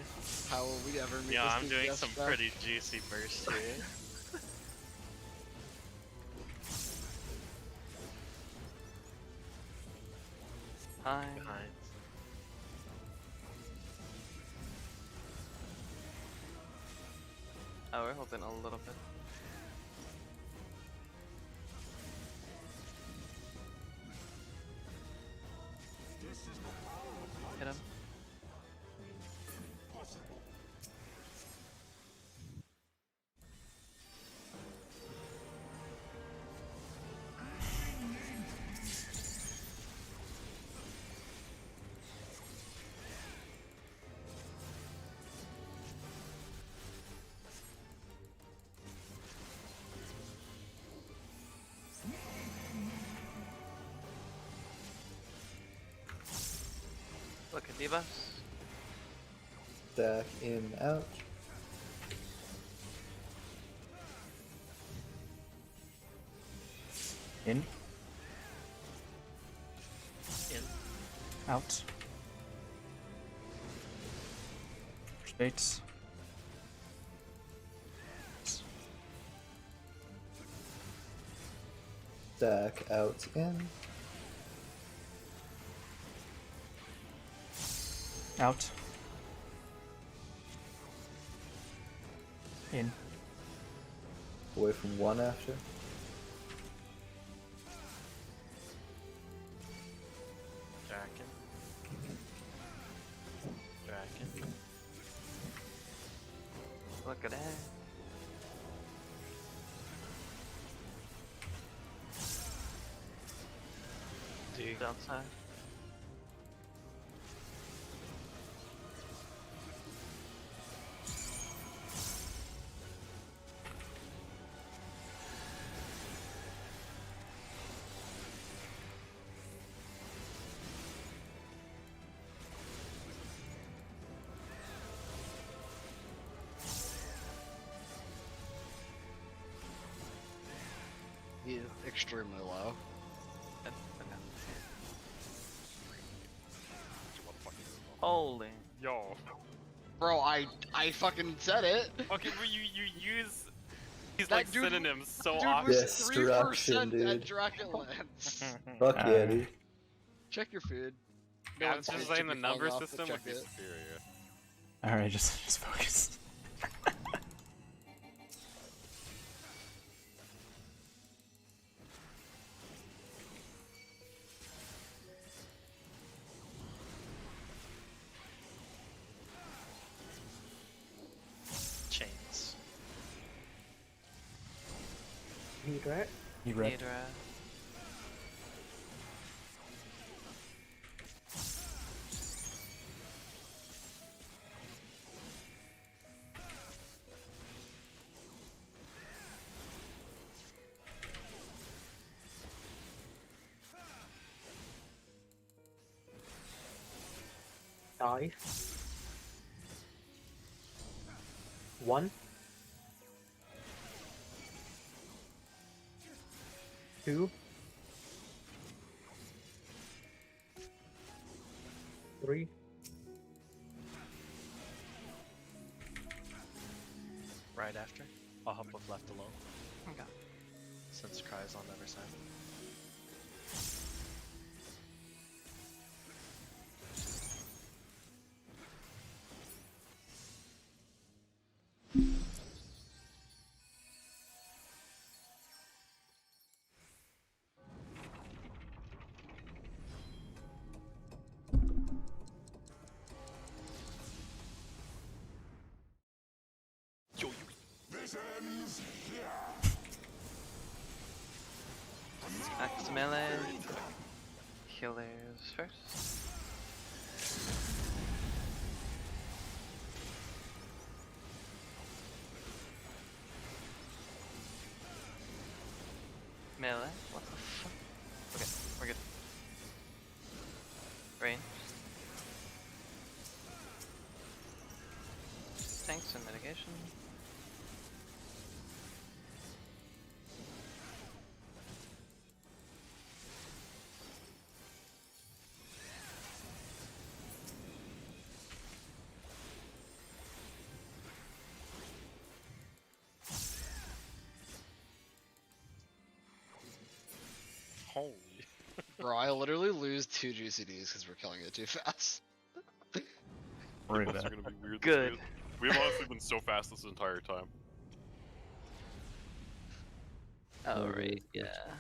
How will we ever meet Yeah, this I'm doing DPS some back? pretty juicy bursts here. Behind. Behind. Oh, we're holding a little bit. Hit him. Look at debuffs. Stack in, out. In. In. Out. Spates. Stack out, in. Out. In. away from 1 after. Draken. Draken. Look at that. D. Outside. He's extremely low. Holy. Yo. Bro, I fucking said it. Okay, but you use these That like dude- synonyms so Dude often. was Destruction, 3% at dude. Dragonlance. Fuck yeah, Alright. dude. Check your food. No Yeah, one's it's just food saying should the be falling number off, but system check would be it. superior. Alright, just focus. Chains. Need right? You read? Hydra. Dive. 1. 2. 3. Right after. I'll help with left alone. Okay. Since Cry's on the other side. Max melee. Healers first. Melee? What the fuck? Okay, we're good. Rain. Tanks and mitigation. Holy. Bro, I literally lose 2 juicy Ds because we're killing it too fast. Rude. Those are gonna be weird. Good. We've honestly been so fast this entire time. Oh, really right, good. yeah.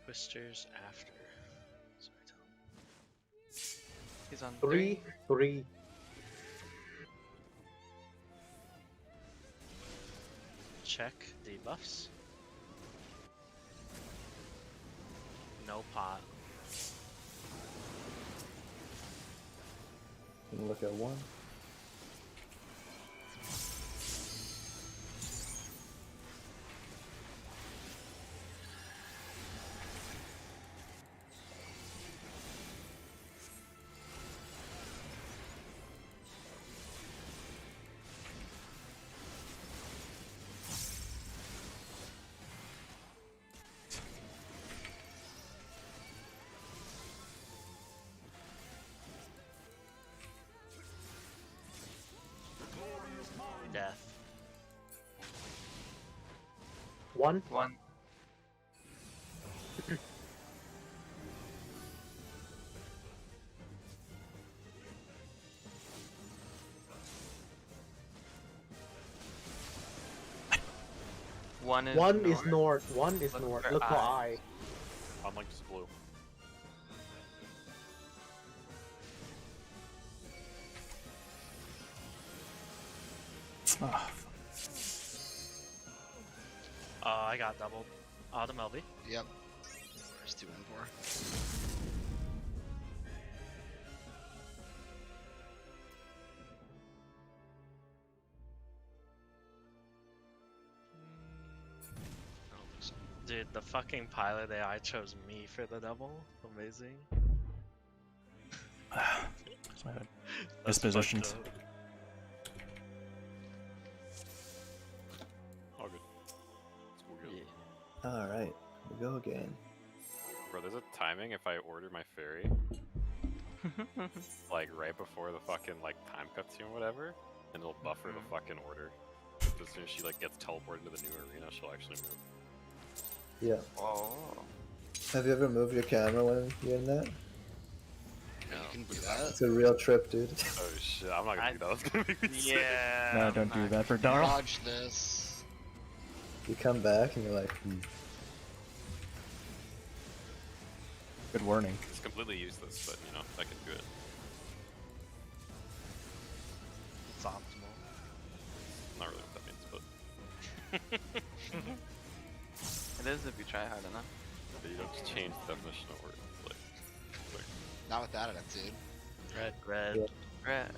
Twisters after. Sorry, tell him. He's on 3. 3. Check debuffs. No pot. Gonna look at 1. One. One. One is One north. is north. One is Look north. for Look for eye. eye. I'm like just blue. Ah, I got doubled. Autumn LB. Yep. Where's 2 and 4? I don't think so. Dude, the fucking pilot AI chose me for the double. Amazing. that's my bad. That's Dispositions. fucked up. All good. Let's go get it. All right, we go again. Bro, there's a timing if I order my ferry, like right before the fucking like time cutscene or whatever, and it'll buffer the fucking order. As soon as she like gets teleported to the new arena, she'll actually move. Yeah. Oh. Have you ever moved your camera when you're in that? You can do that. It's a real trip, dude. Oh shit, I'm not gonna do that. That's gonna make me sick. Yeah. No, don't do that for Darl. Dodge this. You come back and you're like, Good warning. It's completely useless, but you know, I can do it. It's optimal. Not really what that means, but It is if you try hard enough. you don't just change the definition of words. Like Not with that attitude. Red, red. Yeah. Red.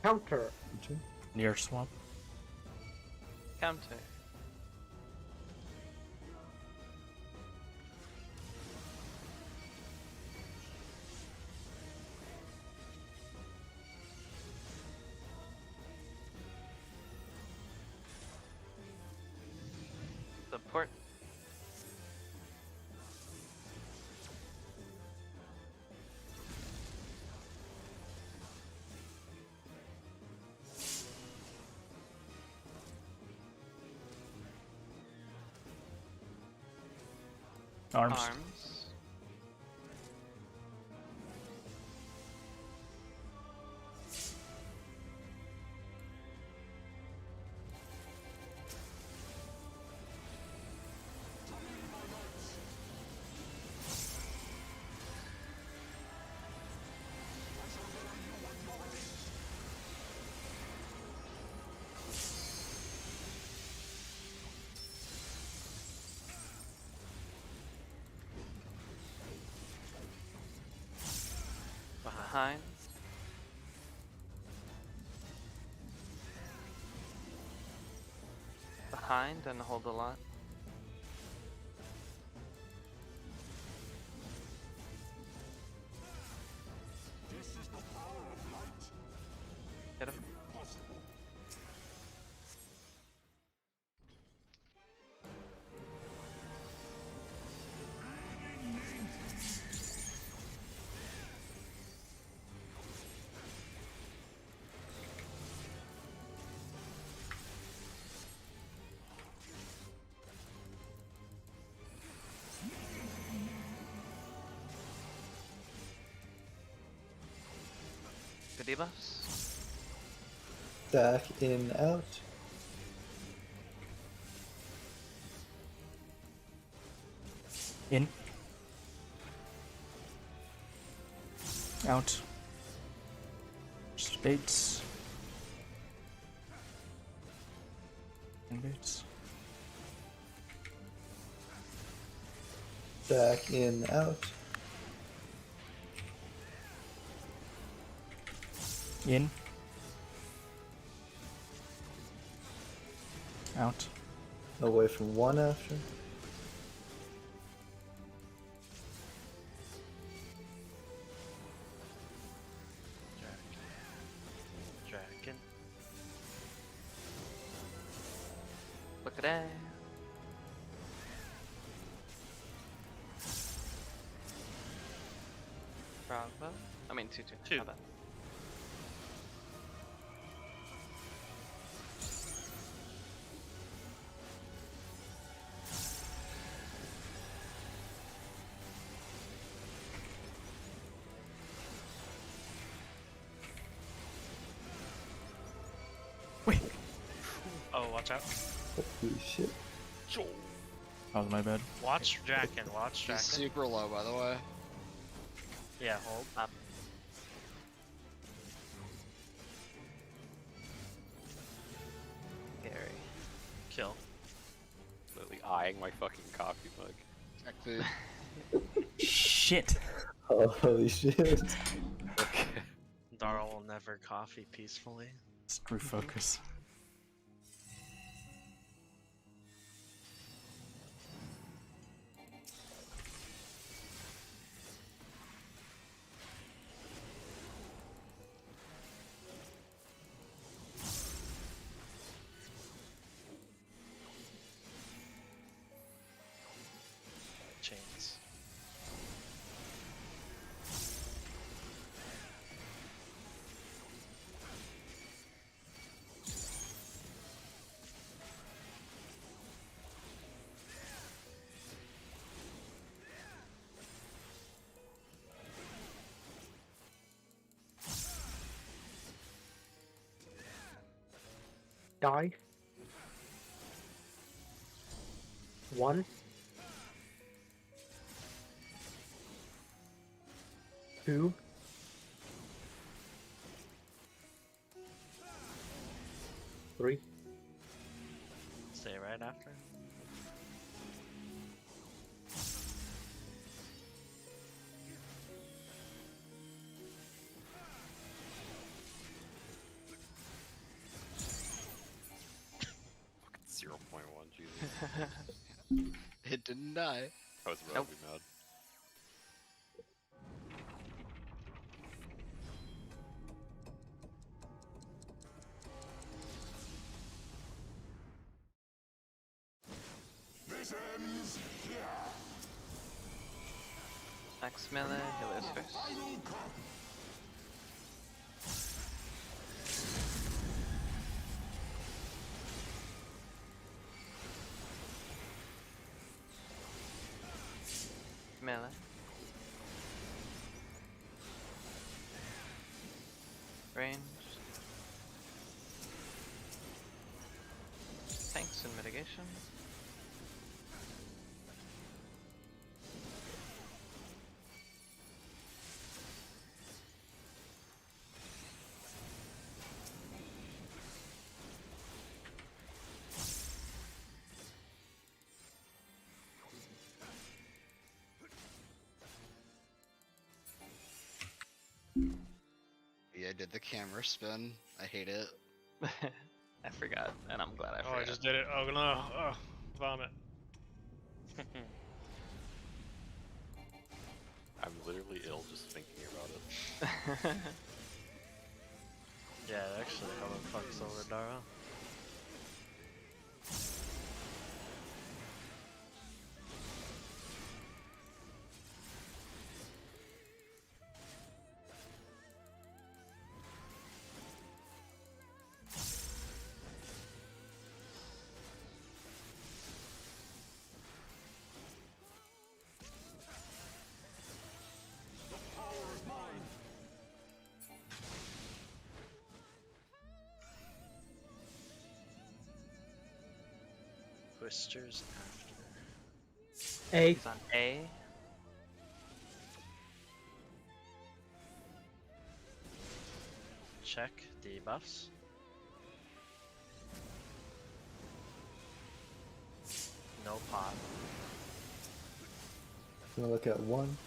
Counter. Near swamp. Counter. Support. Arms. Arms. Behind. Behind and hold a lot. Hit him. Good debuffs. Stack in, out. In. Out. Baits. And baits. Stack in, out. In. Out. Away from 1 after. Dragon. Look at that. Bravo. I mean 2-2. Two. My bad. Wait. Oh, watch out. Holy shit. That was my bad. Watch Draken. Watch He's Draken. super low, by the way. Yeah, hold. Up. Scary. Kill. Literally eyeing my fucking coffee mug. Exactly. Shit. Holy shit. Darl will never coffee peacefully. Screw focus. Chains. Die. 1. 2. 3. Stay right after. Fucking 0.1, Jesus. It didn't die. I was Nope. really mad. Max melee, Krylios first. Melee. Range. Tanks and mitigation. Yeah, I did the camera spin. I hate it. I forgot, and I'm glad I Oh, forgot. I just did it. Oh no. Oh, vomit. I'm literally ill just thinking about it. Yeah, actually, how the fuck's over Dara? Twisters after. A. He's on A. Check debuffs. No pot. I'm gonna look at 1.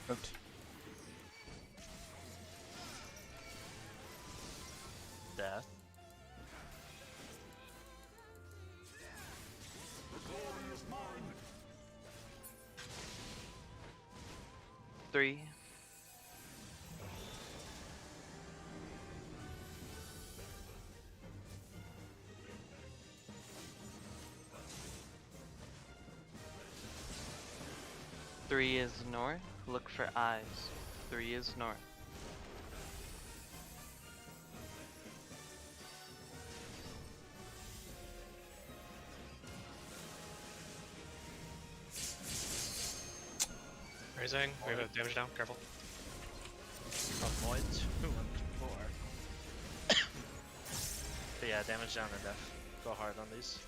Vote. Death. Three. Three is north. Look for eyes. 3 is north. Raising. We have damage down. Careful. Avoid 2 and 4. But yeah, damage down and death. Go hard on these.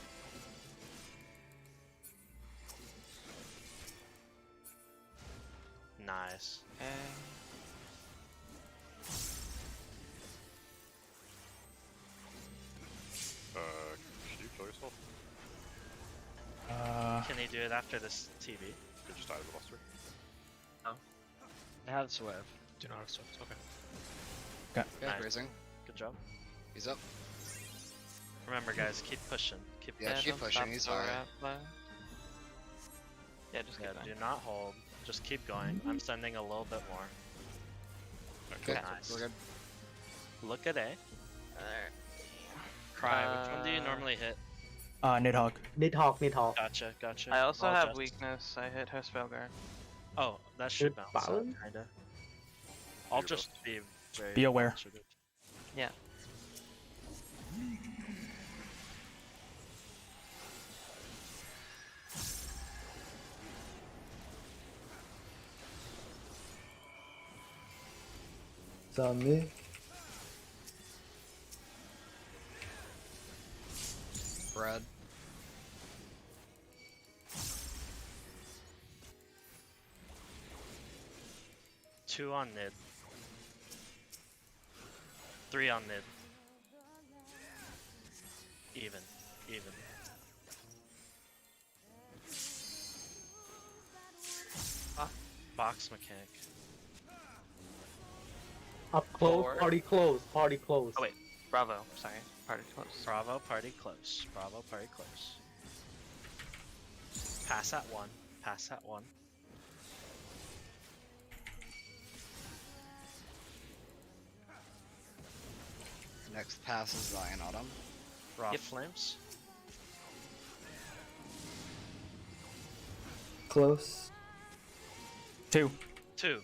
Nice. Okay. Should you kill yourself? Can you do it after this TV? You just die to the buster. I have swerve. Do not have swift. Okay. Yeah, Nice. raising. Good job. He's up. Remember, guys, keep pushing. Keep Yeah, pushing. keep pushing. He's high. Yeah, just Yeah, keep do going. not hold. Just keep going. I'm sending a little bit more. Okay, Nice. we're good. Look at A. Cry. Which one do you normally hit? Nidhogg. Nidhogg. Gotcha, gotcha. I also I'll have adjust. weakness. I hit her spell guard. Oh, that should Good bounce out, balance? kinda. I'll You're just be very Be aware. considerate. Yeah. It's on me. Brad. Two on mid. 3 on mid. Even. Box mechanic. Up close, Four. party close. Oh wait, Bravo. Sorry, party close. Bravo, party close. Bravo, party close. Pass at 1. Pass at 1. Next pass is Zion Autumn. Raw Yep. flames. Close. 2. 2.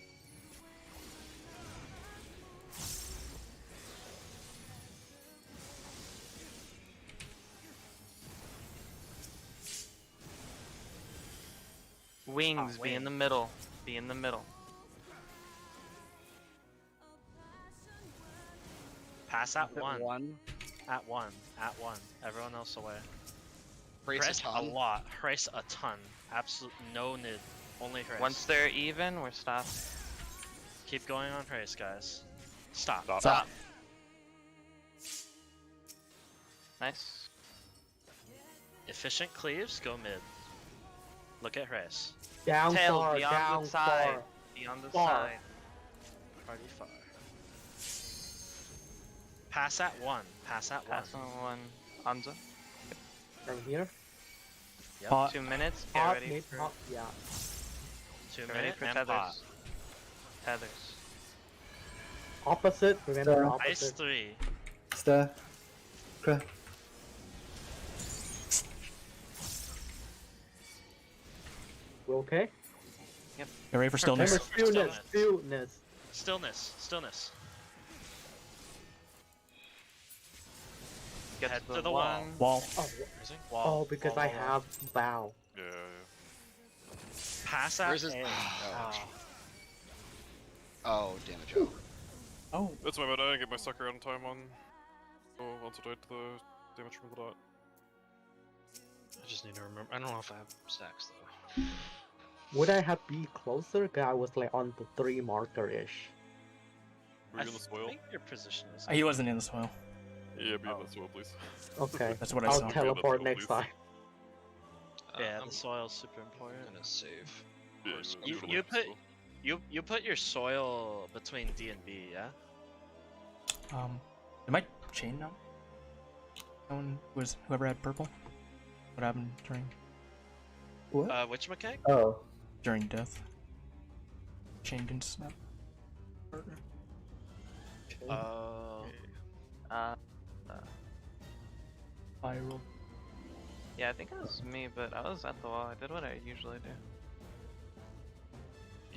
Wings, be in wing. the middle. Be in the middle. Pass at 1. One. At 1. At 1. Everyone else away. Brace Hrace a ton. lot. Hrace a ton. Absolute no nid. Only Hrace. Once they're even, we're stopped. Keep going on Hrace, guys. Stop. Stop. Nice. Efficient cleaves, go mid. Look at Hrace. Down Tail, far, beyond down the side. far. Beyond the Far. side. Party far. Pass at 1. Pass at 1. Pass on one. Hanzo. From here. Yep. Pot. 2 minutes. Get Hot, ready for, Nidhogg, yeah. 2 get ready minutes for and tethers. pot. Tethers. Opposite, remember Star. Ice opposite. 3. Staff. Cra. We okay? Get ready for stillness. Remember stillness, Stillness. stillness. Stillness. Gets Head the to the one. wall. Wall. Oh, Wall. oh, because wall, I wall, wall. have bow. Yeah, yeah. Pass that Where's his- in. Oh. Oh. Oh, damage. Oh. Oh, That's my bad. I didn't get my sucker out in time on. So once I died to the damage from the dot. I just need to remember. I don't know if I have stacks though. Would I have been closer? Cause I was like on the 3 marker ish. Were you in the I soil? think your position is. he wasn't in the soil. Yeah, be in the soil, please. Okay, That's what I I'll saw. teleport Yeah, next that's time. Yeah, I'm the soil's super important. I'm gonna save. Yeah, You, usually you in the put soil. you put your soil between D and B, yeah? Am I chained now? No one was whoever had purple. What happened What? Which mechanic? Oh, during death? Chained and snap. Partner. Oh. Uh, Viral. yeah, I think it was me, but I was at the wall. I did what I usually do.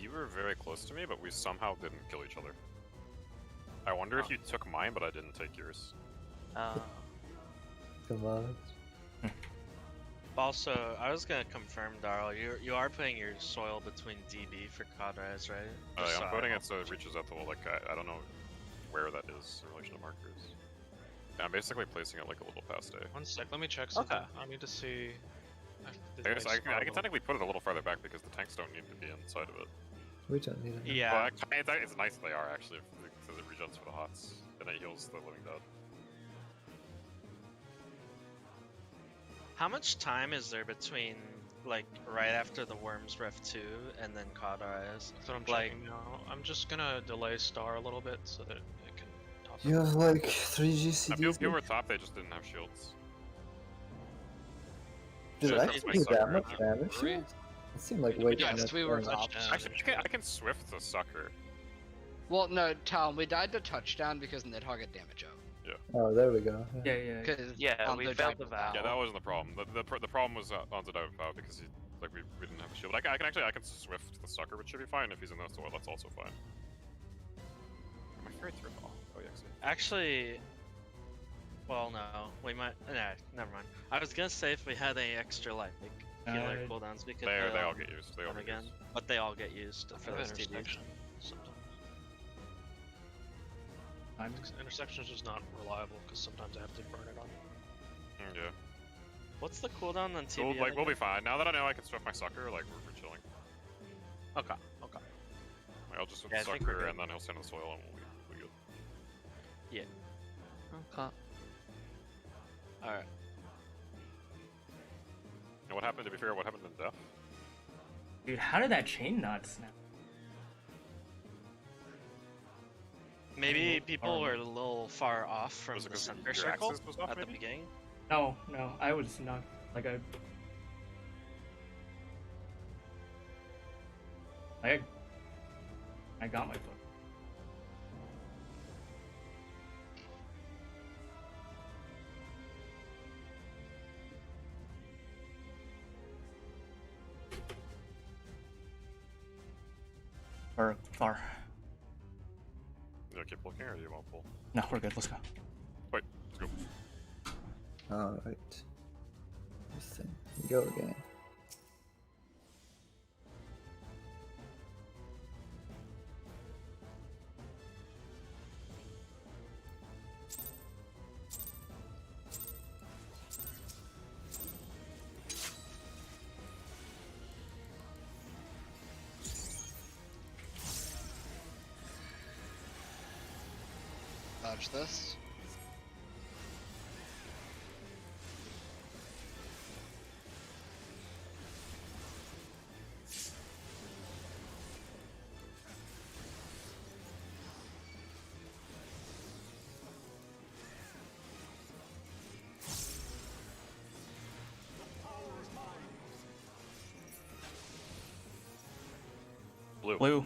You were very close to me, but we somehow didn't kill each other. I wonder if you took mine, but I didn't take yours. come on. Also, I was gonna confirm, Darl. You are putting your soil between DB for Codrise, right? Just so I'm I putting know. it so it reaches out the wall. Like I don't know where that is in relation to markers. Yeah, I'm basically placing it like a little past A. 1 sec, let me check something. Okay. I need to see. I guess I can technically put it a little farther back because the tanks don't need to be inside of it. We don't need it. Yeah. Well, it's nice they are actually because it regens for the hots and it heals the living dead. How much time is there between, like, right after the Worms Ref 2 and then Codrise? That's what I'm like- checking now. I'm just gonna delay star a little bit so that it can top You up. have like 3 If you GCDs. were top, they just didn't have shields. Did So it that's actually my do sucker, that much huh? damage? Were we? It seemed like way too Yes, much we were damage. top. Actually, I can swift the sucker. Well, no, Talon, we died to touchdown because Nidhogg had damage out. Oh, there we go. Yeah. Yeah. Because Yeah, we failed the vow. Yeah, that wasn't the problem. The problem was Onzo died without because we didn't have a shield. I can swift the sucker, which should be fine if he's in the soil. That's also fine. Am I afraid through? Oh, yeah, Actually, well, no. We might. Nah, never mind. I was gonna say if we had any extra, like, healer cooldowns, we could. they all get used. They all them get again. used. But they all get used for those TVs. Intersection sometimes. Intersection is just not reliable because sometimes I have to burn it on. Yeah. What's the cooldown on TV? We'll be fine. Now that I know I can swift my sucker, like we're chilling. Okay. Like, I'll just swift Yeah, the I think we're sucker good. and then he'll stand in the soil and we'll be good. Okay. Alright. And what happened? Did we figure out what happened in death? Dude, how did that chain not snap? Maybe people were a little far off from Was it the 'cause center your circle axis was off, at the maybe? beginning. No, I was not like I got my foot. Or far. Do I keep looking or do you want to pull? No, we're good. Let's go. Wait, let's go. Alright. This thing. Go again. Dodge this. Blue. Blue.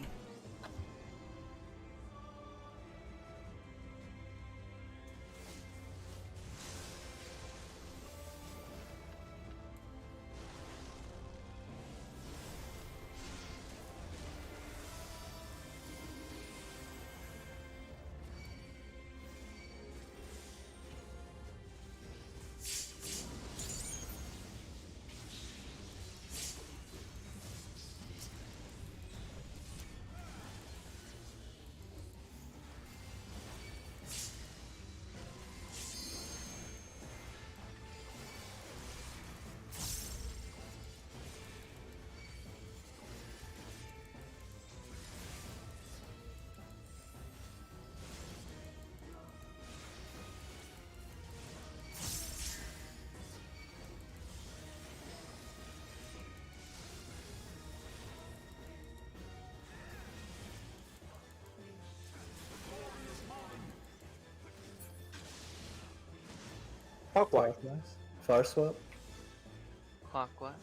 Clockwise. Clockwise. Far swap. Clockwise.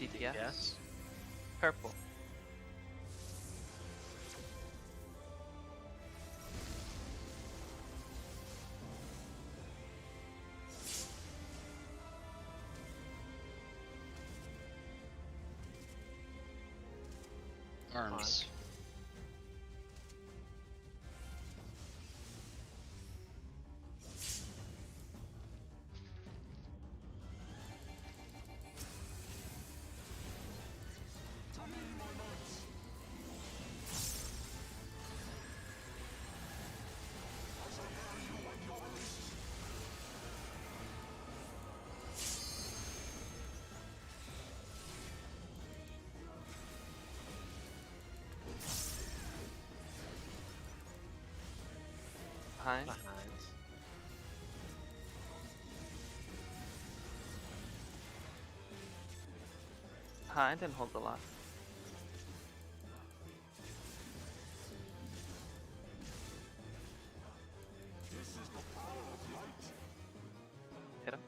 DTS. Yes. Purple. Arms. Behind. Behind. Behind and hold the lock. Hit him.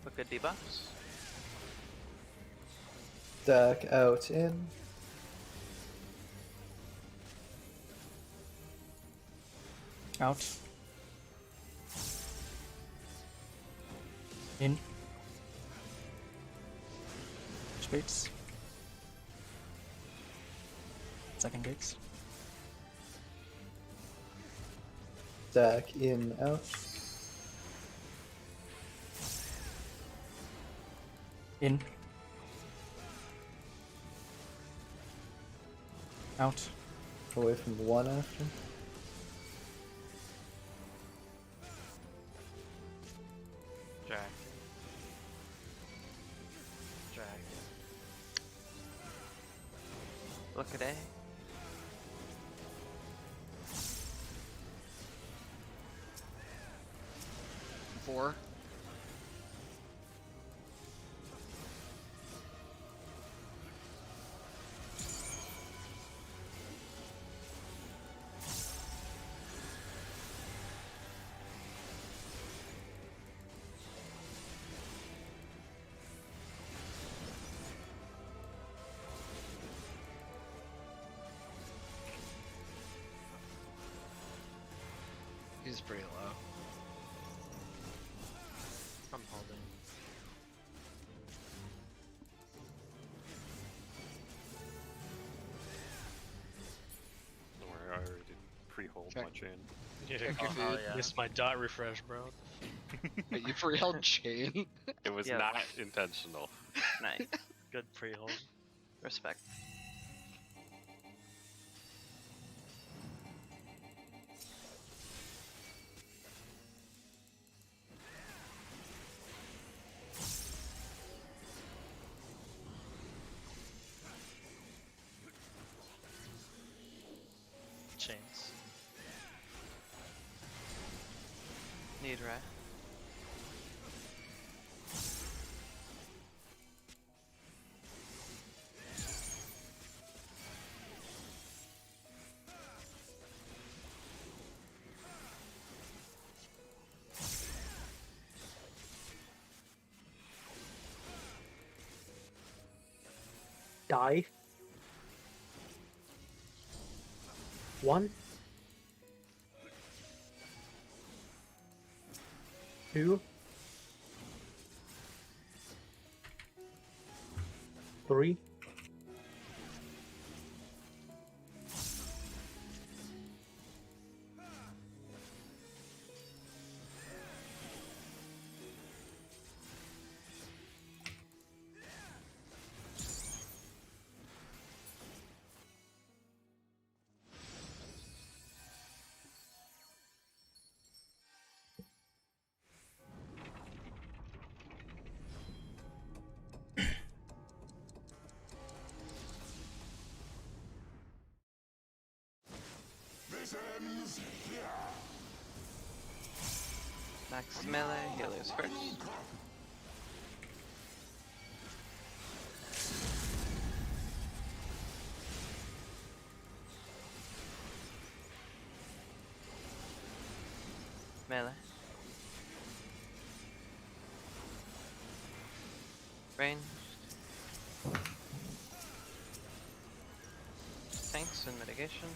Look good debuffs. Stack out in. Out. In. Spates. Second gates. Stack in out. In. Out. Away from the one after. Drag. Drag. Look at A. Four. He's pretty low. I'm holding. Don't worry, I already pre-hold my Check. chain. Yeah, Check your good. feed. yeah. Missed my dot refresh, bro. Wait, you pre-held chain? It was Yeah. not intentional. Nice. Good pre-hold. Respect. Chains. Need rat. Die. 1. 2. 3. Max melee, Helios first. Melee. Ranged. Tanks and mitigation.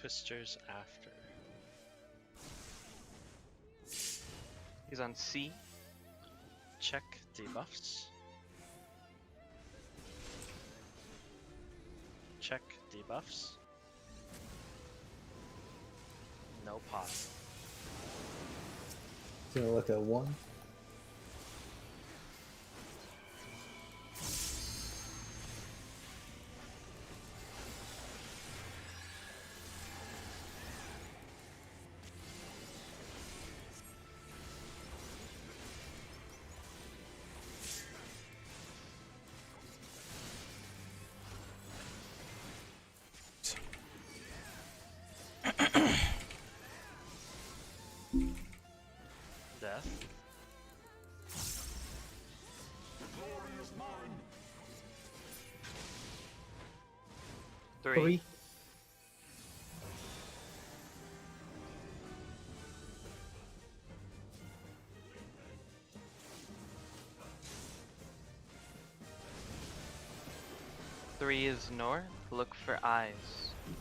Twisters after. He's on C. Check debuffs. Check debuffs. No pause. Gonna look at 1. Death. Three. 3. Three is north, look for eyes.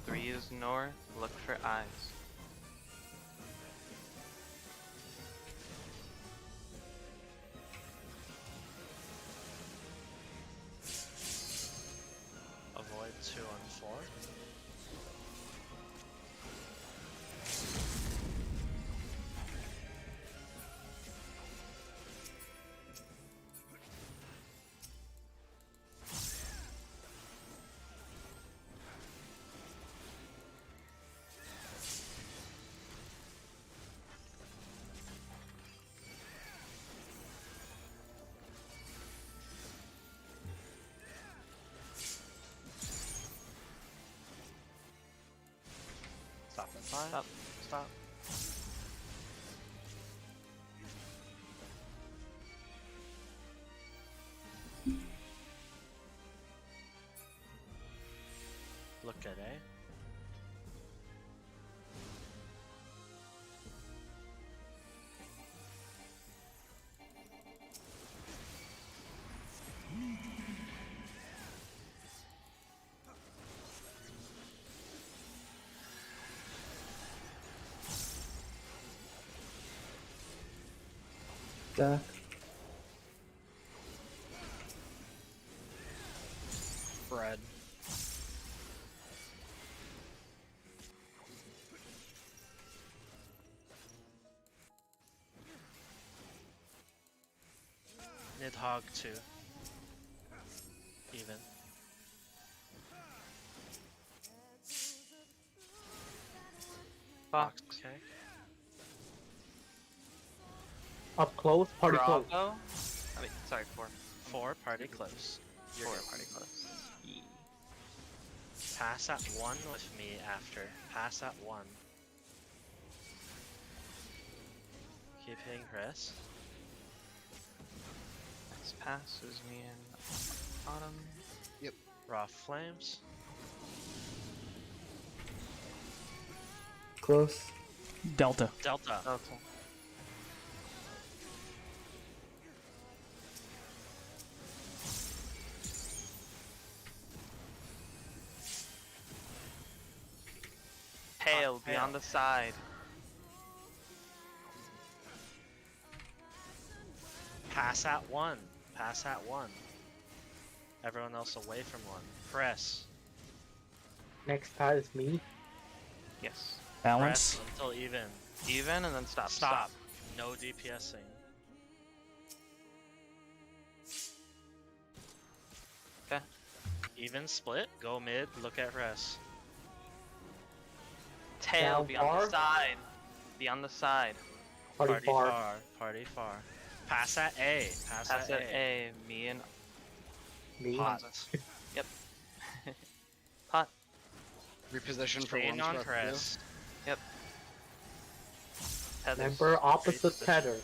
3 is north, look for eyes. Avoid 2 and 4. Stop at 5. Stop. Stop. Look at A. Stack. Bread. Nidhogg 2. Even. Fox. Okay. Up close, party close. Bravo. I mean, sorry, 4. 4, party close. 4, party close. E. Pass at 1 with me after. Pass at 1. Keep hitting Chris. Next pass is me and Autumn. Raw flames. Close. Delta. Delta. Delta. Tail, be on the side. Pass at 1. Pass at 1. Everyone else away from 1. Press. Next pass is me. Yes. Balance. Press until even. Even and then stop. Stop. No DPSing. Okay. Even split. Go mid. Look at rest. Tail, Down be on far. the side. Be on the side. Party Party far. far. Party far. Pass at A. Pass, Pass at at A. A. Me and Me. Pot. Yep. Pot. Reposition for Staying one on strike. press. Tethers. Remember opposite tether.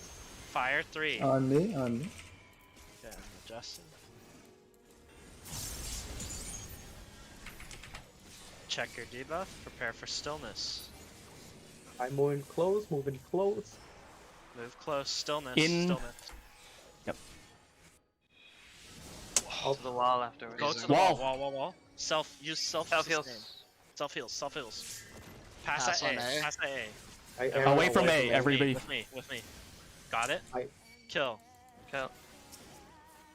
Fire 3. On me, on me. Okay, I'm adjusting. Check your debuff. Prepare for stillness. I'm moving close, moving close. Move close. Stillness. In- Stillness. To the wall afterwards. Go to the Wall. wall. Use self Self-heals. Self heals. Pass Pass at on A. A. Pass at A. Everyone Away from A, everybody. With me. Got it? I- Kill. Kill.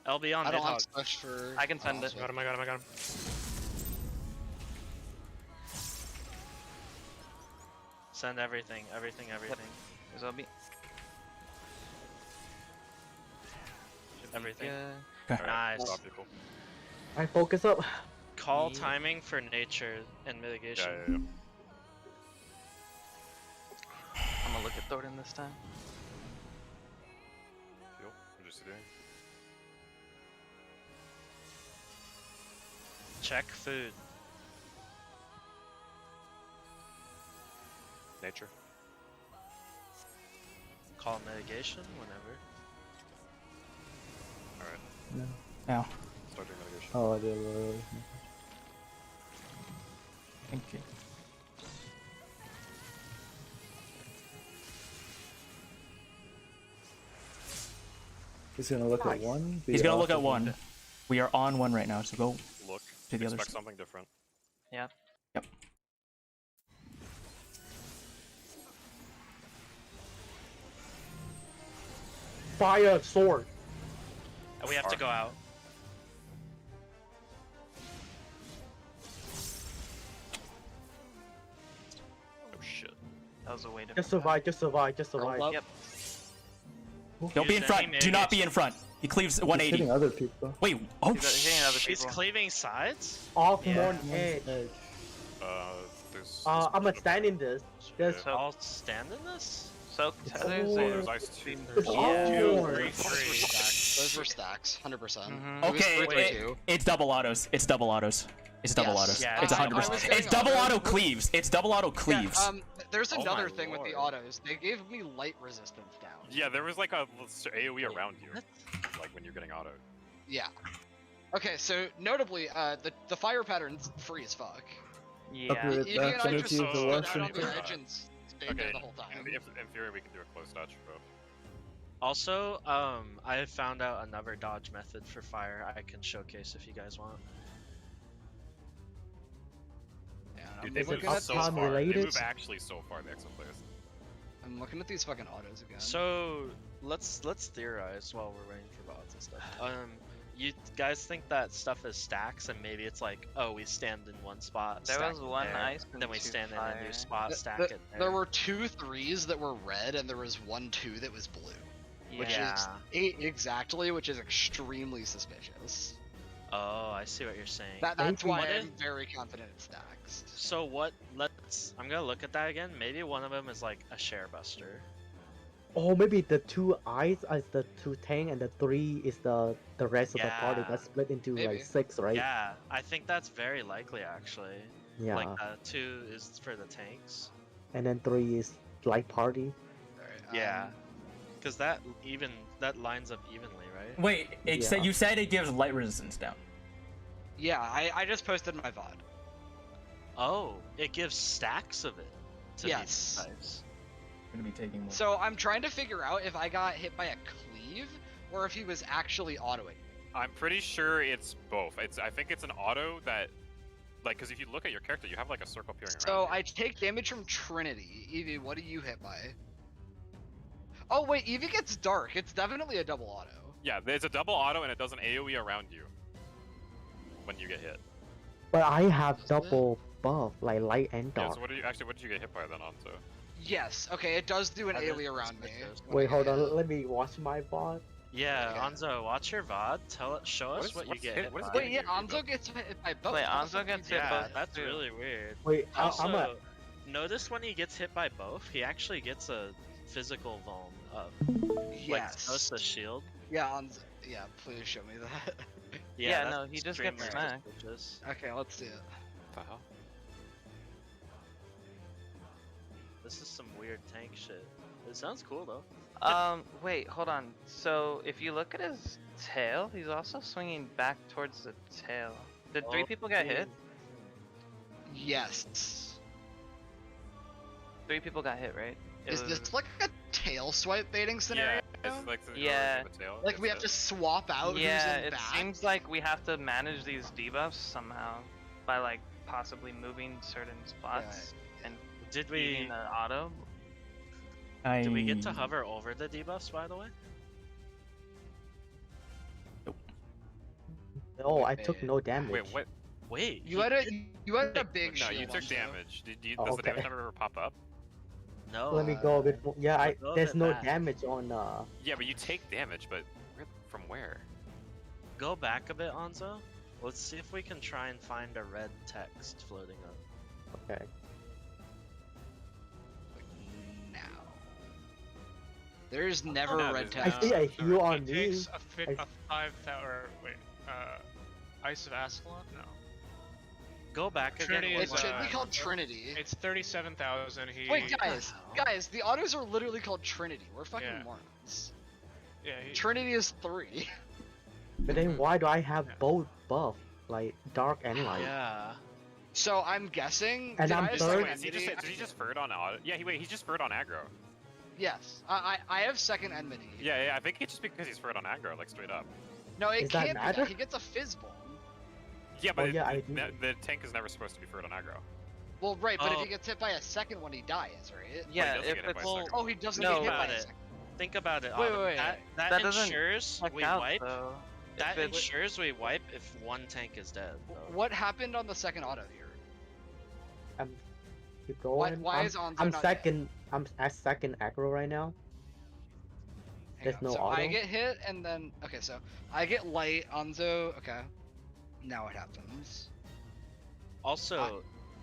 LB on I don't have Nidhogg. special for. I can send it. I got him. Send everything. There's OB. Everything. Yeah. Okay. Nice. Stop people. I focus up. Call Yeah. timing for nature and mitigation. Yeah. I'm gonna look at Thorin this time. Deal. I'm just doing. Check food. Nature. Call mitigation whenever. Alright. No. Now. Start doing mitigation. Oh, I did already. Thank you. He's gonna look at Nice. one. be He's gonna off look at of 1. We are on 1 right now, so go Look. to the other Expect side. something different. Yeah. Yep. Fire sword. And we have to go out. Oh shit. That was a way to. Just survive, just survive, just survive. up. Yep. Don't be in Use front. any Do not be mitigation. in front. He cleaves He's 180. hitting other people. Wait. Oh, He's hitting other She's people. cleaving sides? Off Yeah. more edge. Edge. There's. I'm gonna stand in this. There's Yeah. So- I'll stand in this? Soak It's tethers all- Oh, and there's ice too. It's Yeah. all Two, more. three, Those were three. stacks. Those were stacks. 100%. Mhm. okay. It was 3-2. It's double autos. It's double autos. It's double Yes. autos. Yeah, It's I 100%. was It's getting double auto. auto cleaves. It's double auto cleaves. Yeah, there's Oh another my thing with the lord. autos. They gave me light resistance down. Yeah, there was like a AoE around you, like when you're getting auto. Yeah. Okay, so notably, the fire pattern's free as fuck. Yeah. Upgrade Evie and I back just to stood the out Washington. on the edge and stayed there the whole time. In theory, we can do a close touch, bro. Also, I found out another dodge method for fire I can showcase if you guys want. Yeah, Dude, I'm they move looking at so these. upon far. They related? move actually so far, the exo players. I'm looking at these fucking autos again. So let's theorize while we're waiting for bots and stuff. You guys think that stuff is stacks, and maybe it's like, oh, we stand in one spot. There stack was it one there, ice and then we 2 stand in a fire. new spot, stack Th- it there. There were 2 3s that were red, and there was 1 2 that was blue, which Yeah. is 8 exactly, which is extremely suspicious. Oh, I see what you're saying. That's why What I'm if- very confident in stacks. So what? I'm gonna look at that again. Maybe one of them is like a share buster. Oh, maybe the 2 eyes is the 2 tank and the 3 is the rest of the party Yeah. that's split into Maybe. like 6, right? Yeah, I think that's very likely actually. Yeah. Like 2 is for the tanks. And then 3 is like party. Alright, Yeah. Because that lines up evenly, right? Wait, Yeah. you said it gives light resistance down. Yeah, I just posted my VOD. Oh, it gives stacks of it. To be Yes. precise. I'm gonna be taking more. So I'm trying to figure out if I got hit by a cleave or if he was actually autoing. I'm pretty sure it's both. I think it's an auto that, like, because if you look at your character, you have like a circle appearing around. So you. I take damage from Trinity. Evie, what do you hit by? Oh wait, Evie gets dark. It's definitely a double auto. Yeah, it's a double auto and it does an AOE around you when you get hit. But I have double buff, like light and Yeah. dark. So what did you get hit by then, Onzo? Yes. Okay, it does do an I didn't AoE around me. expect those. when I Wait, get hold hit. on. Let me watch my VOD. Yeah, Okay. Anzo, watch your VOD. Show us what you what's get hit- hit what is by. Wait, yeah, Anzo gets hit by both. Wait, How the Anzo fuck gets do you hit do Yeah, both. that? that's too. really weird. Wait, Also, I'm a. notice when he gets hit by both, he actually gets a physical vuln up. Like, Yes. notice the shield. Yeah, Anzo. Yeah, please show me that. Yeah, that's no, he just extremely gets smacked. suspicious. Okay, let's see it. What the hell? This is some weird tank shit. It sounds cool though. Wait, hold on. So if you look at his tail, he's also swinging back towards the tail. Did three Oh, people get hit? Yes. 3 people got hit, right? It Is was- this like a tail swipe baiting scenario? Yeah, it's like the Yeah. the tail. Like we have to swap out Yeah, who's in it back? seems like we have to manage these debuffs somehow by like possibly moving certain spots and Did eating we the auto. did we get to hover over the debuffs by the way? No, I took no damage. Wait, what? Wait, You had a big No, shield. you took on you. damage. Oh, Does the damage okay. number ever pop up? no. Let me go a bit more. Yeah, Go a there's bit no back. damage on. Yeah, but you take damage, but from where? Go back a bit, Anzo. Let's see if we can try and find a red text floating up. Okay. Now. There's never no, a red there's- I text. see a So heal he on me. takes a, I- a 5,000 wait, Ice of Ascalon? No. Go back Trinity again. It is, should be uh, called Trinity. It's 37,000. He Wait, guys, hell? guys, the autos are literally called Trinity. We're fucking Yeah. morons. Yeah, he, Trinity is 3. But then why do I have both buff, like dark and light? Yeah. So I'm guessing. And did I'm I have third. second Wait, is he just enmity? did he just furred on auto? Yeah, he just furred on aggro. Yes, I have second enmity. Yeah, I think it's just because he's furred on aggro, like straight up. No, it Does that can't be matter? that. He gets a fizz bomb. Yeah, but Oh, yeah, I do. the tank is never supposed to be furred on aggro. Well, right, but if Oh. he gets hit by a second one, he dies, right? Yeah, doesn't if get hit by it's a second. Oh, he doesn't No, get hit by about a it. second. Think about it. Wait, Autumn. wait, That doesn't ensures check we out, wipe. though. That If it- ensures we wipe if one tank is dead. Though. What happened on the second auto here? I'm keep going. Why I'm, is Anzo I'm not second. I'm at second aggro right now. Hang There's on, no so auto? I get hit, and then okay, so I get light, Anzo. Okay, now what happens? Also,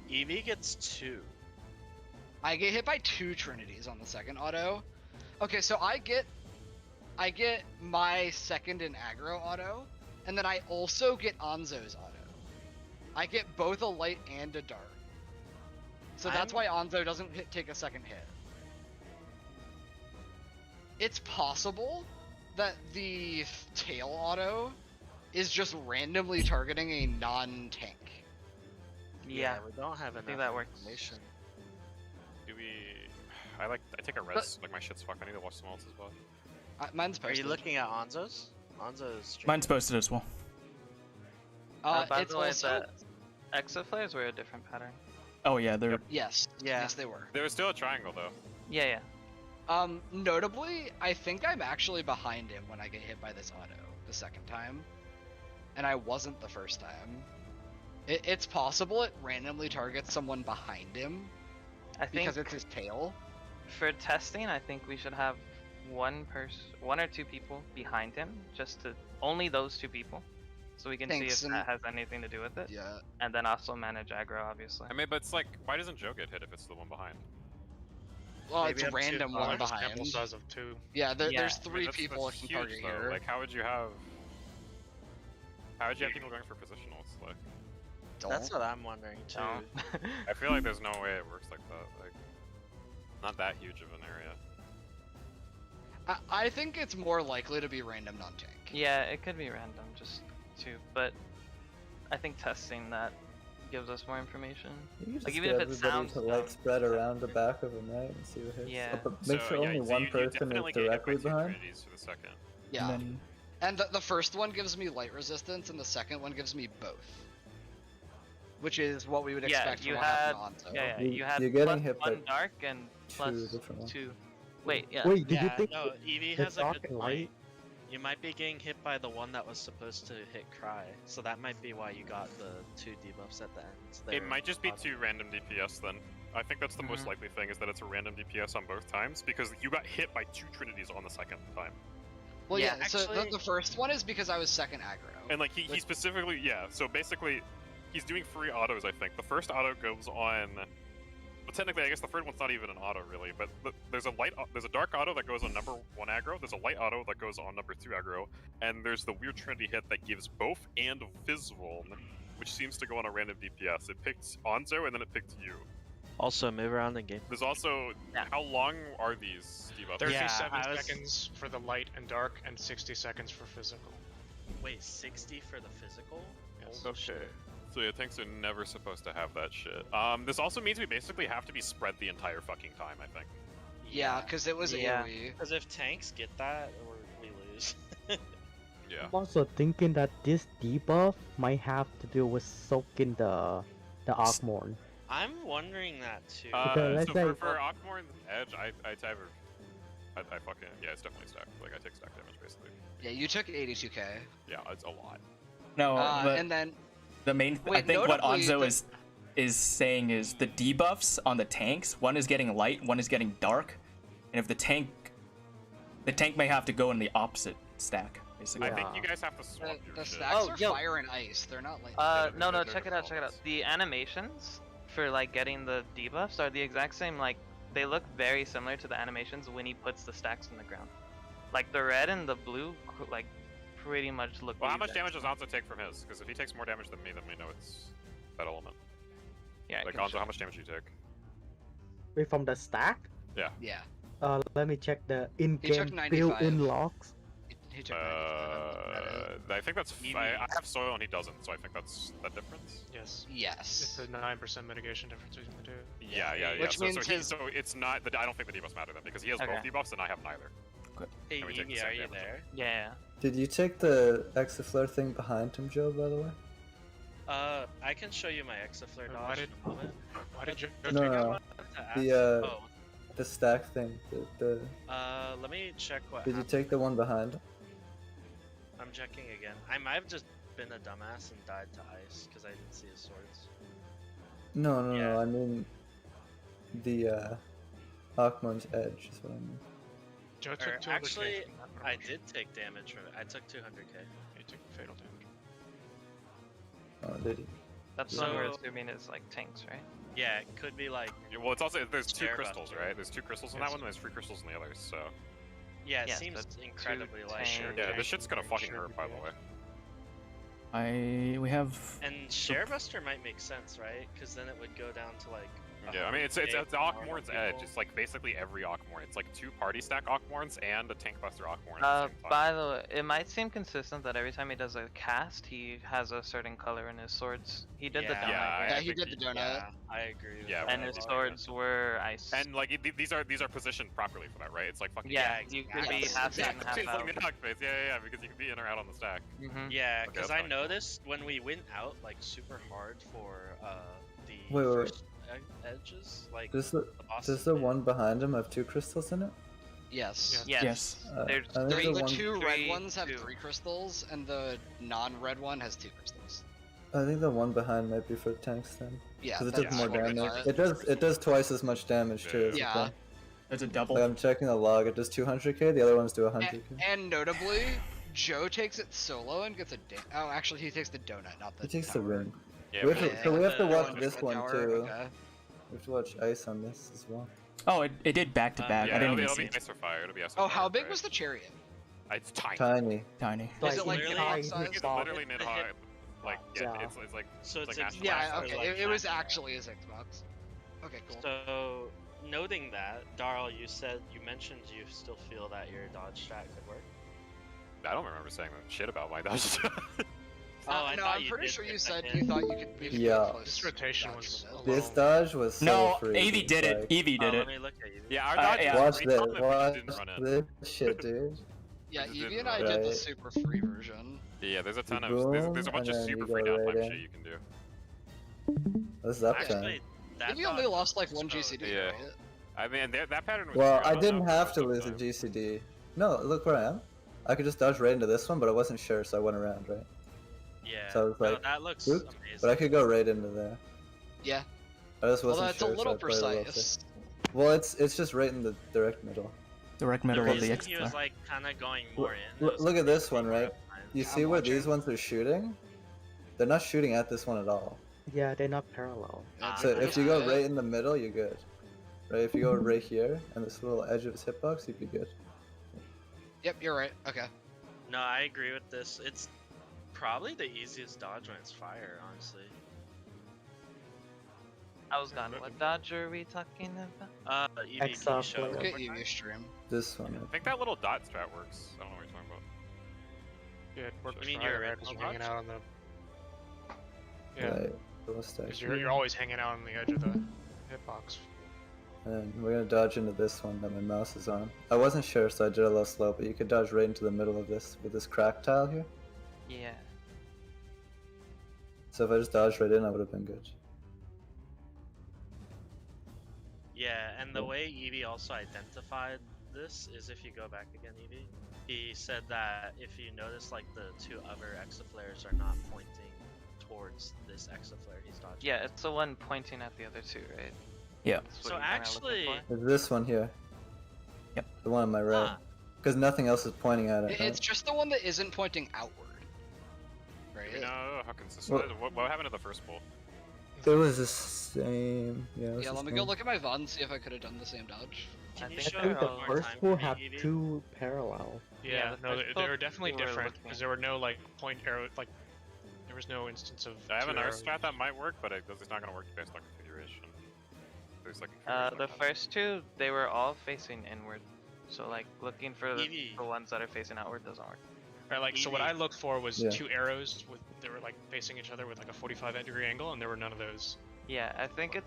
Evie gets 2. I get hit by 2 Trinities on the second auto. Okay, so I get my second in aggro auto, and then I also get Anzo's auto. I get both a light and a dark. So that's why Anzo doesn't take a second hit. It's possible that the tail auto is just randomly targeting a non-tank. Yeah, we don't have enough think that works. information. Do we? I take a res. Like my shit's fucked. I need to watch someone else's VOD. Mine's Are posted. you looking at Anzo's? Anzo's stream. Mine's posted as well. By it's the way, also the exit flares were a different pattern. Oh yeah, they're yes, Yeah. yes they were. There was still a triangle though. Yeah, yeah. Notably, I think I'm actually behind him when I get hit by this auto the second time, and I wasn't the first time. It's possible it randomly targets someone behind him I think because it's his tail. for testing, I think we should have one or two people behind him, just to only those 2 people, so we can Thanks, see if and- that has anything to do with it. Yeah. And then also manage aggro, obviously. I mean, but it's like, why doesn't Joe get hit if it's the one behind? Well, maybe it's up to random a one large behind. sample size of 2. Yeah, Yeah. there's I mean, 3 that's people huge, that can target though. here. Like, how would you have? How would you have people going for positionals? Like, That's what I'm wondering too. No. I feel like there's no way it works like that. Like, not that huge of an area. I think it's more likely to be random non-tank. Yeah, it could be random, just two, but I think testing that gives us more information. You can just Like, get even if it everybody sounds to dumb, like spread around the back of them, right, and see what hits. Yeah. But make So, sure yeah, only so one you person definitely is get hit by directly two behind. Trinities for the second. Yeah. And then And the first one gives me light resistance, and the second one gives me both. Which is what we would Yeah, expect you from had- what happened on Onzo. Yeah, You- you had you're getting plus hit by one dark and plus different ones. 2. Wait, yeah. Wait, did you Yeah, think no, Eevee the has a dark good and point. light? You might be getting hit by the one that was supposed to hit Cry, so that might be why you got the 2 debuffs at the end. It there. might just be 2 random DPS then. I think that's the most likely thing, is that it's a random DPS on both times, because you got hit by 2 Trinities on the second time. Well, Yeah, yeah, so actually- the first one is because I was second aggro. And like he specifically, yeah, so basically he's doing 3 autos, I think. The first auto goes on, well, technically I guess the third one's not even an auto really, but there's a dark auto that goes on number 1 aggro, there's a light auto that goes on number 2 aggro, and there's the weird Trinity hit that gives both and Fizzle, which seems to go on a random DPS. It picked Onzo and then it picked you. Also, move around the game. There's also, how long are these debuffs? 37 I was- seconds for the light and dark, and 60 seconds for physical. Wait, 60 for the physical? Yes. Holy shit. So yeah, tanks are never supposed to have that shit. This also means we basically have to be spread the entire fucking time, I think. Yeah, because it was Yeah. AoE. Because if tanks get that, we lose. Yeah. I'm also thinking that this debuff might have to do with soaking the Archmorn. I'm wondering that too. let's So say- for Ockmorn's Edge, I fucking, yeah, it's definitely stacked. Like, I take stack damage, basically. Yeah, you took 82k. Yeah, it's a lot. no, but And then the main I wait, think what notably, Onzo is saying is the debuffs on the tanks. One is getting light, one is getting dark, and if the tank may have to go in the opposite stack, basically. I think Yeah. you guys have to swap the your shit. stacks Oh, are yo. fire and ice. They're not like. No, they're check it out, defaults. The animations for like getting the debuffs are the exact same. Like, they look very similar to the animations when he puts the stacks in the ground. Like the red and the blue, like pretty much look. Well, the how much exact damage does Onzo take from his? Because if he takes more damage than me, then we know it's that element. Yeah, I Like, can Onzo, show how much damage do you take? Wait, from the stack? Yeah, Let me check the He in-game took 95. built-in logs. he took 95. I think that's. Eevee I is- have soil and he doesn't, so I think that's that difference. Yes. Yes. It's a 9% mitigation difference between the two. Yeah. Which so means his- so it's not. I don't think the debuffs matter then, because he has both Okay. debuffs and I have neither. Hey, Can we take the Eevee, same are you damage? there? Yeah. Did you take the Exaflare thing behind him, Joe, by the way? I can show you my Exaflare Why dodge did- in a moment. Why did you No, take no. that? wanted to ask- The, oh, The stack thing. let me check what Did you happened. take the one behind him? I'm checking again. I might have just been a dumbass and died to ice because I didn't see his swords. No, Yeah. I mean the Archmon's Edge is what I mean. Joe Or took 200k actually, from that I promotion. did take damage from it. I took 200k. He took fatal damage. Oh, did he? That's what we're So- assuming is like tanks, right? Yeah, it could be like. Yeah, well, it's also there's 2 Share crystals, buster. right? There's 2 crystals in that one, and there's 3 crystals in the others. So Yeah, it Yes, seems but incredibly two light. tank- yeah, this shit's gonna Sure, fucking sure, hurt, by the yeah. way. We have And Sharebuster might make sense, right? Because then it would go down to like. Yeah, I mean it's 100K Ockmorn's more Edge. people. It's like basically every Ockmorn. It's like 2 party stack Ockmorns and a tank buster Ockmorn at the same time. By the way, it might seem consistent that every time he does a cast, he has a certain color in his swords. He did the donut, Yeah, right? Yeah, he think did the donut. Yeah, I agree. With Yeah, that And a his lot. swords were ice. And like these are positioned properly for that, right? It's like fucking yeah, yeah, you could be exactly. half in, Exactly. half It's like out. the knock phase. Yeah, because you can be in or out on the stack. Mm-hmm. Yeah, Okay, because that's I kinda cool. noticed when we went out like super hard for the Wait. first edges, like Does the boss. the one behind him have 2 crystals in it? Yes. Yeah. Yes. There's I think The, three. the the one- 2 red three, ones have two. 3 crystals, and the non-red one has 2 crystals. I think the one behind might be for tanks then. Yeah. Because it that's does more what I damage. thought. It does twice as much damage too. as the Yeah. thing. there's a double. Like I'm checking the log. It does 200k. The other ones do 100k. And notably, Joe takes it solo and gets a. Oh, actually, he takes the donut, not the. He takes the tower. ring. Yeah, We have but to- so we have to Oh, watch and this the one tower, too. okay. We have to watch ice on this as well. Oh, it did back to back. yeah, I didn't even it'll see be it. ice or fire. It'll be ice or Oh, fire, how big right? was the chariot? It's tiny. Tiny. Tiny. Is it like literally Nidhogg like size? It's Stop. literally Nidhogg. Like yeah, Yeah. it's like So it's like exactly National Yeah, Size. okay. like It was that. actually his Xbox. Okay, cool. So noting that, Darl, you mentioned you still feel that your dodge strat could work. I don't remember saying shit about my dodge. I no, thought I'm you pretty did sure you at said the you end. thought you could maybe Yeah. get close This to rotation dodge was for a this. little- This dodge was so No, free. Avi did it. like- Evie did Oh, it. let me look at you. Yeah, our dodge yeah. was Watch pretty this. solid, we just Watch didn't run it. this shit, dude. Yeah, just Evie didn't and I run did the Right. super free version. Yeah, there's a ton You of there's a boom, bunch of and then super you free go downtime right shit in. you can do. This is uptime. Actually, that Evie only dodge lost like was one so- GCD, Yeah. right? I mean, that pattern was. Well, true. I don't didn't know if it have was to lose a uptime. GCD. No, look where I am. I could just dodge right into this one, but I wasn't sure, so I went around, right? Yeah. So I was no, like, that looks Oops. amazing. But I could go right into there. Yeah. I just Although wasn't it's sure. a little so I played a little precise. safe. Well, it's just right in the direct middle. Direct The middle of the reason X he was like kind of going Look- more in. look- was look at because this one, they were right? up time. You I'm see where watching. these ones are shooting? They're not shooting at this one at all. Yeah, they're not parallel. Ah, So nice. if you go right in the middle, you're good. Right? If you go right here and this little edge of his hitbox, you'd be good. Yep, you're right. Okay. No, I agree with this. It's probably the easiest dodge when it's fire, honestly. I was gone. What dodge are we talking about? Evie, can you Exile show player. one Look more at time? Evie's stream. This one. I think that little dot strat works. I don't know what you're talking about. Yeah, it works You mean for your right, 'cause original you're hanging dodge? out on the. Yeah, Right. The mustache. because you're always hanging out on the edge of the hitbox. And we're gonna dodge into this one that my mouse is on. I wasn't sure, so I did it a little slow, but you could dodge right into the middle of this with this crack tile here. Yeah. So if I just dodged right in, I would have been good. Yeah, and the way Evie also identified this is if you go back again, Evie, he said that if you notice like the two other exaflares are not pointing towards this exaflare he's dodging. Yeah, it's the one pointing at the other two, right? Yeah. That's what So you're kinda looking actually, for? It's this one here. Yep. The one on my right. Huh. Because nothing else is pointing at it. It's right? just the one that isn't pointing outward. Right? Do we know how consistent it is? What happened to the first pull? It was the same. Yeah, it was Yeah, the let me same. go look at my VOD and see if I could have done the same dodge. can you I I show think it the one more first time two for me, have Evie? two parallel. Yeah, no, I they thought were definitely we were different looking because at- there were no like point arrow, like there was no instance of. I have two another arrows. strat that might work, but it's not gonna work based on configuration. There's like The first two, they were all facing inward. So like looking for Evie. the ones that are facing outward doesn't work. Right, like so what Evie. I looked for was Yeah. two arrows with they were like facing each other with like a 45-degree angle, and there were none of those. Yeah, I think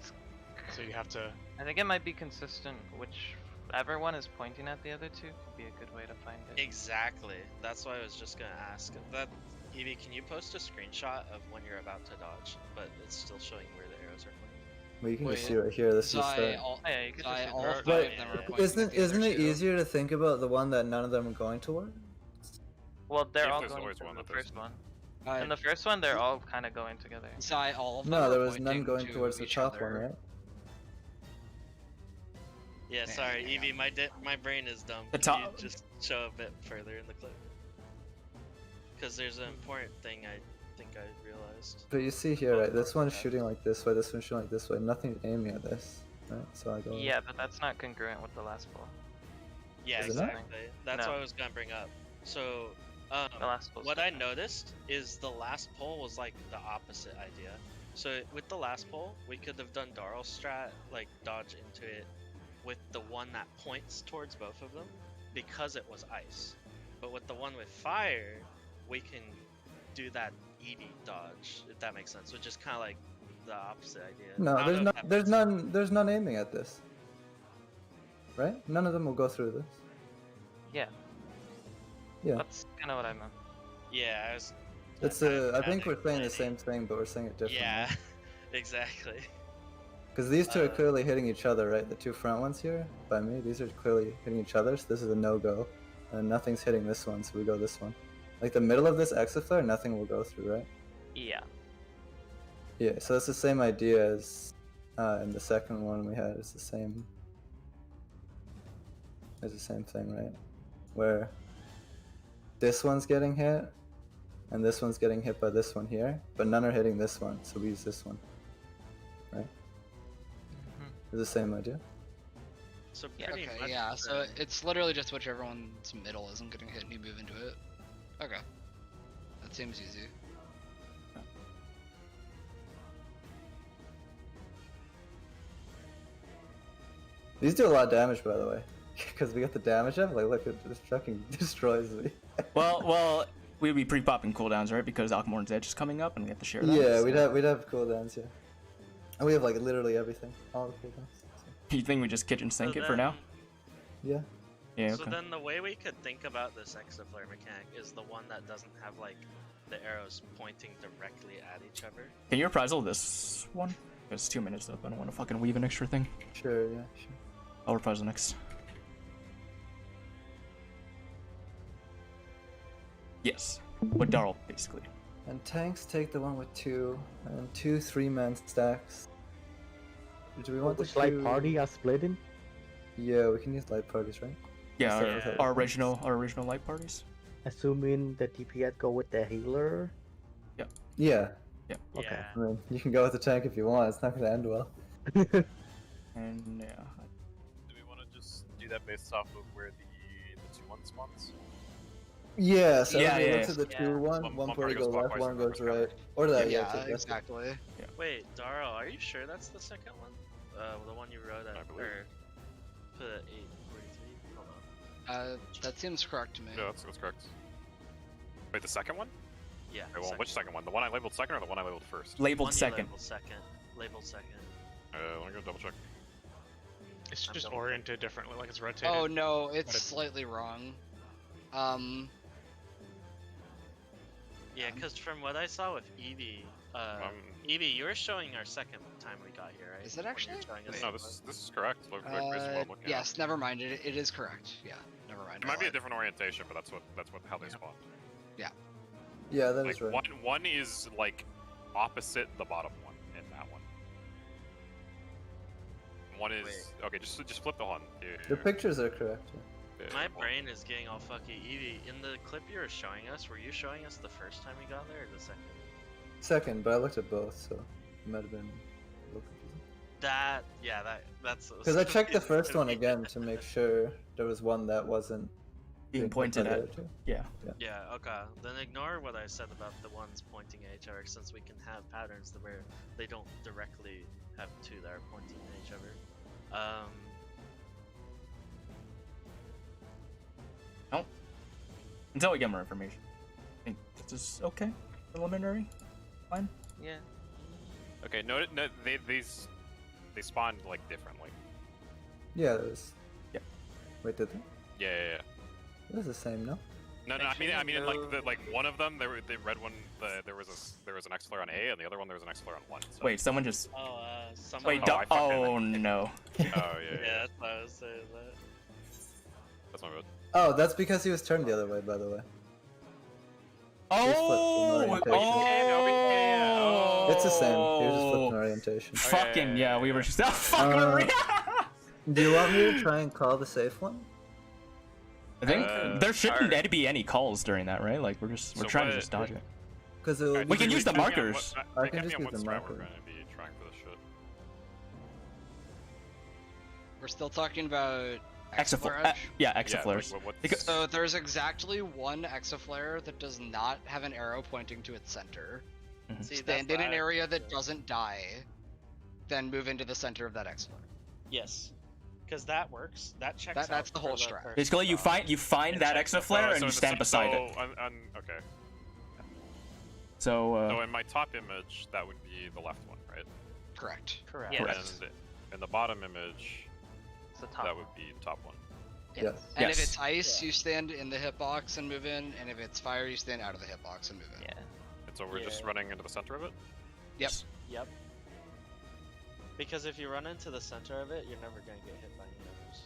So you have to. it might be consistent. Whichever one is pointing at the other two could be a good way to find it. Exactly. That's why I was just gonna ask. That Evie, can you post a screenshot of when you're about to dodge, but it's still showing where the arrows are pointing? Well, you can just Wait. see right here. This is the Zai, start. all, Oh, yeah, you could Zai, just all use five the- of them are yeah. pointing Isn't at the other it two. easier to think about the one that none of them are going toward? Well, they're Yeah, all there's going always to one the that there's- first one. Alright, In the first one, they're all kind of going together. Zai, all of them No, are there was none pointing going to towards the each top other. one, right? Yeah, Man, sorry, hang Evie, on. my brain is dumb. The Can you top- just show a bit further in the clip? Because there's an important thing I think I realized. But you see here, right? This one's shooting like this way. This one's shooting like this way. Nothing's aiming at this, right? So I go. Yeah, but that's not congruent with the last pull. Yeah, Is it not? exactly. That's No. what I was gonna bring up. So, The last pull's what I different. noticed is the last pull was like the opposite idea. So with the last pull, we could have done Darl strat, like dodge into it, with the one that points towards both of them, because it was ice. But with the one with fire, we can do that Eevee dodge, if that makes sense, which is kind of like the opposite idea. I No, don't there's know no, if that there's makes none, there's none aiming at this. Right? None of them will go through this. Yeah. Yeah. That's kind of what I meant. Yeah, I was. It's I think we're saying the same thing, but we're saying it differently. Yeah, exactly. Because these two are clearly hitting each other, right? The two front ones here, by me, these are clearly hitting each other, so this is a no-go. And nothing's hitting this one, so we go this one. Like the middle of this exaflare, nothing will go through, right? Yeah. Yeah, so it's the same idea as in the second one we had. It's the same. It's the same thing, right? Where this one's getting hit, and this one's getting hit by this one here, but none are hitting this one, so we use this one. Right? It's the same idea. So Yeah. pretty Okay, much. yeah, so it's literally just whichever one's middle isn't getting hit and you move into it. Okay. That seems easy. These do a lot of damage, by the way. Because we got the damage up, like, look, it just fucking destroys me. Well, we'd be pre-popping cooldowns, right? Because Alchemorn's Edge is coming up, and we have to share that. Yeah, so- we'd have cooldowns, yeah. And we have, like, literally everything. All the cooldowns. So. You think we just kitchen sink So it for now? Yeah. Yeah, So okay. then the way we could think about this exaflare mechanic is the one that doesn't have like the arrows pointing directly at each other. Can you reprisal this one? It's 2 minutes up. I don't want to fucking weave an extra thing. Sure, yeah, sure. I'll reprisal next. Yes. With Darl, basically. And tanks take the one with 2, and 2 3-man stacks. Do we want Which the light two- party are splitting? Yeah, we can use light parties, right? Yeah, Instead our, of the- our original light parties. Assuming the DPS go with the healer. Yeah. Okay. Yeah. I mean, you can go with the tank if you want. It's not going to end well. And yeah. Do we want to just do that based off of where the 2-1 spawns? Yeah, so Yeah, everybody yeah, looks at the yeah. 2-1, One one party party goes goes left, clockwise one and goes the first right. counter. Or that, Yeah, yeah, exactly. Wait, Daro, are you sure that's the second one? The one you wrote at I believe. or put at 843? Hold on. That seems correct to me. Yeah, that's correct. Wait, the second one? Yeah. Okay, well, which second one? The one I labeled second or the one I labeled first? Labeled One you second. Labeled second. Labeled second. Let me go double check. It's I'm just double oriented differently, like it's rotated. Oh no, it's it's- slightly wrong. Yeah, because from what I saw with Eevee, Eevee, you were showing our second time we got here, right? Is it When you were actually? showing us No, the- this is correct. Look, based on what I'm looking yes, at. never mind. It is correct. Yeah, never mind. It I might be a lied. different orientation, but that's how they spawned. Yeah, that Like is right. one is like opposite the bottom one in that one. One is okay. Just flip the one. Yeah, The pictures are correct. Yeah. yeah, My well, brain is getting all fucky. Eevee, in the clip you were showing us, were you showing us the first time we got there or the second? Second, but I looked at both, so it might have been a little confusing. That's. Because I checked the first one again to make sure there was one that wasn't Being pointed by the at. other two. Yeah. Yeah, okay. Then ignore what I said about the ones pointing at each other, since we can have patterns that where they don't directly have two that are pointing at each other. Until we get more information. I think this is okay. Preliminary. Fine. Yeah. Okay, no, they spawned like differently. Yeah, that was. Yeah. Wait, did they? Yeah. It was the same, no? No, Make I sure mean, you like one of them, the red one, there was an X flare on A, and the other one there was an X flare on 1. So. Wait, someone just. Oh, someone. Wait, Oh, I fucked it. oh no. Oh yeah. Yeah, that's what I was saying. That. That's my bad. Oh, that's because he was turned the other way, by the way. Oh! Oh! It's the same. He was just flipping orientation. Fucking yeah, we were just. Fuck, Do you want me to try and call the safe one? I think there shouldn't Alright. be any calls during that, right? Like we're So trying to what- just dodge it. Because We can use the markers. I I can can just use what the strat we're marker. going to be trying for this shit. We're still talking about Exaflare. Exaflare Edge? Yeah, Yeah, Exaflares. like, what's- Because- So there's exactly one Exaflare that does not have an arrow pointing to its center. See, Stand that's in an what I- area that doesn't die, then move into the center of that Exaflare. Yes, because that works. That checks That's out the for whole strat. first Basically, you spot. find that Exaflare and you stand beside it. Okay. So So in my top image, that would be the left one, right? Correct. Correct. Yeah. Correct. And in the bottom image, It's the top. that would be the top one. Yes. And if Yes. it's ice, you stand in the hitbox and move in, and if it's fire, you stand out of the hitbox and move in. Yeah. And so we're just Yeah. running into the center of it? Yep. Yep. Because if you run into the center of it, you're never gonna get hit by any others.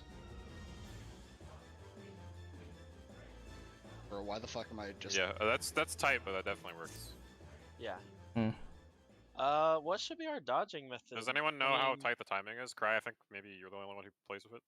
Or why the fuck am I just? Yeah, that's tight, but that definitely works. Yeah. Hmm. What should be our dodging method? Does anyone know I how mean- tight the timing is? Cry, I think maybe you're the only one who plays with it.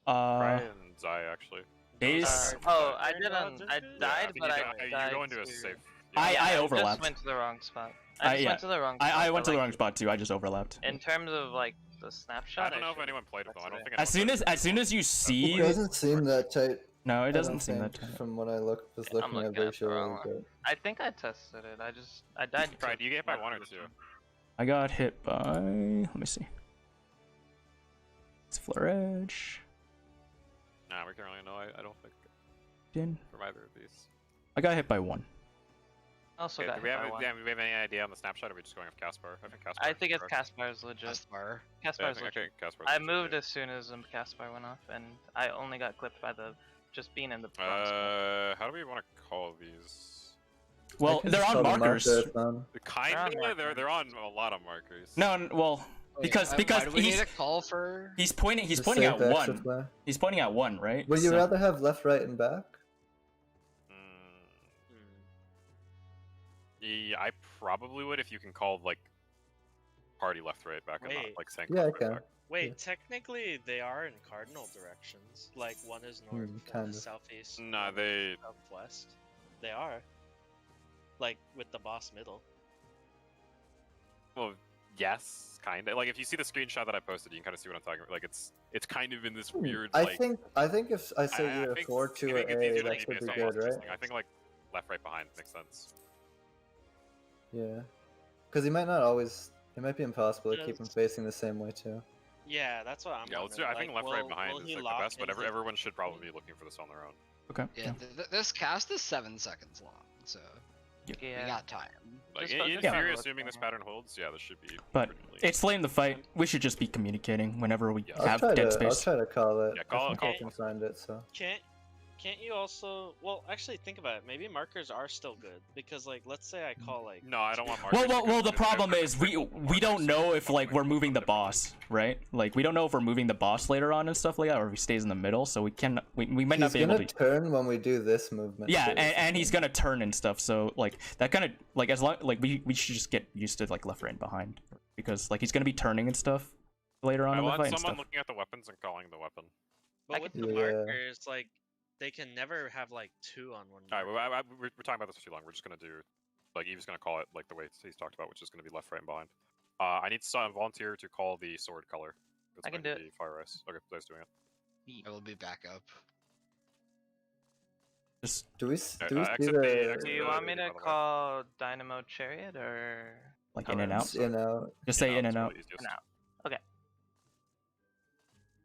Cry and Zai, actually. Base. Oh, I Very didn't. dodged I into it? died, you but I you died go into a to- safe. I I overlapped. just went to the wrong spot. I just yeah. went to the wrong spot. I but, went to the like, wrong spot too. I just overlapped. In terms of like the snapshot, I don't know if should- anyone played with them. I don't think. As anyone soon played as soon as you It see, doesn't seem that tight. no, it I doesn't don't seem that. think, tight. From what I was I'm looking at looking at the visually, wrong one. but I think I tested it. I died. Cry, to do you get hit by my one or position. two? I got hit by. Let me see. It's Flare Edge. Nah, we can't really know. I don't think In. from either of these. I got hit by 1. Also Okay, got do we hit have, by 1. yeah, do we have any idea on the snapshot? Or are we just going with Caspar? I think Caspar. I think it's correct. Caspar's legit. Caspar. Yeah, I Caspar's think, legit. okay, Caspar's I legit, moved yeah. as soon as Caspar went off, and I only got clipped by the just being in the bronze. How do we want to call these? Well, I can they're just on call them markers. markers, man. Kinda. They're on a lot of markers. No, well, because Why do we need he's a call for? he's pointing Just at save the extra 1. flare. He's pointing at 1, right? Would you So- rather have left, right, and back? Yeah, I probably would if you can call like party left, right, back, and not Wait. like saying Yeah, I left, right, can. back. Wait, Yeah. technically they are in cardinal directions. Like one is north, one kind is of. southeast. Nah, one they. is southwest. They are. Like with the boss middle. Well, yes, kind of. Like if you see the screenshot that I posted, you can kind of see what I'm talking about. Like it's kind of in this weird. I like, think if I say I either think- 4, I 2, or think it's A, easier to that keep should it be as good, almost right? just, like, I think like left, right, behind makes sense. Yeah. Because he might not always. It might be impossible to keep him Just- facing the same way too. Yeah, that's what I'm. Yeah, let's do. wondering. I think Like, left, right, will behind he is like lock the best, but into- everyone should probably be looking for this on their own. Okay. Yeah, this cast is 7 seconds long, so we Yeah. got time. Like Just in focus on theory, what's assuming this going on. pattern holds, yeah, this should be. But pretty late. it's late in the fight. We should just be communicating whenever we Yeah. have dead I'll space. try to call it. Yeah, call I it, think call I it. can find it. So. Can't you also? Well, actually, think about it. Maybe markers are still good because, like, let's say I call like. No, I don't want markers. Well, the because problem they're is we don't know if like we're moving the boss, right? Like we don't know if we're moving the boss later on and stuff like that, or if he stays in the middle. So we might not He's be able gonna to. turn when we do this movement. Yeah, too. and he's gonna turn and stuff. So like that kind of like as long like we should just get used to like left, right, and behind because like he's gonna be turning and stuff later on I in the want fight and someone stuff. looking at the weapons and calling the weapon. But with the Yeah. markers, like, they can never have like 2 on one. All right, marker. well, we're talking about this for too long. We're just gonna do, like, Eve's gonna call it like the way he's talked about, which is gonna be left, right, and behind. I need some volunteer to call the sword color. It's I can going do to it. be Fire Ice. Okay, Blaze doing it. I will be back up. Just Do we see exit the? exit Do you the- want me to by the way. call Dynamo Chariot or like in and out. You know, Just say in it's and out. really easiest. in and out? Okay.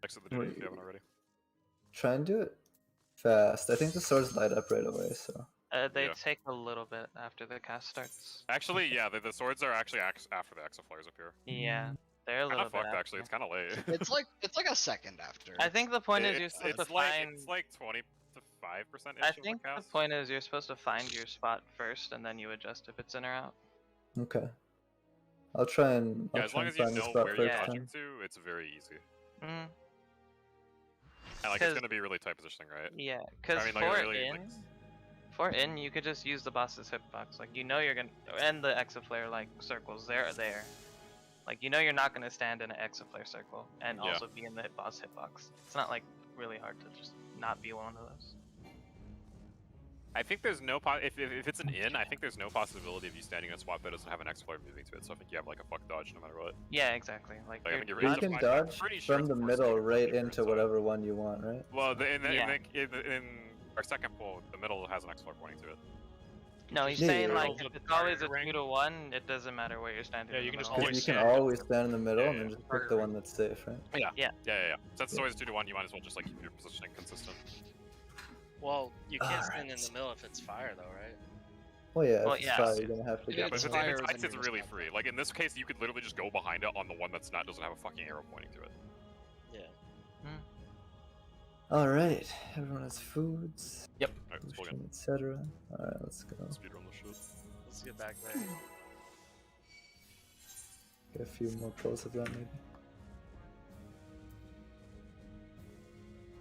Exit the duty if you haven't already. try and do it fast. I think the swords light up right away. So. They Yeah. take a little bit after the cast starts. Actually, yeah, the swords are actually after the Exaflares appear. Yeah, they're a Kind little of bit. fucked, after. actually. It's kind of late. It's like a second after. I think the point is you're supposed to find. It's like 20 to 5%. I think the point is you're supposed to find your spot first, and then you adjust if it's in or out. Okay. I'll try and. Yeah, I'll as try long and as you find the know spot where you're first dodging time. to, it's very easy. Mm, And like, it's 'Cause- gonna be really tight positioning, right? yeah, because I mean, like, for really, in, for in, you could just use the boss's hitbox. Like you know you're gonna, and the exaflare like circles. They're there. Like you know you're not gonna stand in an exaflare circle and Yeah. also be in the boss hitbox. It's not like really hard to just not be one of those. I think there's no if it's an in, I think there's no possibility of you standing in a spot that doesn't have an X-Flare moving to it. So I think you have like a fuck dodge no matter what. Yeah, exactly. Like, Like, I you're- think you're You really can defined. I'm dodge pretty sure from it's the force middle save right different, into so- whatever one you want, right? Well, Yeah. in our second pull, the middle has an X-Flare pointing to it. no, he's Yeah, saying yeah. like Also if it's the always a target 2-to-1, it doesn't matter where you're standing. Yeah, in you the can just middle. Because always you can stand- always stand in the middle Yeah, and then yeah. just pick the one that's safe, right? Yeah. Since it's always 2-to-1, you might as well just like keep your positioning consistent. Well, you can't stand in Alright. the middle if it's fire, though, right? Well, yeah, Well, if it's yeah. fire, you're gonna have to Yeah, Yeah, get but it's if the- it's fire, ice, then it's you're really responsible. free. Like in this case, you could literally just go behind it on the one doesn't have a fucking arrow pointing to it. Yeah. All right, everyone has foods, Alright, let's pull again. etc. All right, let's go. Speedrun the shit. Let's get back there. Get a few more pulls of that maybe.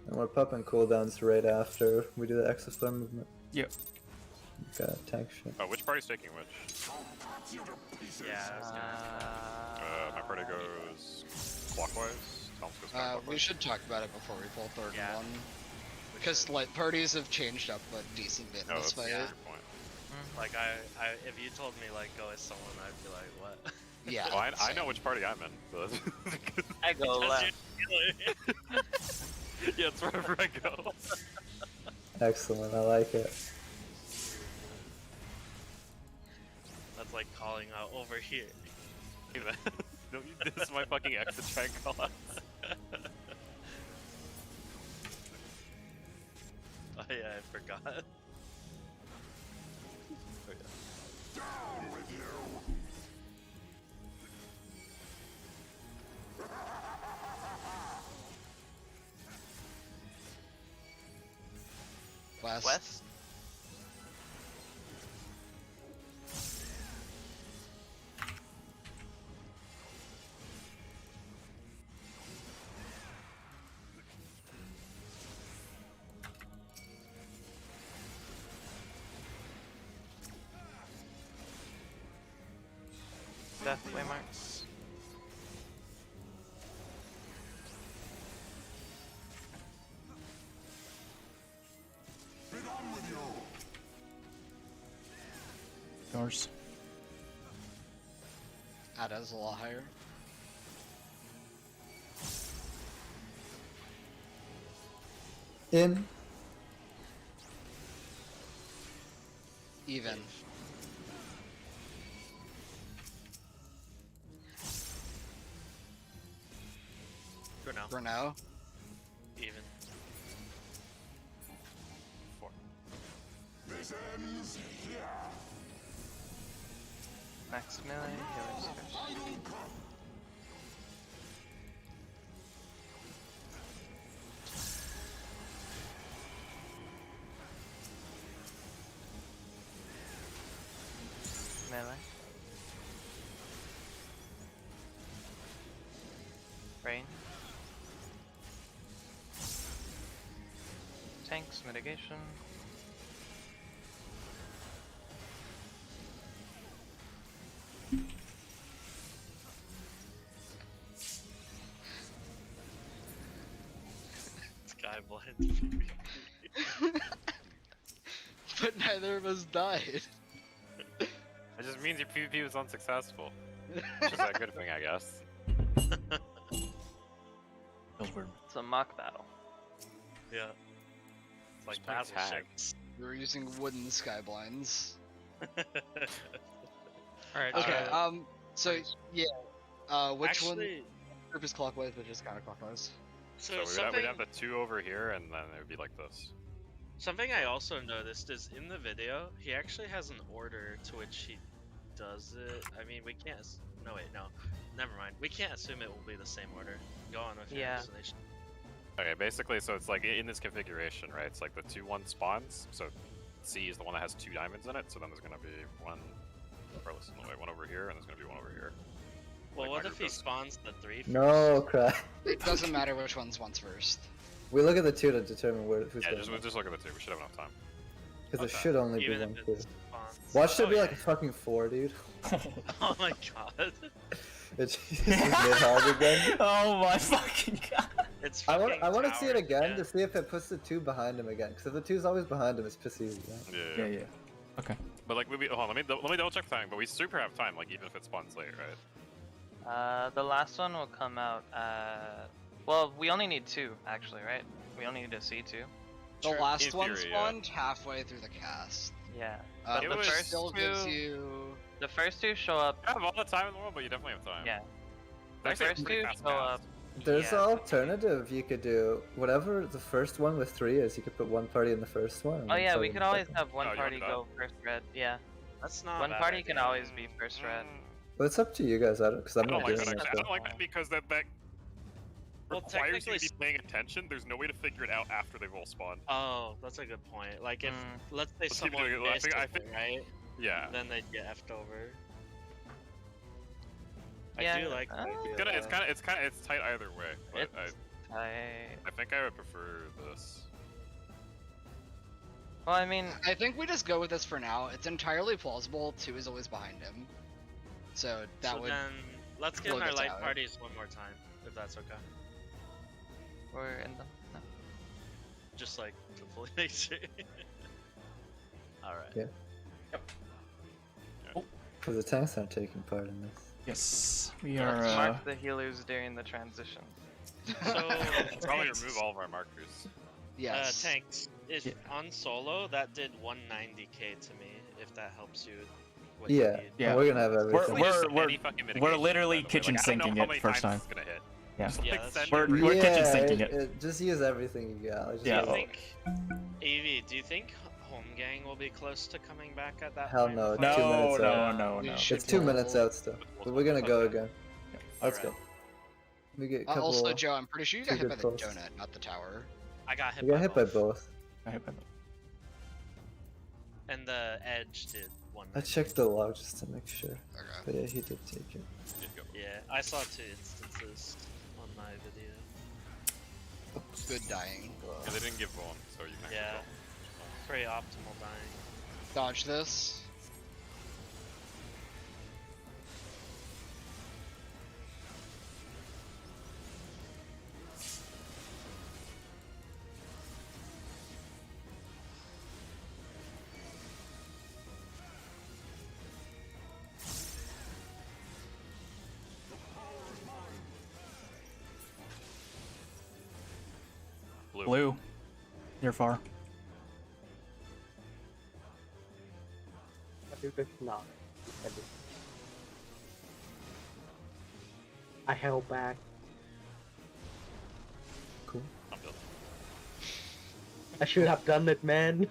And we're popping cooldowns right after we do the Exaflare movement. Yep. Got tank shit. Oh, which party's taking which? Yeah. I was gonna- My party goes clockwise. Tom's goes We counterclockwise. should talk about it before we pull third Yeah. and one. Because like parties have changed up a decent bit in Oh, this that's fight. a good point. Like if you told me like go as someone, I'd be like, what? Yeah. Well, I same. know which party I'm in. So I go Because left. you're yeah, it's wherever I go. Excellent, I like it. That's like calling out over here. Don't you diss my fucking exit try call outs. yeah, I forgot. West. West. Death waymarks. Yours. Ada's a lot higher. In. Even. Bruno. Bruno. Even. 4. Next melee, healers first. Melee. Rain. Tanks, mitigation. Sky blind. But neither of us died. It just means your PvP was unsuccessful. Which is a good thing, I guess. Feels weird. It's a mock battle. Yeah. It's like Just playing battle tag. ships. We were using wooden skyblinds. Alright, Okay, so yeah, which Actually, one? Group is clockwise, which is counterclockwise. so So we'd something, have the 2 over here, and then it would be like this. something I also noticed is in the video, he actually has an order to which he does it. I mean, we can't. No, wait, no. Never mind. We can't assume it will be the same order. Go on with your Yeah. explanation. Okay, basically, so it's like in this configuration, right? It's like the 2-1 spawns. So C is the one that has 2 diamonds in it. So then there's gonna be one, regardless of the way, one over here, and there's gonna be one over here. Well, Like what my if group he does. spawns the 3 first? No crap. It doesn't matter which one's once first. We look at the 2 to determine who's Yeah, going. just look at the 2. We should have enough time. Because it okay. should only be Even one if 2. it spawns. Watch it Oh, be yeah. like a fucking 4, dude. Oh my god. It's mid-hog again. Oh my fucking god. It's I fucking want to see it towers again to see if it puts the 2 behind him again. Because if the 2's always behind him, it's piss easy. Right? Yeah. Yeah. Okay. But like, hold on, let me double check the time. But we super have time, like even if it spawns late, right? The last one will come out well, we only need 2, actually, right? We only need a C2. The Sure. last In one theory, yeah. spawned halfway through the cast. Yeah. But It the was first still gives 2 you. The first 2 show up. You have all the time in the world, but you definitely have time. Yeah. It's The actually a first pretty 2 fast show up. cast. There's Yeah. an alternative you could do. Whatever the first one with 3 is, you could put one party in the first one. and Oh one yeah, party we in could the always second. have one Oh, you party wanna do go first red. Yeah. That's not a One bad party can idea. always be first red. But it's up to you guys. Because I'm I don't not like doing that. that. Actually. I don't like that because that Well, requires you to technically be paying attention. There's no way to figure it out after they've all spawned. Oh, that's a good point. Like if Mm. let's say Let's keep someone doing it. I missed think- I it, think- right? Yeah. Then they'd get effed over. Yeah, I do like the idea. It's tight either way. But It's tight. I think I would prefer this. Well, I mean, I think we just go with this for now. It's entirely plausible 2 is always behind him. So that so would. then let's get blow in our this light out. parties one more time, if that's okay. we're in the. No. Just like to fully make sure. All right. Yeah. Because the tanks aren't taking part in this. Yes, we Let's are. mark the healers during the transition. So Probably tanks, remove all of our markers. Yes. tanks. If Yeah. on solo, that did 190k to me. If that helps you. What Yeah. You need. Yeah. We're gonna have everything. Basically just we're- any fucking we're mitigation, literally by the way. kitchen Like, I don't know sinking how it many first times time. It's gonna hit. Yeah. Just, Yeah, like, that's send We're, it we're right- kitchen sinking it. Just use everything you got. Just Yeah. go. Do you think, AV, do you think Home Gang will be close to coming back at that Hell point? no, Fuck it's 2 No, minutes no, out. no, We no. should It's 2 minutes roll. out still. But we're gonna go Okay. again. Let's Alright. go. We get a couple. Also, Joe, I'm pretty sure you got two hit by good the posts. donut, not the tower. I got hit We got hit by both. both. I hit by both. And the edge did one. I checked the log just to make sure. Okay. But yeah, he did take it. Yeah, I saw 2 instances on my video. Good dying. Yeah, they didn't give one, so you can actually Yeah. go. Pretty optimal dying. Dodge this. Blue. You're far. No. I held back. Cool. I'm done. I should have done it, man.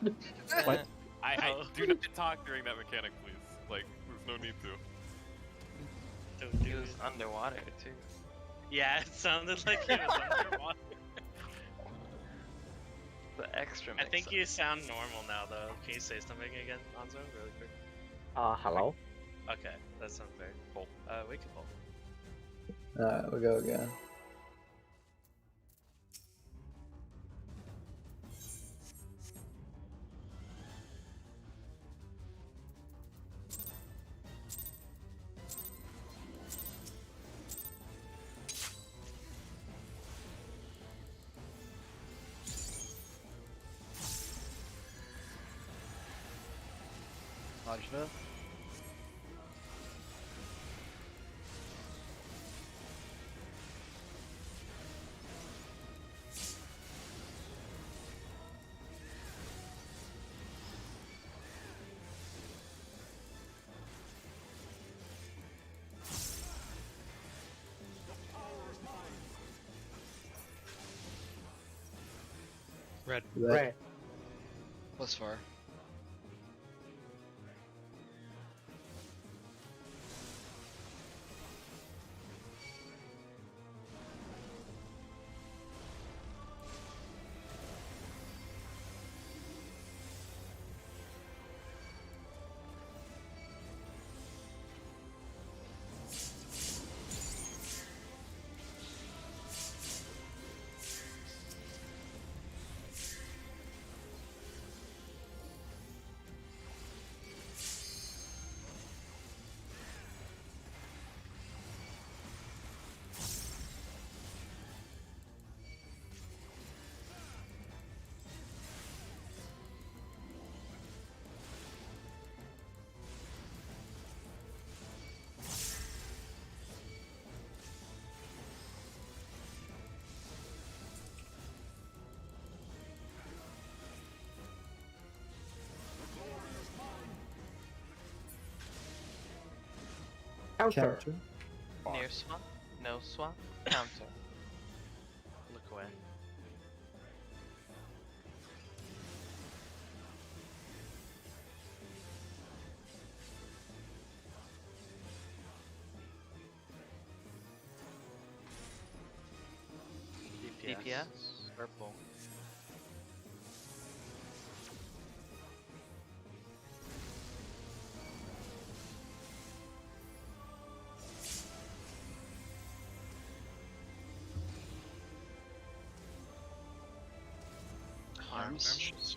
What? I do not talk during that mechanic, please. Like, there's no need to. Don't He do was it. underwater too. Yeah, it sounded like he was underwater. The extra I mix think up. you sound normal now, though. Can you say something again, Anzo, really quick? Hello? Okay, that sounds very cool. We can pull. Alright, we'll go again. Dodge this. Red. Red. Plus 4. Counter. Counter. Near swap, no swap, counter. Look away. DPS, purple. Harms.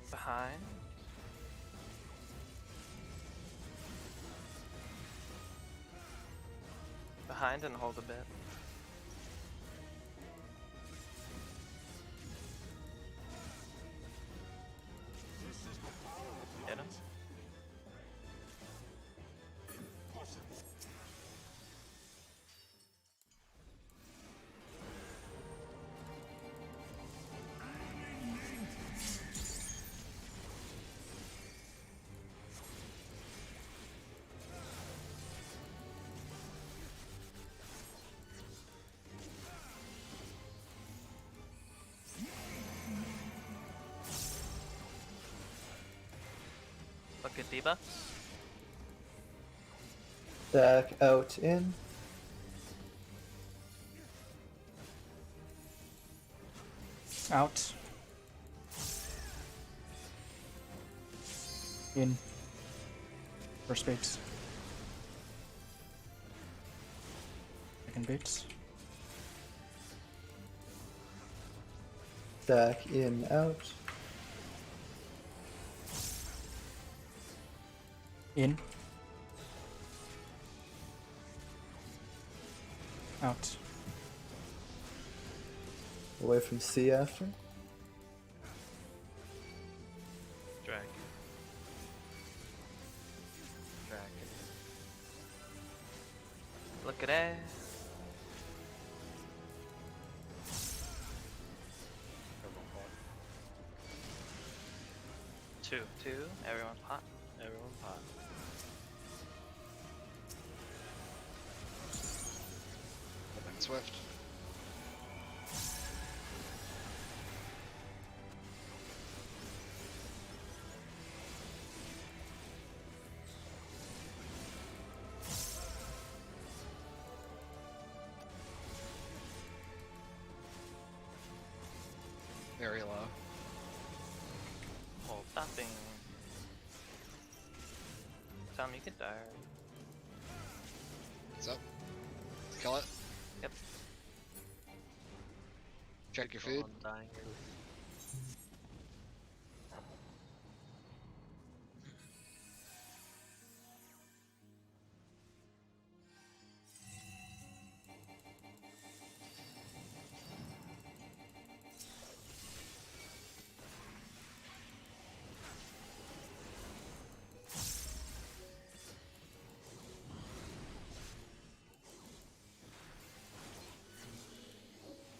Behind. behind and hold a bit. Get him. Look at debuffs. Back out in. Out. In. First base. Second base. Back in out. In. Out. Away from C after. Drag. Drag. Look at that. Two. 2. Everyone pot. Everyone pot. Swift. Very low. Hold. Stopping. Tell me you can die. What's up? Kill it. Yep. Check your food. Dying early.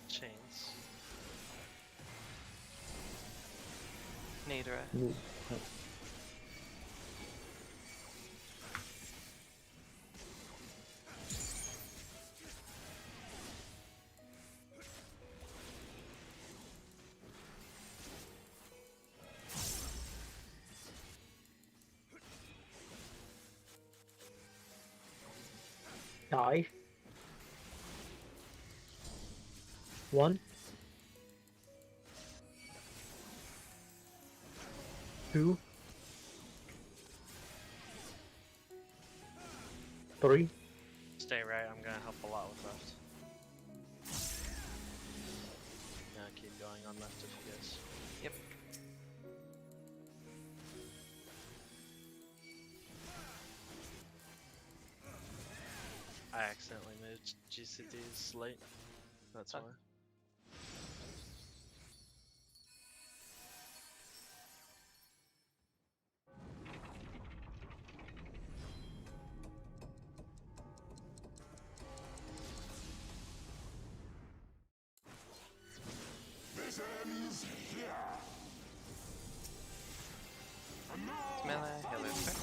Chains. Nidra. Die. 1. 2. 3. Stay right, I'm gonna help a lot with left. Yeah, keep going on left if you guys. Yep. I accidentally moved GCDs late. That's why. Okay. It's melee, healers first.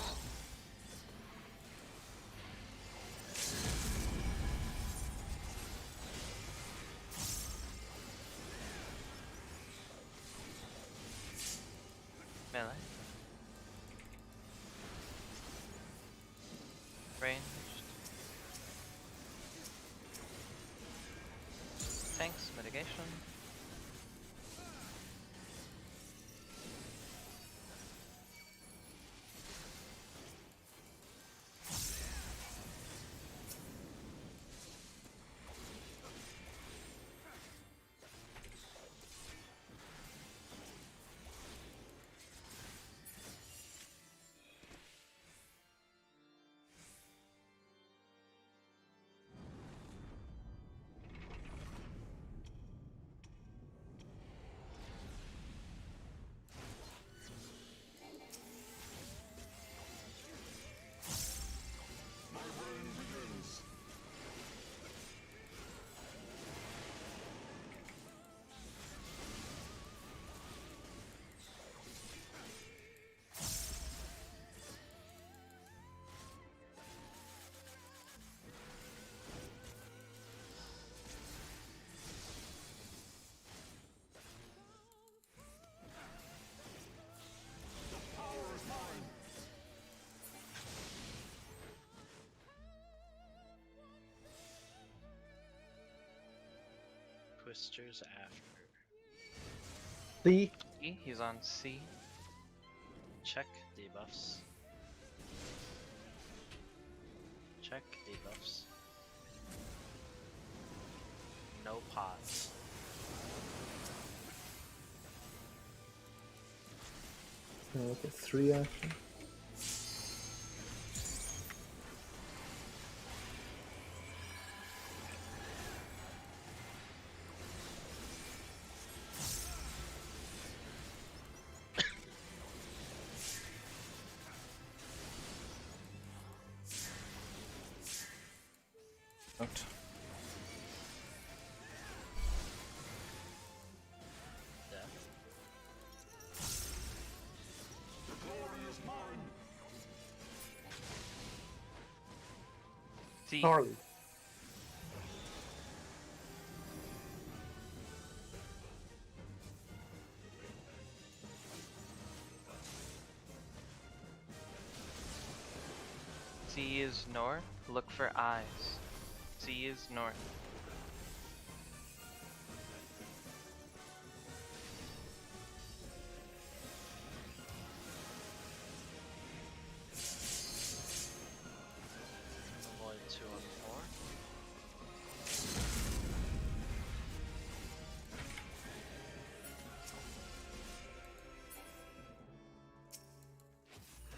Melee. Ranged. Tanks, mitigation. Twisters after. C. He's on C. Check debuffs. Check debuffs. No pots. Okay, 3 action. Out. Death. C. Charlie. C is north. Look for eyes. C is north. Avoid 2 and 4.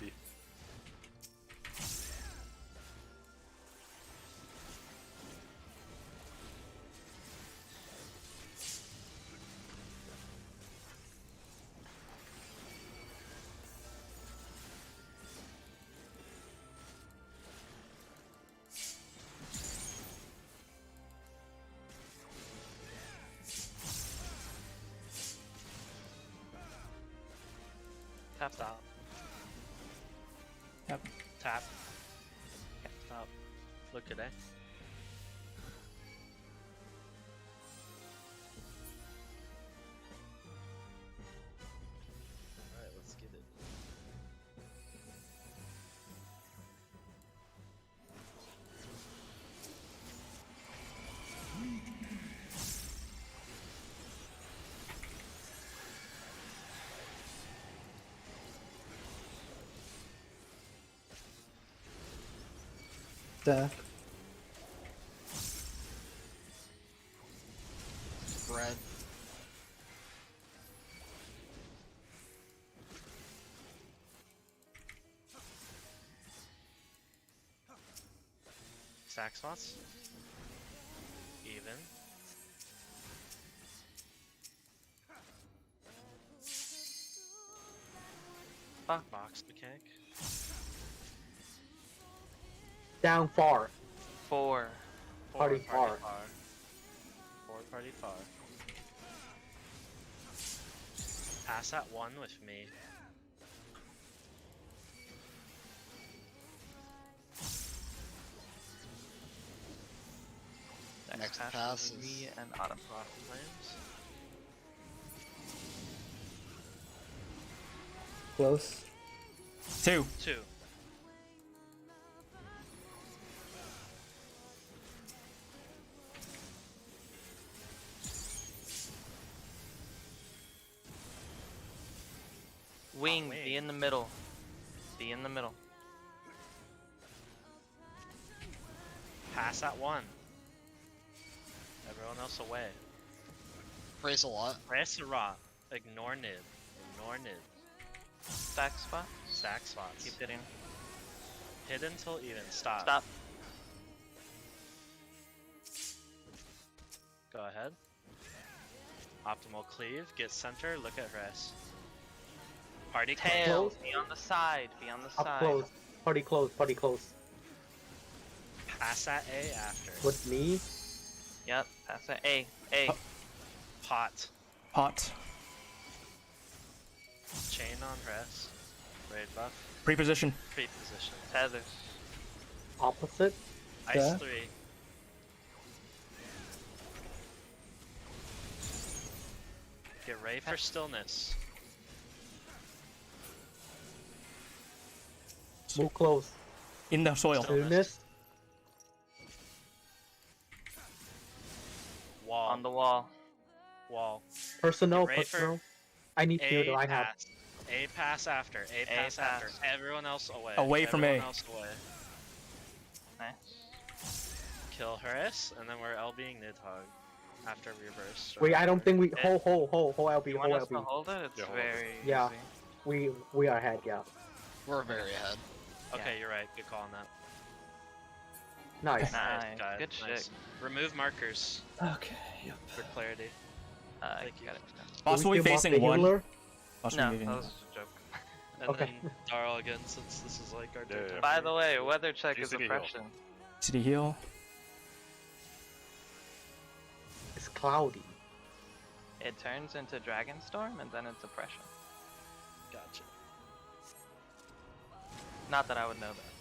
B. Tap stop. Yep. Tap. Stop. Look at it. Alright, let's get it. Stack. Red. Stack spots. Even. Fuck. Box mechanic. Down far. 4. Party far. 4 party far. Pass that 1 with me. Next pass pass is is- me and Autumn. Flames. Close. 2. 2. Wing, wing. be in the middle. Be in the middle. Pass that 1. Everyone else away. Praise a lot. Press a rot. Ignore nib. Ignore nib. Stack spot. Stack spots. Keep hitting. Hit until even. Stop. Stop. Go ahead. Optimal cleave. Get center. Look at rest. Party close. Tail. Close. Be on the side. Be on the Up side. close. Party close. Party close. Pass that A after. With me. Yep. Pass it. A. A. Up. Pot. Pot. Chain on rest. Raid buff. Pre-position. Pre-position. Tethers. Opposite. Ice Yeah. 3. Get ready for stillness. Move close. In the soil. Stillness. Wall. On the wall. Wall. Personal, Ready for personal. I need heal. Do A I have? pass. A pass after. A pass after. pass. Everyone else away. Away from Everyone A. else away. Nice. Kill Harris, and then we're LBing Nidhogg after reverse. Wait, I don't think we Eh, hold LB, You want hold us to LB. hold it? It's Yeah, hold it. very Yeah. easy. We are ahead. Yeah. We're very ahead. Okay, you're right. Good call on that. Nice. Nice. guys, Good nice. shit. Remove markers Okay. Yep. for clarity. Thank you. Got it. Possibly Do we still mark facing the one. healer? Possibly No, moving. that was just a joke. And Okay. then Darl again, since this is like our third Yeah. time. By the way, weather check is GCD heal. oppression. City heal. It's cloudy. It turns into Dragonstorm and then it's oppression. Gotcha. Not that I would know that,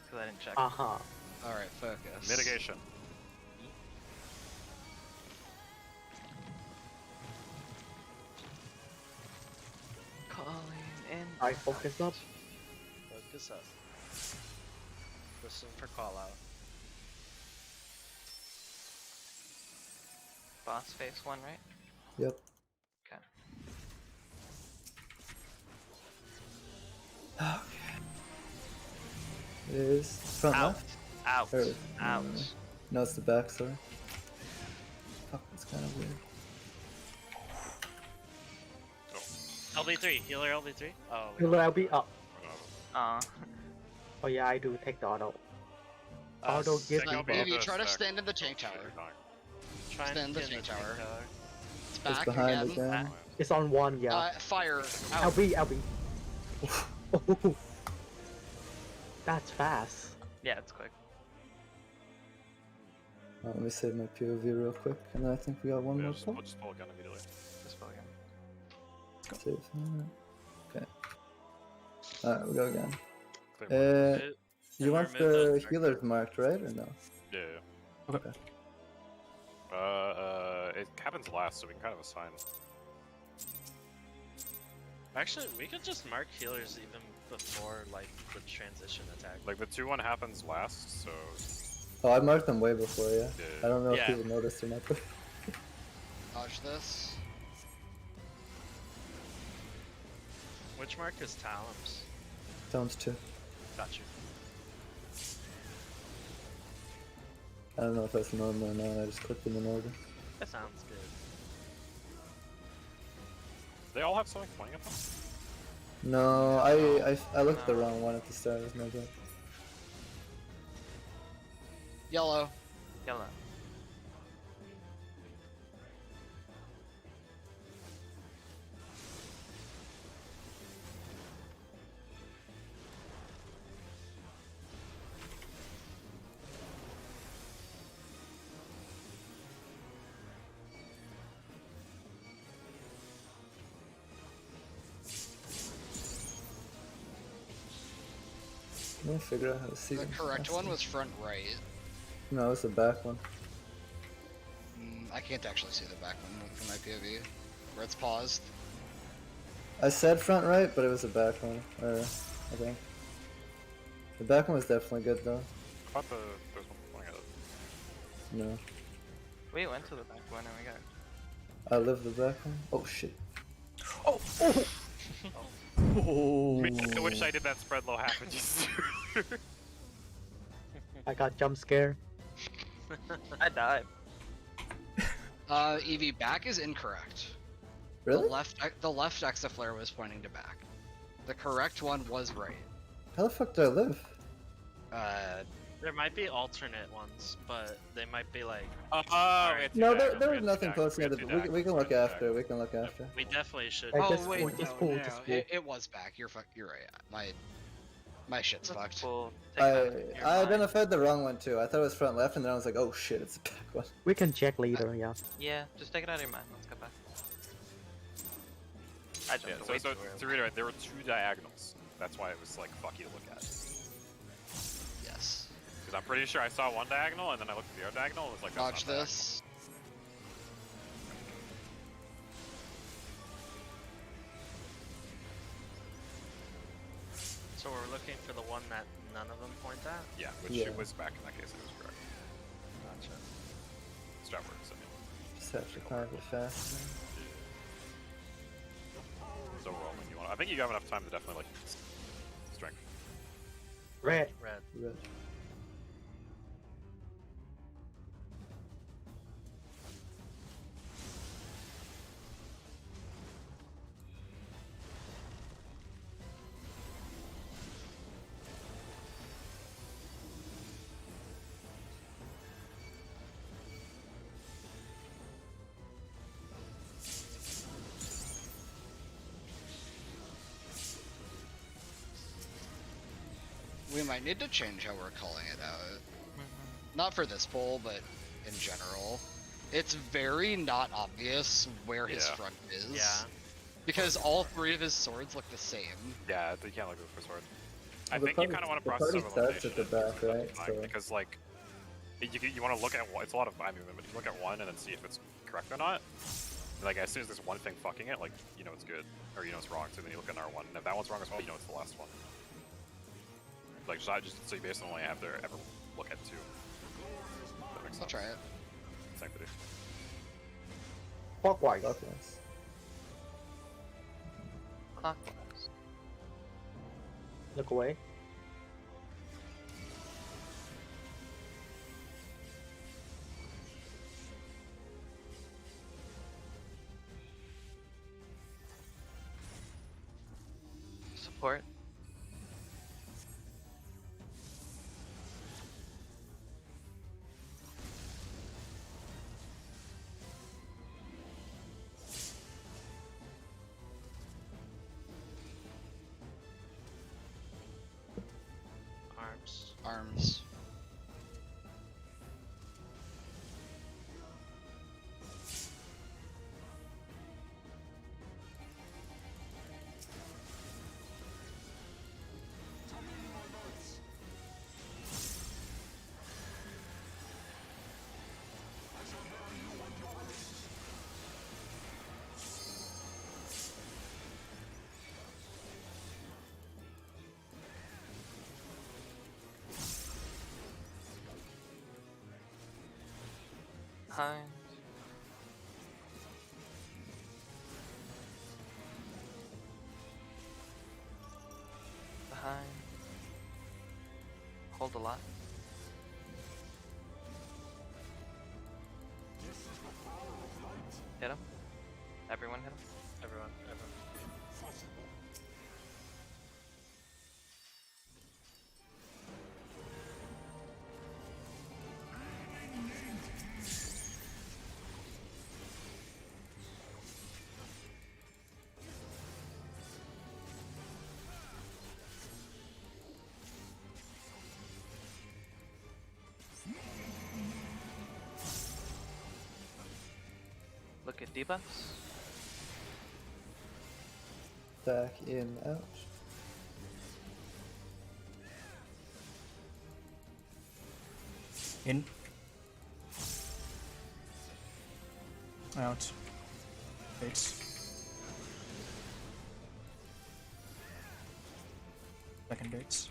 because I didn't check. Uh huh. Alright, focus. Mitigation. Calling in. I focus up. Focus up. Listen for call out. Boss face one, right? Yep. Okay. Is front Out. left? Out. Or, Out. No, it's the back, sorry. Fuck, that's kind of weird. LB3, healer LB3. Oh, Healer LB up. Uh, Oh yeah, I do take the auto. uh, Auto give Second me will be buff. Maybe the try to stack. stand in the tank tower. try and stand the get in tank tower. It's It's back behind again. again. It's on one. Yeah. Fire. Out. LB. Oh, that's fast. yeah, it's quick. Let me save my POV real quick, and then I think we got one Yeah, more just pull. pull a gun immediately. Just fucking. Save. Okay. Alright, we go again. Clear one. You want remove those the healers marked, right, or no? Yeah. Okay. It happens last, so we can kind of assign. Actually, we could just mark healers even before like the transition attack. Like the 2-1 happens last, so Oh, I marked them way before, yeah. Yeah. I don't know Yeah. if people noticed or not. Dodge this. Which mark is Talons? Tones too. Got you. I don't know if that's normal or not, I just clicked them in order. That sounds good. they all have something playing at them. No, I looked at the wrong one at the start, it was no good. Yellow. Yellow. Let me figure out how to see The them correct faster. one was front right. No, it's the back one. I can't actually see the back one from my POV. Where it's paused. I said front right, but it was the back one. I think. The back one was definitely good though. I thought there's one playing at it. No. We went to the back one and we got. I live the back one. Oh shit. Oh. I wish I did that spread low happen just. I got jump scare. I died. EV back is incorrect. Really? The left Exaflare was pointing to back. The correct one was right. How the fuck do I live? There might be alternate ones, but they might be like. Oh, it's No, two there daggers, was we had two nothing daggers, close we had near the. two We daggers, can we look had two after. daggers. We can look after. We definitely should. Hey, Oh just wait, pull, just no, pull, no, just pull. it was back. You're right. My shit's Let's fucked. pull. Take that in your I mind. identified the wrong one too. I thought it was front left, and then I was like, oh shit, it's the back one. We can check later. Yeah. Yeah, just take it out of your mind. Let's go back. I Yeah, jumped so, way so too early. to reiterate, there were two diagonals. That's why it was like fucky to look at. Yes. Because I'm pretty sure I saw one diagonal, and then I looked at the other diagonal, and it was like, that's Dodge not this. So we're looking for the one that none of them point at. diagonal. Yeah, which Yeah. it was back in that case, it was correct. Gotcha. Strat works, I mean. Just have to climb a bit faster. So rolling, you want? I think you have enough time to definitely like strength. Red. Red. Red. We might need to change how we're calling it out. Not for this poll, but in general. It's very not obvious where his Yeah. front is. Yeah. Because all three of his swords look the same. Yeah, you can't look at the first sword. I Well, the think you party- kind of want to the process party over starts elimination at the and use back, it at right? the time, So- because like you want to look at one. It's a lot of I mean, but you look at one and then see if it's correct or not. Like as soon as there's one thing fucking it, like you know it's good or you know it's wrong. So then you look at another one, and if that one's wrong as well, you know it's the last one. Like just so you basically only have to ever look at two. That makes sense. I'll try it. Sanctity. Clockwise. Clockwise. Clockwise. Look away. Support. Arms. Arms. Behind. Behind. Hold a lot. Hit him. Everyone hit him. Everyone. Look at debuffs. Back in, out. In. Out. Baits. Second baits.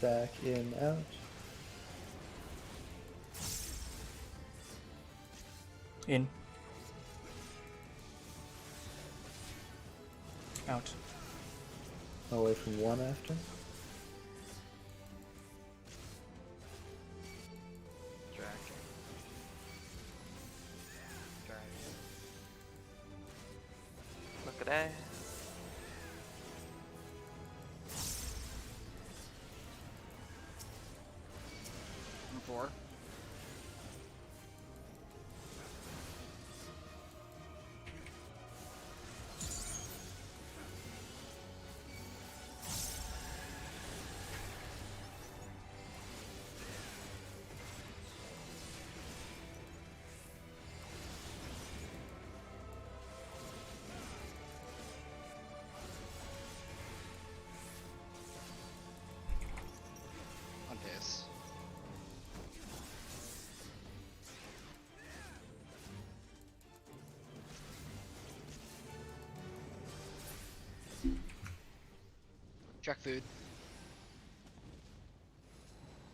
Back in, out. In. Out. Away from one after. Drag. Drag. Look at A. And 4. On base. Check food.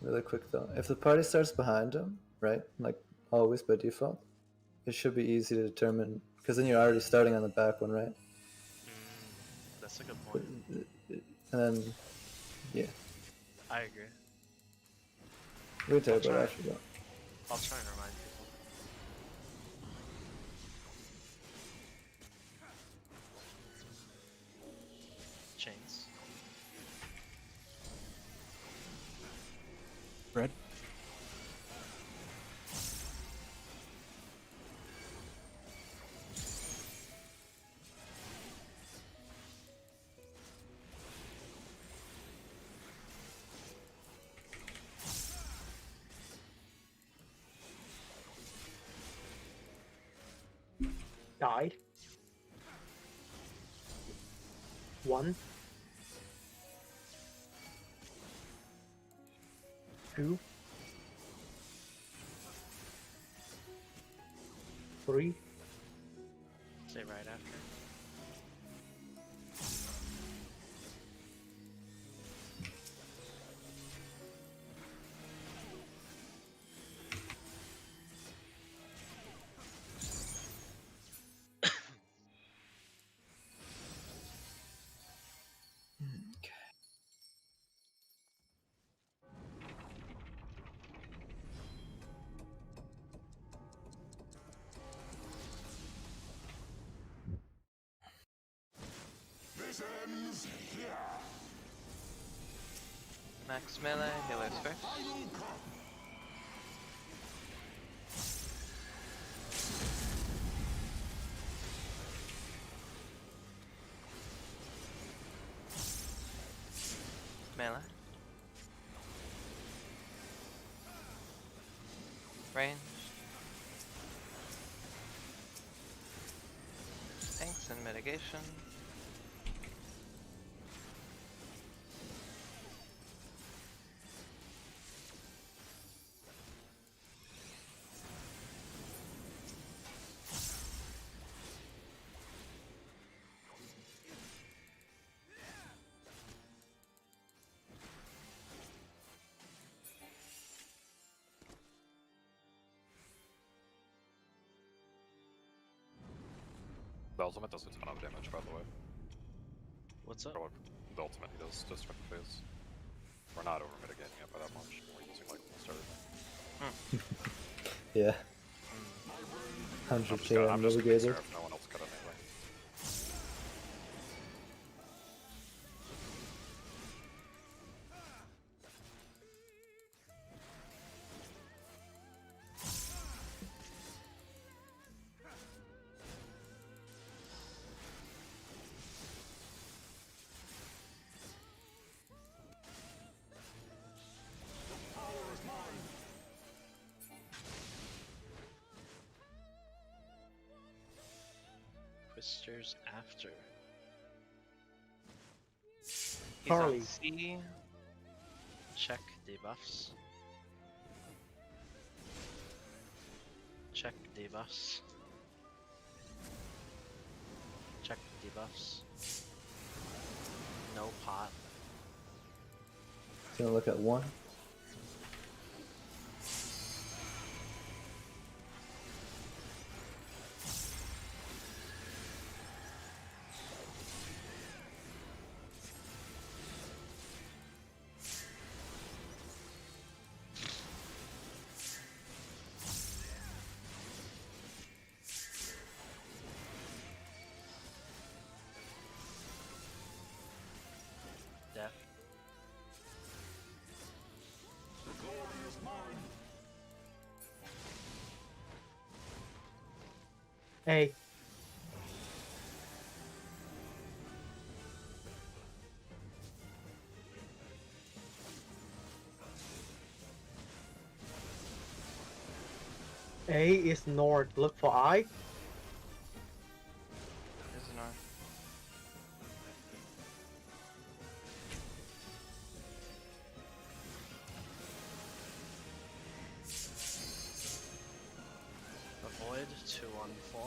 Really quick though. If the party starts behind him, right? Like always by default. It should be easy to determine because then you're already starting on the back one, right? That's a good point. And then, yeah, I agree. we can talk I'll about it try. after that. I'll try and remind people. Chains. Red. Died. 1, 2, 3, Say right after. Max melee, healers first. Melee. Range. Tanks and mitigation. The ultimate does a ton of damage, by the way. What's up? Or like, the ultimate he does destructive phase. We're not over mitigating it by that much. We're using like full start. Yeah. I'm just 100k gonna make unmitigated. sure if no one else cut it anyway. Twisters after. He's Harley. on C. Check debuffs. Check debuffs. Check debuffs. No pot. Gonna look at 1. Death. A. A is north. Look for I. Is north. Avoid 2 on 4.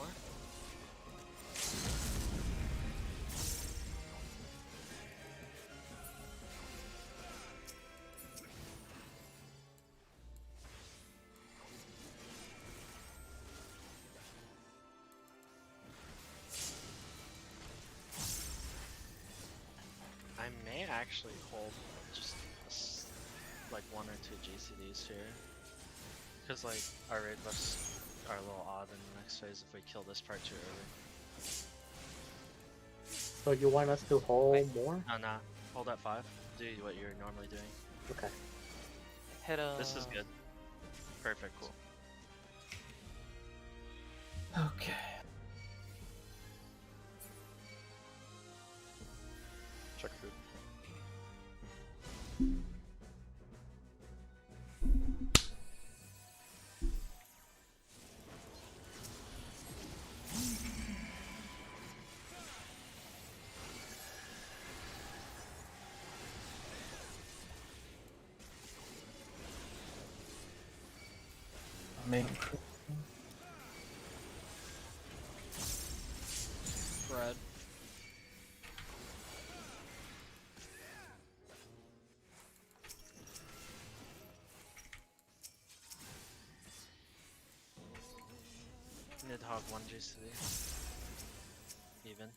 may actually hold just like 1 or 2 GCDs here. Because like our raid buffs are a little odd in the next phase if we kill this part too early. So you want us to hold more? No, nah. Hold at 5. Do what you're normally doing. Okay. Hit a. This is good. Perfect, cool. Okay. Check food. Me. Bread. Nidhogg 1 GCD. Even.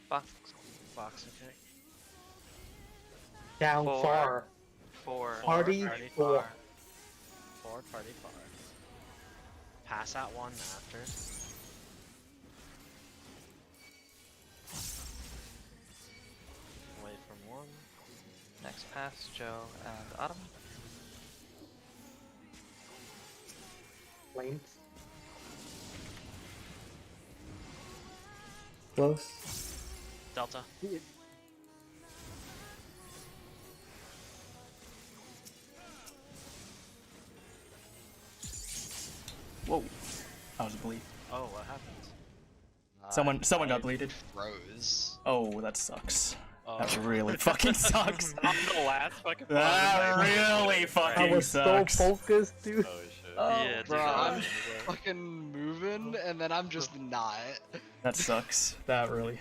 Box. Box, okay. Down 4. far. 4. Party Party 4. far. 4, party far. Pass at 1 after. Away from 1. Next pass, Joe and Autumn. Flames. Close. Delta. Whoa. That was a bleed. Oh, what happened? Someone got bleeded. Froze. Oh, that sucks. Oh. That really fucking sucks. On the last fucking That pause, really I fucking was sucks. so focused, dude. Oh shit. Yeah, dude, Bro, that I'm was- fucking moving, and then I'm just not. That sucks. That really.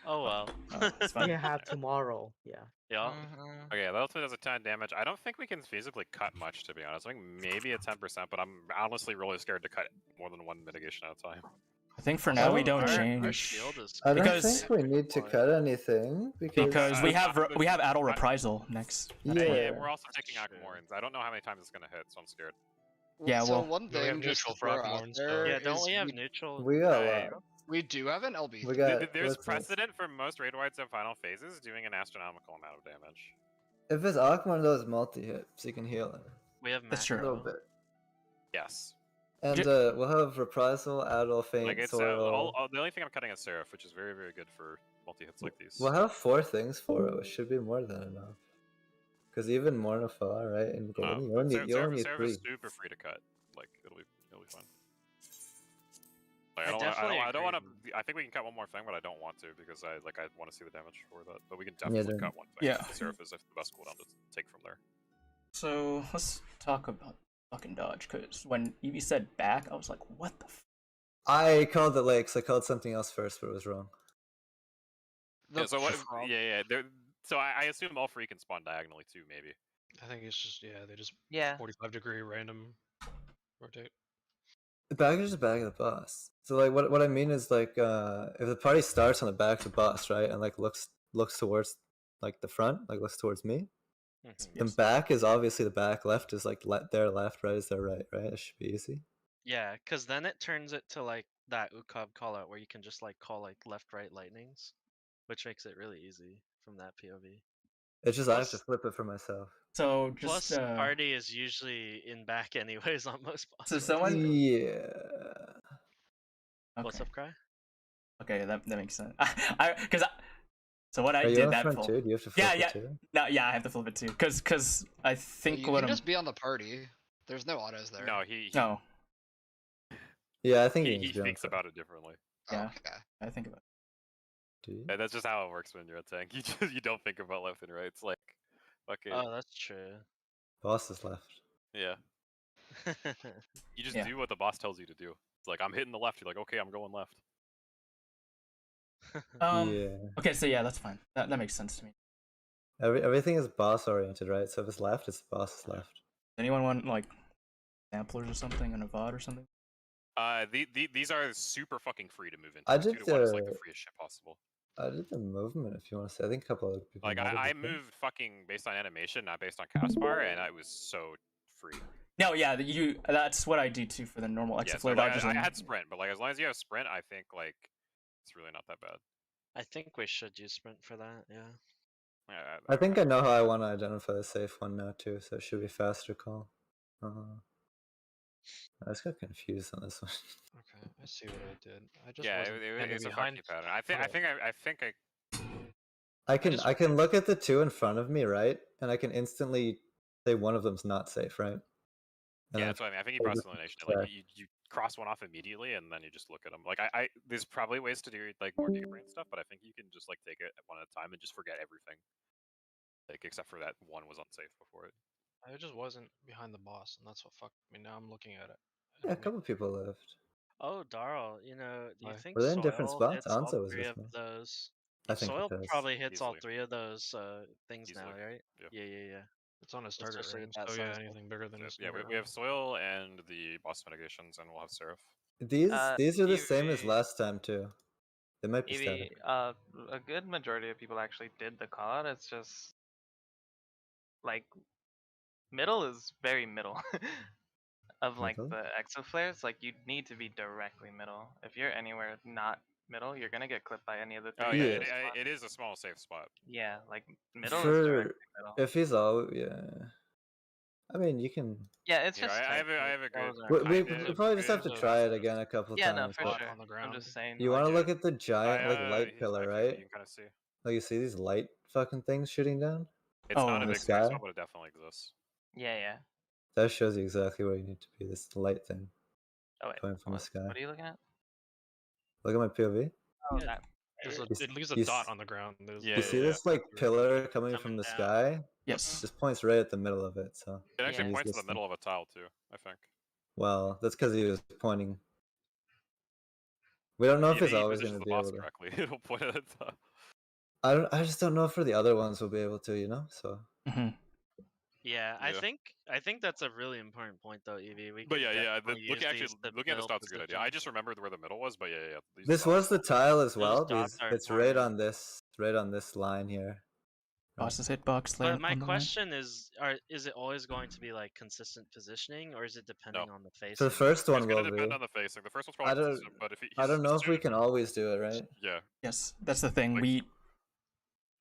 Oh well. Oh, it's We fine. have tomorrow. Yeah. Yeah. Okay, that ultimate does a ton of damage. I don't think we can feasibly cut much, to be honest. I think maybe a 10%, but I'm honestly really scared to cut more than 1 mitigation at a time. I think for now we don't Our change shield is I don't Because- think we need to cut anything because we have we have Adol I- Reprisal next. Yeah. Yeah, we're also taking Aquamorins. I don't know how many times it's gonna hit, so I'm scared. Yeah, So well- one Yeah, we have thing just to neutral for throw out Aquamorins, there Yeah, don't is we have neutral? We got a Right. lot. we do have an LB. We got. There's what's this? precedent for most raid wides in final phases doing an astronomical amount of damage. If it's Aquaman, those multi-hit, so you can heal it. We have That's A true. little macro. bit. Yes. And Ju- we'll have Reprisal, Adol, Feint, Like it's Soil. the only thing I'm cutting is Seraph, which is very, very good for multi-hits like these. We'll have 4 things for it, which should be more than enough. Because even Mornifar, right, and Golden, you only need Seraph 3. is super free to cut. Like it'll be fun. Like, I definitely I don't want agree. to. I think we can cut one more thing, but I don't want to because I want to see the damage for that. But we can definitely then- cut one thing. Yeah. Seraph is the best cooldown to take from there. So let's talk about fucking dodge. Cause when Evie said back, I was like, what the. I called it lakes. I called something else first, but it was wrong. The Yeah, so what? prob- Yeah. So I assume all 3 can spawn diagonally too, maybe. I think it's just they just Yeah. 45-degree random rotate. The back is just back of the boss. So like what I mean is like if the party starts on the back of the boss, right, and like looks towards like the front, like looks towards me. Mm-hmm. The back is obviously the back. Left is like their left. Right is their right. Right. It should be easy. Yeah, because then it turns it to like that Ukab call out where you can just like call like left right lightnings, which makes it really easy from that POV. It's just I have to Plus- flip it for myself. So Plus, just party is usually in back anyways on most bosses. so someone. Yeah. What's Okay. up, Cry? Okay, that makes sense. So what I Are you did on that front for. too? Do you have to flip Yeah, it yeah. too? No, yeah, I have to flip it too. Cause I think you what can I'm. just be on the party. There's no autos there. No, he No, Yeah, I think you he need to be on thinks front. about it differently. yeah. Okay. I think about. Do you? That's just how it works when you're a tank. You don't think about left and right. It's like, okay, Oh, that's true. Boss is left. yeah. You just Yeah. do what the boss tells you to do. It's like I'm hitting the left. You're like, okay, I'm going left. Yeah. Okay, so yeah, that's fine. That makes sense to me. Everything is boss oriented, right? So if it's left, it's the boss's left. Anyone want like samplers or something on a VOD or something? These are super fucking free to move into. I 2 did to 1 is like the the- freest shit possible. I did the movement if you want to say. I think a couple other people. Like might have I before. moved fucking based on animation, not based on cast bar, and I was so free. No, yeah, that's what I do too for the normal Yeah, so exaflare like, dodges. I and- had sprint, but like as long as you have sprint, I think like it's really not that bad. I think we should use sprint for that. Yeah. Yeah, I think I know how I want to identify a safe one now too, so it should be faster call. I just got confused on this one. Okay, I see what I did. I just yeah, wasn't standing it's a behind. funky pattern. I think I can just- I can look at the two in front of me, right? And I can instantly say one of them's not safe, right? And yeah, then that's what I mean. I think you I'll cross just elimination. check. Like you cross one off immediately, and then you just look at them. Like I there's probably ways to do like more deep brain stuff, but I think you can just like take it one at a time and just forget everything. Like except for that one was unsafe before it. I just wasn't behind the boss, and that's what fucked me. Now I'm looking at it. Yeah, a couple people left. Oh, Darl, do you Why? think Were they in different Soil spots? hits all Anzo was 3 with of me. those? I think Soil it does. probably hits all Easily. 3 of those things now, Easily. right? Yeah. Yeah. It's on his target Especially range. at that So yeah, size. anything bigger than his Yeah, target we have range. soil and the boss mitigations, and we'll have Seraph. These are the same as Evie- last time too. They might be Evie, static. a good majority of people actually did the call out. It's just like middle is very middle of like Middle? the exoflares. Like you need to be directly middle. If you're anywhere not middle, you're gonna get clipped by any of the three. Oh Yeah. yeah, guys. it is a small safe spot. Yeah, like middle is For directly middle. if he's all I mean you can. Yeah, it's Here, just. I have tight, a like, good. those are We kinda probably just have to good try it passive. again a couple Yeah, no, times. for but sure. on the I'm ground. just saying. You like, want to Yeah. look at the giant like light he's pillar, back here, right? You can kind of see. Like you see these light fucking things shooting down. It's Oh, not in a the big safe sky? spot, but it definitely exists. Yeah. That shows you exactly where you need to be. This light thing Oh wait. coming from the What? sky. What are you looking at? Look at my POV. Oh, Yeah. that. It leaves a You dot s- on the ground. There's Yeah, You see yeah, this like pillar coming Coming from the down. sky? Yes. This points right at the middle of it. So It actually Yeah. points to Use the this middle of a tile too. I think. well, that's because he was pointing. We don't know if Yeah, he's he always positions going to the be boss able to. correctly. It'll point at the top. I just don't know if for the other ones we'll be able to. So Hmm. Yeah, Yeah. I think that's a really important point though, Evie. We But can yeah. definitely use Actually, these to looking at the build spots is a good idea. I positions. just remembered where the middle was, but yeah. These this dots- was the tile as well. dots are It's right important. on this, right on this line here. Boss's hitbox. layer But my on the line. question is it always going to be like consistent positioning, or is it depending on the For facing? the first It's one, gonna we'll depend do. on the facing. The first one's I probably don't. consistent, but if I don't know if we can always do it, right? Yeah. Yes, that's the thing. Like-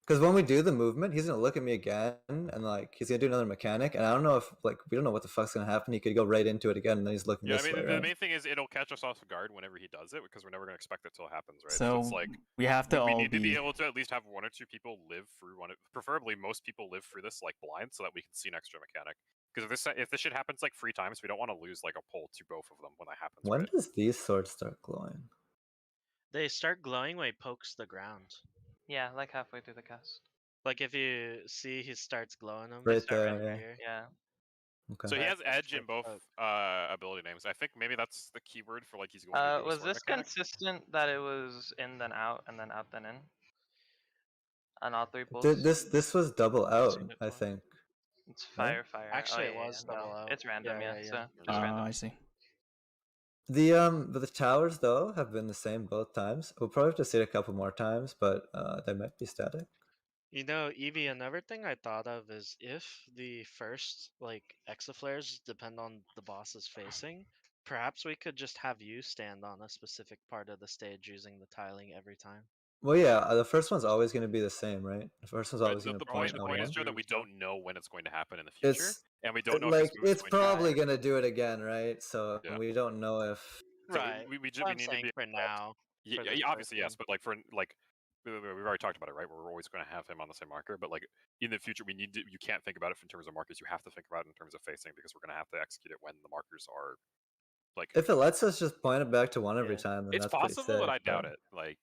Because when we do the movement, he's gonna look at me again, and like he's gonna do another mechanic, and I don't know if like we don't know what the fuck's gonna happen. He could go right into it again, and then he's looking Yeah, this I mean, way. the Right? main thing is it'll catch us off guard whenever he does it, because we're never gonna expect it till it happens, right? So it's like we have to we all need to be be. able to at least have 1 or 2 people live through one. Preferably, most people live through this like blind, so that we can see an extra mechanic. Because if this shit happens like 3 times, we don't want to lose like a pull to both of them when that happens. When right? does these swords start glowing? They start glowing when he pokes the ground. Yeah, like halfway through the cast. Like if you see he starts glowing them. Right start there, over yeah. here. Yeah. Okay. So he Right, has that's edge in the both poke. ability names. I think maybe that's the keyword for like he's going to do a Was sword this mechanic. consistent that it was in then out and then out then in? On all 3 pulls? This was double out, seen it I before. think. It's Right? fire. Actually, oh, it yeah, was yeah, double no, out. It's random, Yeah, yeah. yeah, So yeah. just random. I see. But the towers though have been the same both times. We'll probably have to see it a couple more times, but they might be static. You know, Evie, another thing I thought of is if the first like exaflares depend on the boss's facing, perhaps we could just have you stand on a specific part of the stage using the tiling every time. Well, yeah, the first one's always going to be the same, right? The first one's But always going to point the on point is, one. Joe, that we don't know when it's going to happen in the future, It's and we don't know like if this move's it's going to probably happen. going to do it again, right? So Yeah. we don't know if. So Right. we Well, we I'm need to saying be for involved. now. Yeah, for the yeah, first obviously yes, one. but like for like we've already talked about it, right? We're always going to have him on the same marker, but like in the future, we need to. You can't think about it in terms of markers. You have to think about it in terms of facing, because we're going to have to execute it when the markers are like. If it lets us just point it back to one every Yeah. time, then It's that's pretty possible, but sick, I doubt it. Like.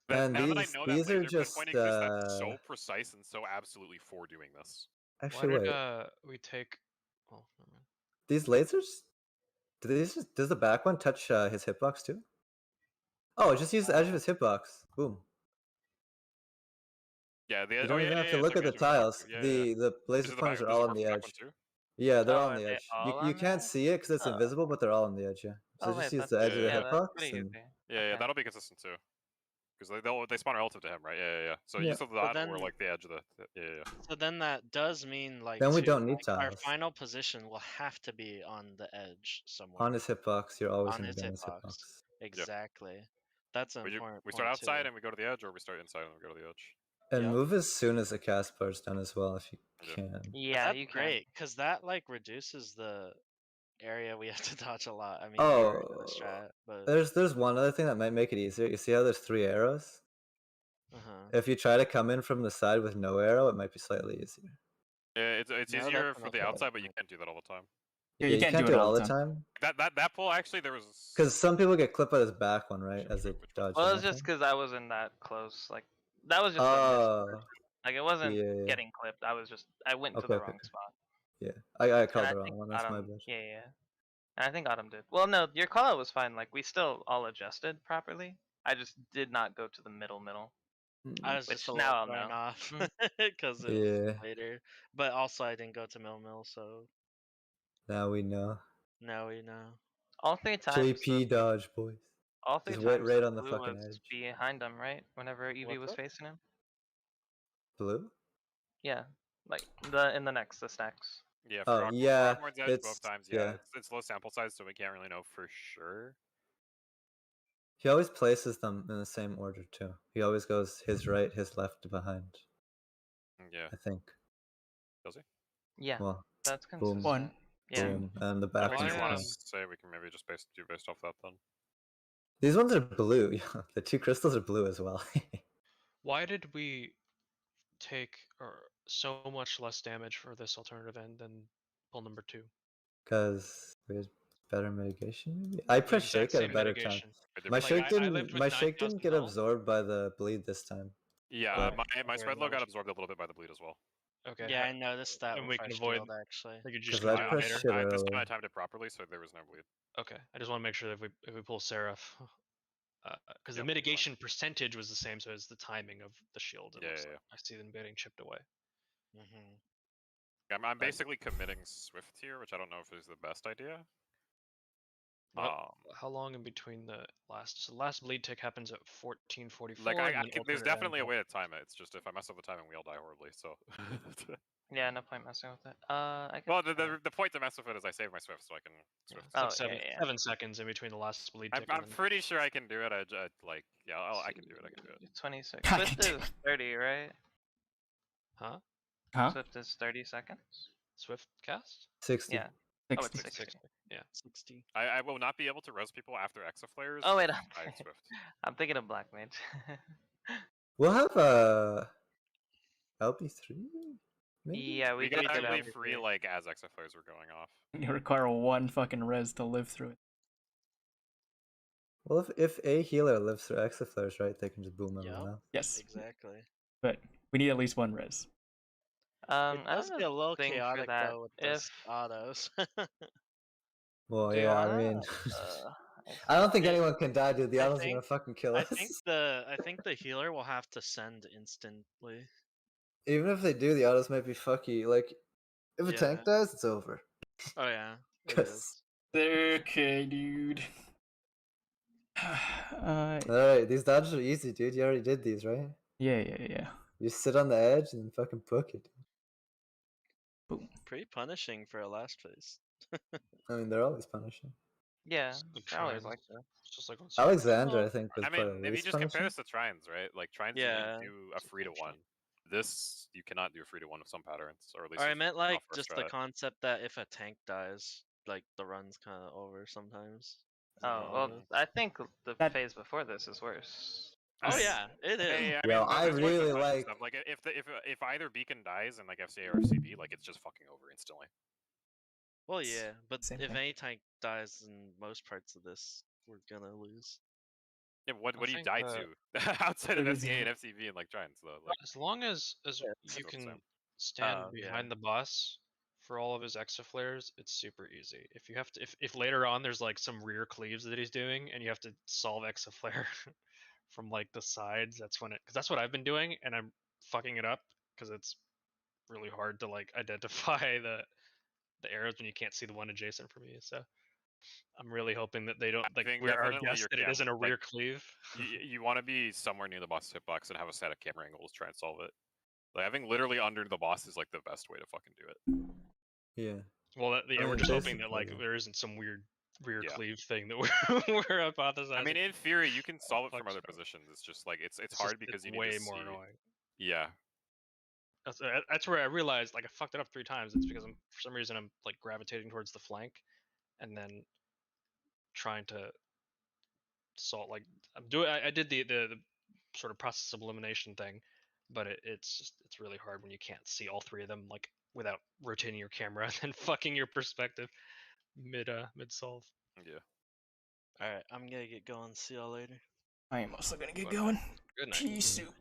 And now that I these- know these that are laser just, pinpointing exists, that's so precise and so absolutely for doing this. Actually, Why wait. did we take? Oh, never mind. These lasers? Does the back one touch his hitbox too? Oh, just use the edge of his hitbox. Boom. Yeah, the You don't even have to look at the tiles. The laser Is it the pointers back- are does it all work on for the back edge. one too? Yeah, they're Oh, all on are the they edge. all you on can't that? see it because it's Oh. invisible, but they're all on the edge. Yeah. So Oh just wait, use that's the edge of the yeah, yeah, that's hitbox pretty and easy. Yeah, Okay. that'll be consistent too. Because they spawn relative to him, right? Yeah. So Yeah. use the dot or then- like the edge of the. Yeah. So then that does mean like then we too, don't need like, our tiles. final position will have to be on the edge somewhere. On his hitbox, you're always On gonna his be on his hitbox. hitbox. Exactly. That's an We important start point, outside too. and we go to the edge, or we start inside and we go to the edge. And Yep. move as soon as the cast part's done as well, if you Yeah. can. Yeah, That's you can. great, because that like reduces the area we have to dodge a lot. I mean, we already know the strat, but There's one other thing that might make it easier. You see how there's 3 arrows? If you try to come in from the side with no arrow, it might be slightly easier. Yeah, it's No, easier that's for enough the of outside, it. but you can't do that all the time. Yeah, you can't do it all the time. That pull actually there was Because some people get clipped by this back one, right? As they dodge. Well, the it's just nothing. because I wasn't that close. Like that was just a Oh. miss. Like it wasn't Yeah. getting clipped. I went to Okay, the okay. wrong spot. Yeah, I And called I the wrong think one. That's my Autumn, bad. yeah. And I think Autumn did. Well, no, your call out was fine. Like we still all adjusted properly. I just did not go to the middle. I was Which just a now little I'll thrown know. off because it was later. But also, I didn't go to Mill, so Now we know. now we know. All 3 times. JP dodge, boys. All 3 Just times. wait right on the Blue fucking was edge. behind him, right? Whenever Eevee was up? facing him. Blue? Yeah, like in the stacks. Yeah, Oh, for yeah, Awkward's edge it's- both times. yeah. Yeah, it's low sample size, so we can't really know for sure. He always places them in the same order too. He always goes his right, his left, behind. Yeah. I think. Does he? Yeah, Well, that's boom, consistent. One, Yeah. boom, and the I back mean, one's if you want pink. to say we can maybe just do based off that then. These ones are blue. The 2 crystals are blue as well. Why did we take so much less damage for this alternative end than pull number 2? Because we had better mitigation. Maybe? I pressed exact shake at a same better mitigation. time. My Like, shake I didn't. lived with My shake 9,000 didn't get health. absorbed by the bleed this time. Yeah, But- my Okay, spread low that got was- absorbed a little bit by the bleed as well. Okay. Yeah, I noticed that and with we can our avoid- shield, actually. Like you just Because I continue pressed later. shit This time I earlier. timed it properly, so there was no bleed. Okay, I just want to make sure that if we pull Seraph, because the Yep, mitigation percentage was the same, so it's the timing of the shield. It Yeah, looks yeah, like. I see them getting chipped away. I'm basically committing Swift here, which I don't know if is the best idea. How long in between the last? So the last bleed tick happens at 14:44. Like and then there's alternate definitely a ends way to time it. It's just if I mess up the timing, we all die horribly. So. Yeah, no point messing with it. I guess. Well, the point to mess with it is I save my Swift so I can Swift. It's like Oh, yeah, yeah. 7 seconds in between the last bleed tick. I'm pretty sure I can do it. I like yeah, I can do it. I can do it. 26. I Swift can do is 30, right? Huh? Huh? Swift is 30 seconds. Swift cast? 60. Yeah. Oh, 60. it's 60. Yeah, 60. I will not be able to res people after Exaflares. Oh wait, I Swift. I'm thinking of Black Mage. We'll have a LB3. Maybe. Yeah, we We did got get really LB3. free like as Exaflares were going off. You require 1 fucking res to live through it. Well, if a healer lives through Exaflares, right, they can just boom Yep. everyone else. Yes, Exactly. but we need at least 1 res. It I does have get a little thing for chaotic that. though with If this autos. Well, do you yeah, wanna, I mean, uh, I don't think Yeah, anyone can die, dude. The I autos are think- gonna fucking kill I us. think the healer will have to send instantly. Even if they do, the autos might be fucky. Like, if a tank Yeah. dies, it's over. Oh yeah, it 'Cause- is. Okay, dude. Alright, these dodges are easy, dude. You already did these, right? Yeah. You sit on the edge and fucking book it. Boom. Pretty punishing for a last phase. I mean, they're always punishing. yeah, The I always trines. like that. It's just like on Alexander, Well, I think, was I probably mean, the if you least just compare punishing. this to Trines, right? Like Trines, Yeah. you can do a free to one. This you cannot do a free to one with some patterns, or at least. Or I if you meant come off like first just the strat. concept that if a tank dies, like the run's kind of over sometimes. Oh well, I think the That- phase before this is worse. Oh yeah, it is. Hey, I Yo, mean, I there's ways to really punch and like- stuff. Like if either beacon dies in like FCA or FCB, like it's just fucking over instantly. Well, yeah, but Same if thing. any tank dies in most parts of this, we're gonna lose. Yeah, what I do you think die that- to outside of It is- FCA and FCB and like Trines though? Like, As long as it's you about the can same. stand yeah. behind the boss for all of his exaflares, it's super easy. If you have to, if later on there's like some rear cleaves that he's doing, and you have to solve exaflare from like the sides, that's when because that's what I've been doing, and I'm fucking it up because it's really hard to like identify the arrows when you can't see the one adjacent from you. So I'm really hoping that they don't I like think we are definitely guessed your that it isn't a like, rear cleave. you want to be somewhere near the boss's hitbox and have a set of camera angles, try and solve it. Like having literally under the boss is like the best way to fucking do it. Yeah. Well, yeah, I we're mean, just hoping that like basically- there isn't some weird rear Yeah. cleave thing that we're hypothesizing. I mean, in theory, you can solve it from fuck's other wrong. positions. It's just like it's It's hard just- because it's you need way to more see. annoying. Yeah. That's where I realized like I fucked it up 3 times. It's because for some reason I'm like gravitating towards the flank, and then trying to salt like I'm doing. I did the sort of process of elimination thing, but it's really hard when you can't see all 3 of them like without rotating your camera and then fucking your perspective mid solve. Yeah. Alright, I'm gonna get going. See y'all later. I am also gonna get Good night. going. Good night. Peace soup.